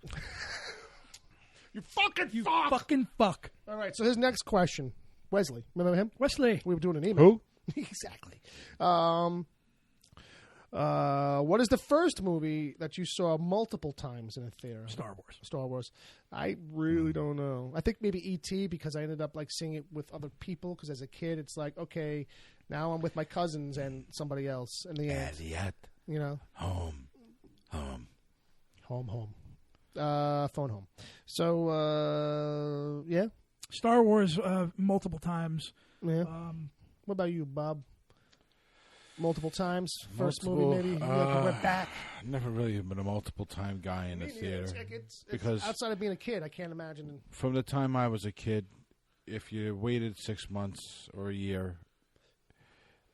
You fucking You fuck. fucking fuck. All right, so his next question. Wesley. Remember him? Wesley. We were doing an email. Who? Exactly. What is the first movie that you saw multiple times in a theater? Star Wars. Star Wars. I really don't know. I think maybe E.T. because I ended up like seeing it with other people. Because as a kid, it's like, okay, now I'm with my cousins and somebody else in the end. Elliot. You know, Home. home. Phone home. So yeah. Star Wars multiple times. Yeah. What about you, Bob? Multiple times. First movie, Multiple, maybe. You went back. Never really been a multiple-time guy in the theater. It's because outside of being a kid, I can't imagine. from the time I was a kid, if you waited 6 months or a year,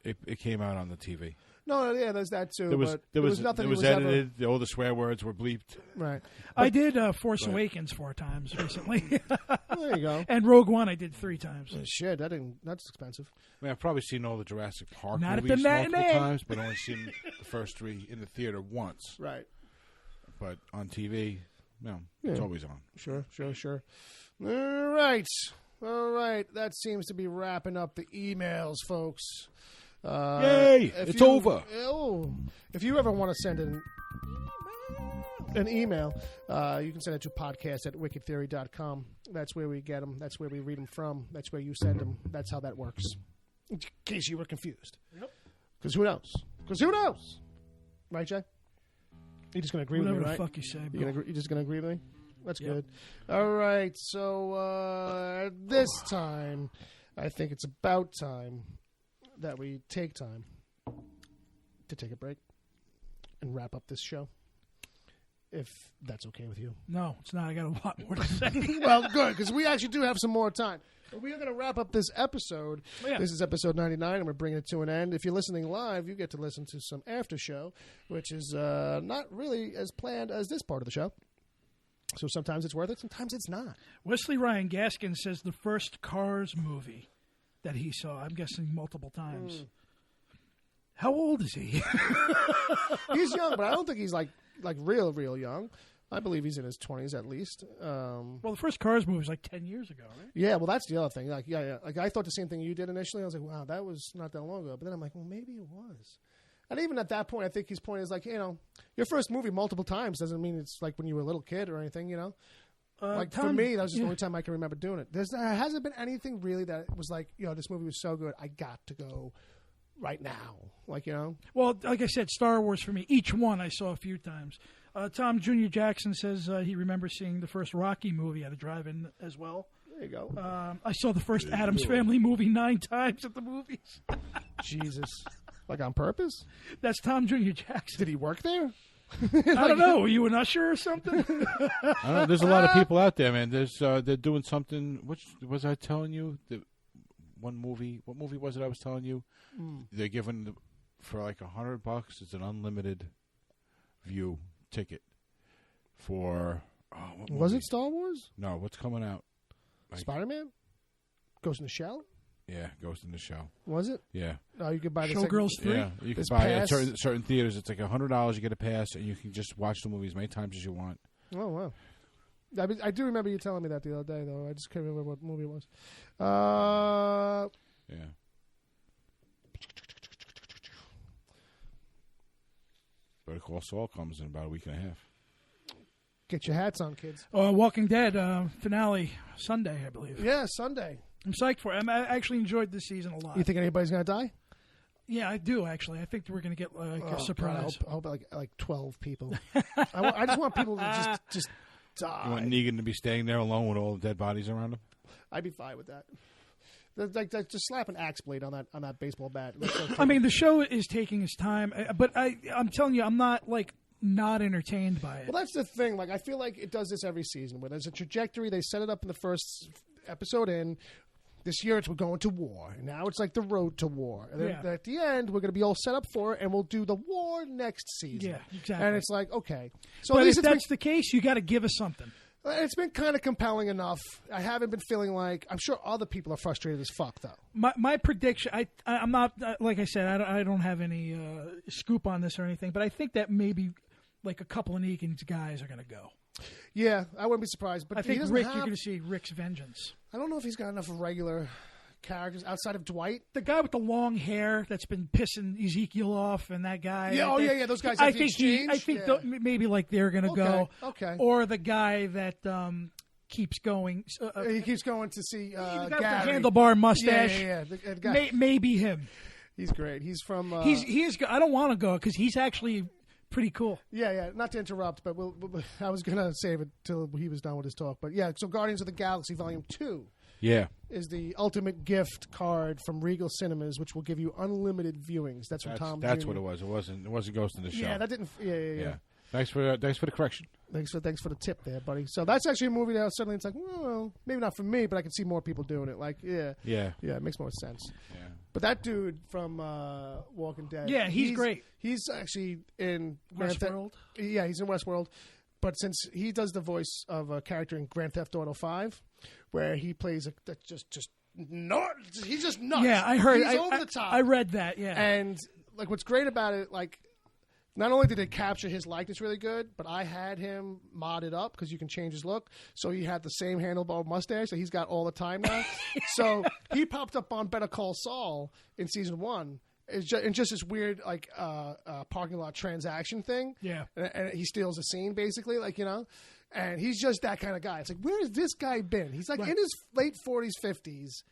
it came out on the TV. No, yeah, there's that too. There was but nothing. it was ever- edited. All the swear words were bleeped. right. I did Force Awakens 4 times recently. There you go. And Rogue One I did 3 times. Shit, that's expensive. I mean, I've probably seen all the Jurassic Park Not at movies the multiple matinee. times, but only seen the first 3 in the theater once. Right. But on TV, no, it's always on. Sure. All right. That seems to be wrapping up the emails, folks. Yay! If It's you- over. Oh, if you ever want to send an email, you can send it to podcast@wickedtheory.com. That's where we get them. That's where we read them from. That's where you send them. That's how that works. In case you were confused. Yep. Because who knows? Right, Jay? You're just going to agree Whatever with me, the right? fuck you say. You're just going to agree with me? That's Yep. good. All right. So this time, I think it's about time that we take time to take a break and wrap up this show. If that's okay with you. No, it's not. I got a lot more to say. Well, good, because we actually do have some more time. But we are going to wrap up this episode. Yeah. This is episode 99, and we're bringing it to an end. If you're listening live, you get to listen to some after show, which is not really as planned as this part of the show. So sometimes it's worth it, sometimes it's not. Wesley Ryan Gaskin says the first Cars movie that he saw, I'm guessing multiple times. How old is he? He's young, but I don't think he's like real young. I believe he's in his 20s at least. Well, the first Cars movie was like 10 years ago, right? Yeah, well, that's the other thing. Like, yeah. Like, I thought the same thing you did initially. I was like, wow, that was not that long ago. But then I'm like, well, maybe it was. And even at that point, I think his point is like, your first movie multiple times doesn't mean it's like when you were a little kid or anything, Like, for me, that was just the only time I can remember doing it. There hasn't been anything really that was like, this movie was so good, I got to go right now. Well, like I said, Star Wars for me. Each one I saw a few times. Tom Jr. Jackson says he remembers seeing the first Rocky movie at a drive-in as well. There you go. I saw the first Addams Family movie 9 times at the movies. Jesus. Like on purpose? That's Tom Jr. Jackson. Did he work there? I don't know. Were you an usher or something? I don't know. There's a lot of people out there, man. They're doing something. Which was I telling you? One movie. What movie was it I was telling you? They're giving for like $100. It's an unlimited view ticket for. What was movie? it Star Wars? No, what's coming out? Spider-Man? Ghost in the Shell? Yeah, Ghost in the Shell. Was it? Yeah. Oh, you could buy the Showgirls 3? Yeah, you can This buy pass? at certain theaters. It's like $100. You get a pass, and you can just watch the movie as many times as you want. Oh, wow. I do remember you telling me that the other day, though. I just can't remember what movie it was. Yeah. Better Call Saul comes in about a week and a half. Get your hats on, kids. Walking Dead finale Sunday, I believe. Yeah, Sunday. I'm psyched for it. I actually enjoyed this season a lot. You think anybody's going to die? Yeah, I do, actually. I think we're going to get a surprise. God, I hope like 12 people. I just want people to just die. You want Negan to be staying there alone with all the dead bodies around him? I'd be fine with that. Like just slap an axe blade on that baseball bat. I mean, the show is taking its time, but I'm telling you, I'm not not entertained by it. Well, that's the thing. Like, I feel like it does this every season, where there's a trajectory. They set it up in the first episode in. This year, we're going to war. And now it's like the road to war. And then at the end, we're going to be all set up for it, and we'll do the war next season. Yeah, exactly. And it's like, okay. So but at least if that's the case, you got to give us something. It's been kind of compelling enough. I haven't been feeling like... I'm sure other people are frustrated as fuck, though. My prediction... I'm not... like I said, I don't have any scoop on this or anything, but I think that maybe like a couple of Negan's guys are going to go. Yeah, I wouldn't be surprised. But I think you're going to see Rick's vengeance. I don't know if he's got enough regular characters outside of Dwight. The guy with the long hair that's been pissing Ezekiel off, and that guy. Yeah, yeah. Those guys. I think maybe like they're going to go. Okay. Or the guy that keeps going. He keeps going to see the Gary. guy with the handlebar mustache. Yeah. The guy. Maybe him. He's great. He's from. He is. I don't want to go because he's actually pretty cool. Yeah. Not to interrupt, but I was gonna save it till he was done with his talk. But yeah, so Guardians of the Galaxy Volume 2. Yeah. Is the ultimate gift card from Regal Cinemas, which will give you unlimited viewings. That's from Tom. That's Jr. what it was. It wasn't Ghost in the Shell. Yeah, that didn't. Yeah. Thanks for the correction. Thanks for the tip there, buddy. So that's actually a movie that suddenly it's like, well, maybe not for me, but I can see more people doing it. Like, yeah, it makes more sense. Yeah. But that dude from Walking Dead, yeah, he's great. He's actually in Westworld. Yeah, he's in Westworld. But since he does the voice of a character in Grand Theft Auto 5, where he plays that's just nuts. He's just nuts. Yeah, I heard. He's over the top. I read that. Yeah, and like what's great about it, like. Not only did it capture his likeness really good, but I had him modded up because you can change his look. So he had the same handlebar mustache that he's got all the time now. So he popped up on Better Call Saul in season 1. It's just this weird like parking lot transaction thing. Yeah, and he steals a scene basically, like and he's just that kind of guy. It's like, where has this guy been? He's like in his late 40s, 50s.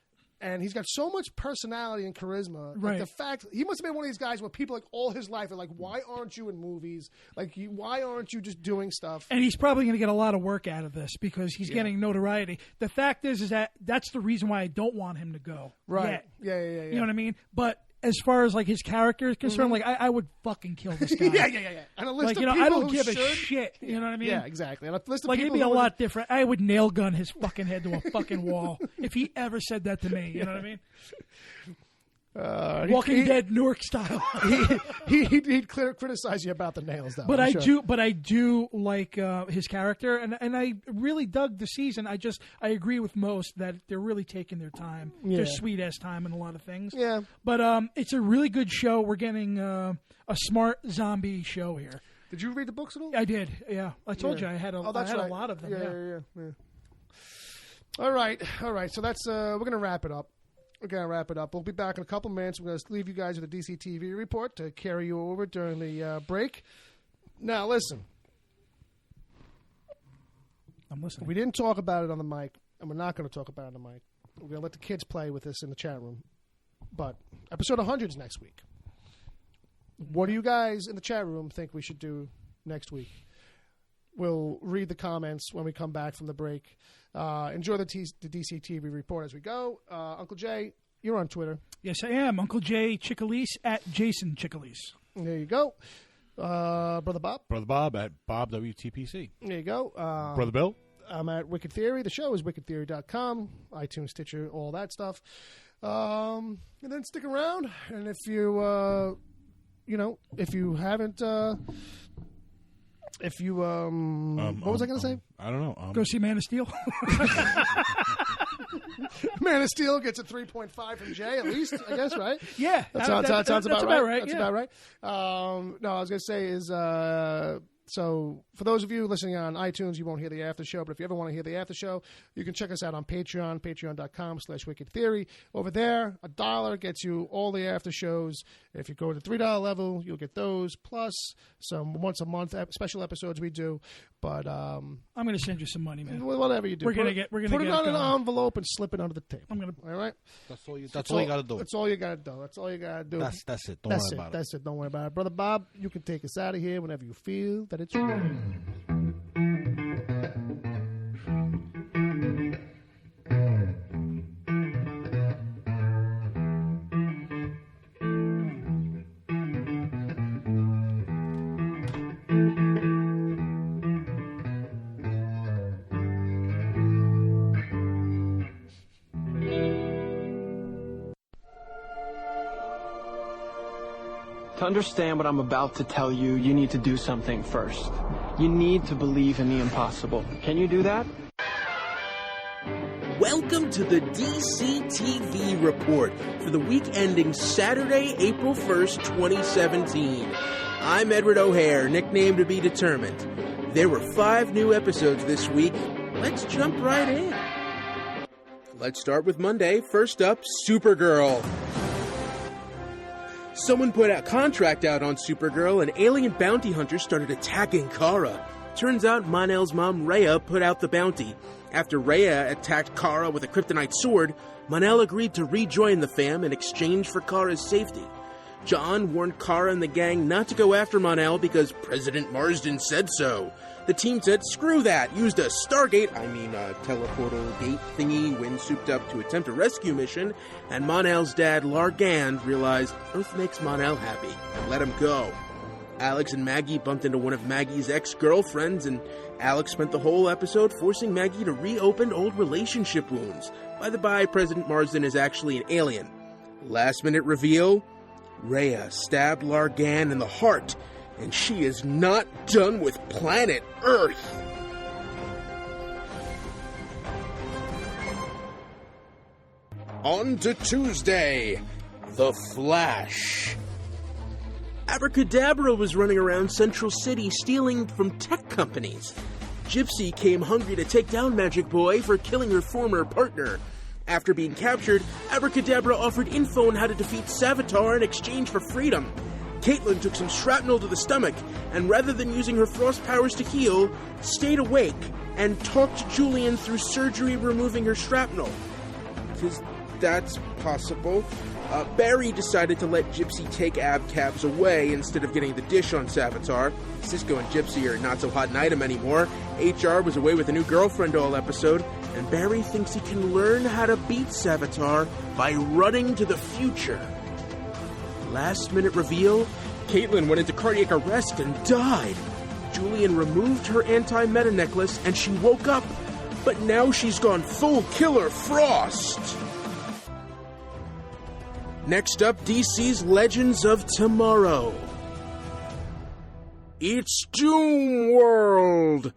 And he's got so much personality and charisma. Right. Like the fact he must have been one of these guys where people like all his life are like, why aren't you in movies? Like, why aren't you just doing stuff? And he's probably going to get a lot of work out of this because he's getting notoriety. The fact is that that's the reason why I don't want him to go. Right. Yet. Yeah. You know what I mean? But as far as like his character is concerned, like I would fucking kill this guy. yeah. And a list of people I don't who give should, a shit. You know what I mean? Yeah, exactly. And a list of like people it'd be a who lot different. I would nail gun his fucking head to a fucking wall if he ever said that to me. You know what I mean? Walking Dead Newark style. He'd criticize you about the nails, though. But I do like his character, and I really dug the season. I agree with most that they're really taking their time, their sweet ass time in a lot of things. Yeah. But it's a really good show. We're getting a smart zombie show here. Did you read the books at all? I did. Yeah, I told you I had a lot of them. Yeah. All right. So that's we're gonna wrap it up. We'll be back in a couple minutes. We're going to leave you guys with a DC TV report to carry you over during the break. Now, listen. I'm listening. We didn't talk about it on the mic, and we're not going to talk about it on the mic. We're going to let the kids play with this in the chat room. But episode 100 is next week. What do you guys in the chat room think we should do next week? We'll read the comments when we come back from the break. Enjoy the DC TV report as we go. Uncle Jay, you're on Twitter. Yes, I am. Uncle Jay Chickalise at Jason Chickalise. There you go. Brother Bob. Brother Bob at Bob WTPC. There you go. Brother Bill. I'm at Wicked Theory. The show is wickedtheory.com, iTunes, Stitcher, all that stuff. And then stick around. And if you, if you haven't, what was I going to say? I don't know. Go see Man of Steel. Man of Steel gets a 3.5 from Jay, at least, I guess, right? Yeah. That sounds about right. That's yeah. about right. No, I was going to say is, so for those of you listening on iTunes, you won't hear the after show, but if you ever want to hear the after show, you can check us out on Patreon, patreon.com/Wicked Theory. Over there, $1 gets you all the after shows. If you go to the $3 level, you'll get those, plus some once a month special episodes we do. But I'm going to send you some money, man. Whatever you do, We're gonna get put it on going. an envelope and slip it under the table. All right. That's all you got to do. That's all you got to do. That's all you got to do. That's it. Don't worry about it. That's it. Don't worry about it, brother Bob. You can take us out of here whenever you feel that it's ready. To understand what I'm about to tell you, you need to do something first. You need to believe in the impossible. Can you do that? Welcome to the DC TV report for the week ending Saturday, April 1st, 2017. I'm Edward O'Hare, nickname to be determined. There were 5 new episodes this week. Let's jump right in. Let's start with Monday. First up, Supergirl. Someone put a contract out on Supergirl, and alien bounty hunters started attacking Kara. Turns out Mon-El's mom, Rhea, put out the bounty. After Rhea attacked Kara with a kryptonite sword, Mon-El agreed to rejoin the fam in exchange for Kara's safety. John warned Kara and the gang not to go after Mon-El because President Marsden said so. The team said, screw that, used a teleportal gate thingy when souped up to attempt a rescue mission, and Mon-El's dad, Largand, realized Earth makes Mon-El happy and let him go. Alex and Maggie bumped into one of Maggie's ex-girlfriends, and Alex spent the whole episode forcing Maggie to reopen old relationship wounds. By the by, President Marsden is actually an alien. Last minute reveal, Rhea stabbed Largan in the heart, and she is not done with planet Earth. On to Tuesday, The Flash. Abracadabra was running around Central City stealing from tech companies. Gypsy came hungry to take down Magic Boy for killing her former partner. After being captured, Abracadabra offered info on how to defeat Savitar in exchange for freedom. Caitlin took some shrapnel to the stomach, and rather than using her frost powers to heal, stayed awake and talked Julian through surgery removing her shrapnel. 'Cause that's possible. Barry decided to let Gypsy take ab-cabs away instead of getting the dish on Savitar. Cisco and Gypsy are not so hot an item anymore. HR was away with a new girlfriend all episode, and Barry thinks he can learn how to beat Savitar by running to the future. Last minute reveal, Caitlin went into cardiac arrest and died. Julian removed her anti-meta necklace and she woke up, but now she's gone full Killer Frost. Next up, DC's Legends of Tomorrow. It's Doom World!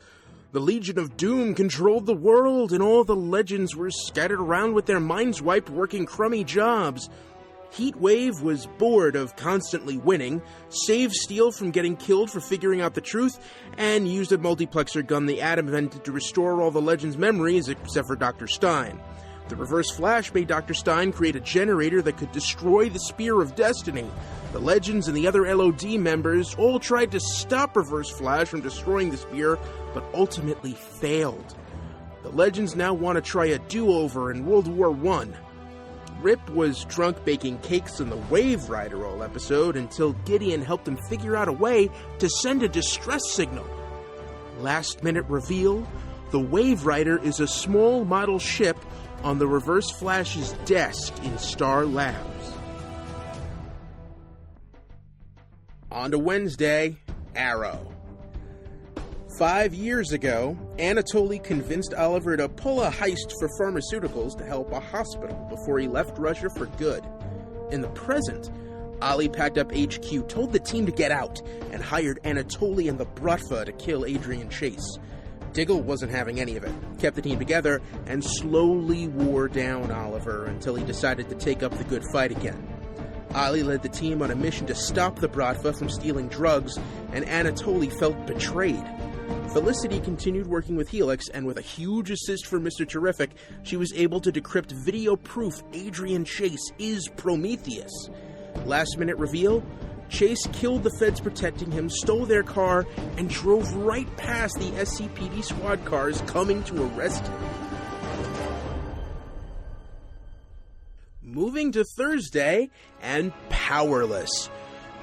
The Legion of Doom controlled the world, and all the legends were scattered around with their minds wiped working crummy jobs. Heatwave was bored of constantly winning, saved Steel from getting killed for figuring out the truth, and used a multiplexer gun the Atom invented to restore all the legends' memories except for Dr. Stein. The Reverse Flash made Dr. Stein create a generator that could destroy the Spear of Destiny. The Legends and the other LOD members all tried to stop Reverse Flash from destroying the Spear, but ultimately failed. The Legends now want to try a do-over in World War I. Rip was drunk baking cakes in the Wave Rider all episode until Gideon helped him figure out a way to send a distress signal. Last minute reveal, the Wave Rider is a small model ship on the Reverse Flash's desk in Star Labs. On to Wednesday, Arrow. 5 years ago, Anatoly convinced Oliver to pull a heist for pharmaceuticals to help a hospital before he left Russia for good. In the present, Ollie packed up HQ, told the team to get out, and hired Anatoly and the Bratva to kill Adrian Chase. Diggle wasn't having any of it, kept the team together, and slowly wore down Oliver until he decided to take up the good fight again. Ollie led the team on a mission to stop the Bratva from stealing drugs, and Anatoly felt betrayed. Felicity continued working with Helix, and with a huge assist from Mr. Terrific, she was able to decrypt video proof Adrian Chase is Prometheus. Last minute reveal, Chase killed the feds protecting him, stole their car, and drove right past the SCPD squad cars coming to arrest him. Moving to Thursday, and Powerless.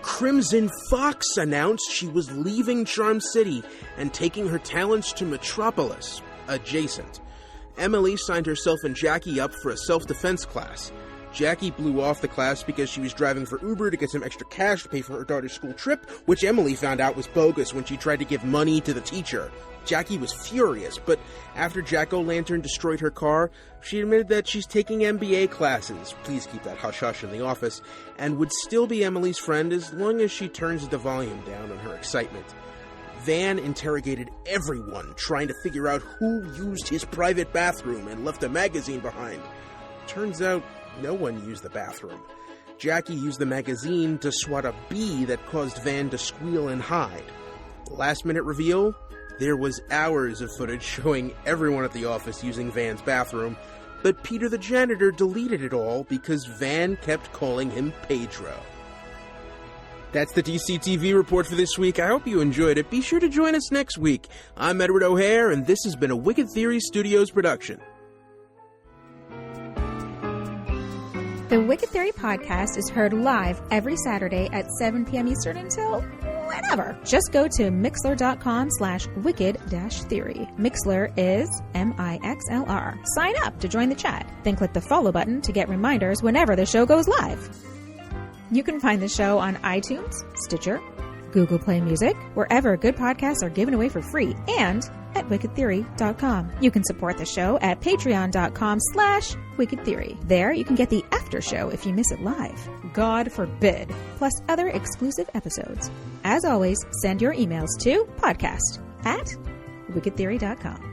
Crimson Fox announced she was leaving Charm City and taking her talents to Metropolis, adjacent. Emily signed herself and Jackie up for a self-defense class. Jackie blew off the class because she was driving for Uber to get some extra cash to pay for her daughter's school trip, which Emily found out was bogus when she tried to give money to the teacher. Jackie was furious, but after Jack-O-Lantern destroyed her car, she admitted that she's taking MBA classes, please keep that hush-hush in the office, and would still be Emily's friend as long as she turns the volume down on her excitement. Van interrogated everyone, trying to figure out who used his private bathroom and left a magazine behind. Turns out, no one used the bathroom. Jackie used the magazine to swat a bee that caused Van to squeal and hide. Last minute reveal, there was hours of footage showing everyone at the office using Van's bathroom, but Peter the janitor deleted it all because Van kept calling him Pedro. That's the DC TV report for this week. I hope you enjoyed it. Be sure to join us next week. I'm Edward O'Hare, and this has been a Wicked Theory Studios production. The Wicked Theory podcast is heard live every Saturday at 7 p.m. Eastern until whenever. Just go to mixlr.com/wicked-theory. Mixlr is MIXLR. Sign up to join the chat. Then click the follow button to get reminders whenever the show goes live. You can find the show on iTunes, Stitcher, Google Play Music, wherever good podcasts are given away for free, and at wickedtheory.com. You can support the show at patreon.com/wickedtheory. There you can get the after show if you miss it live. God forbid. Plus other exclusive episodes. As always, send your emails to podcast@wickedtheory.com.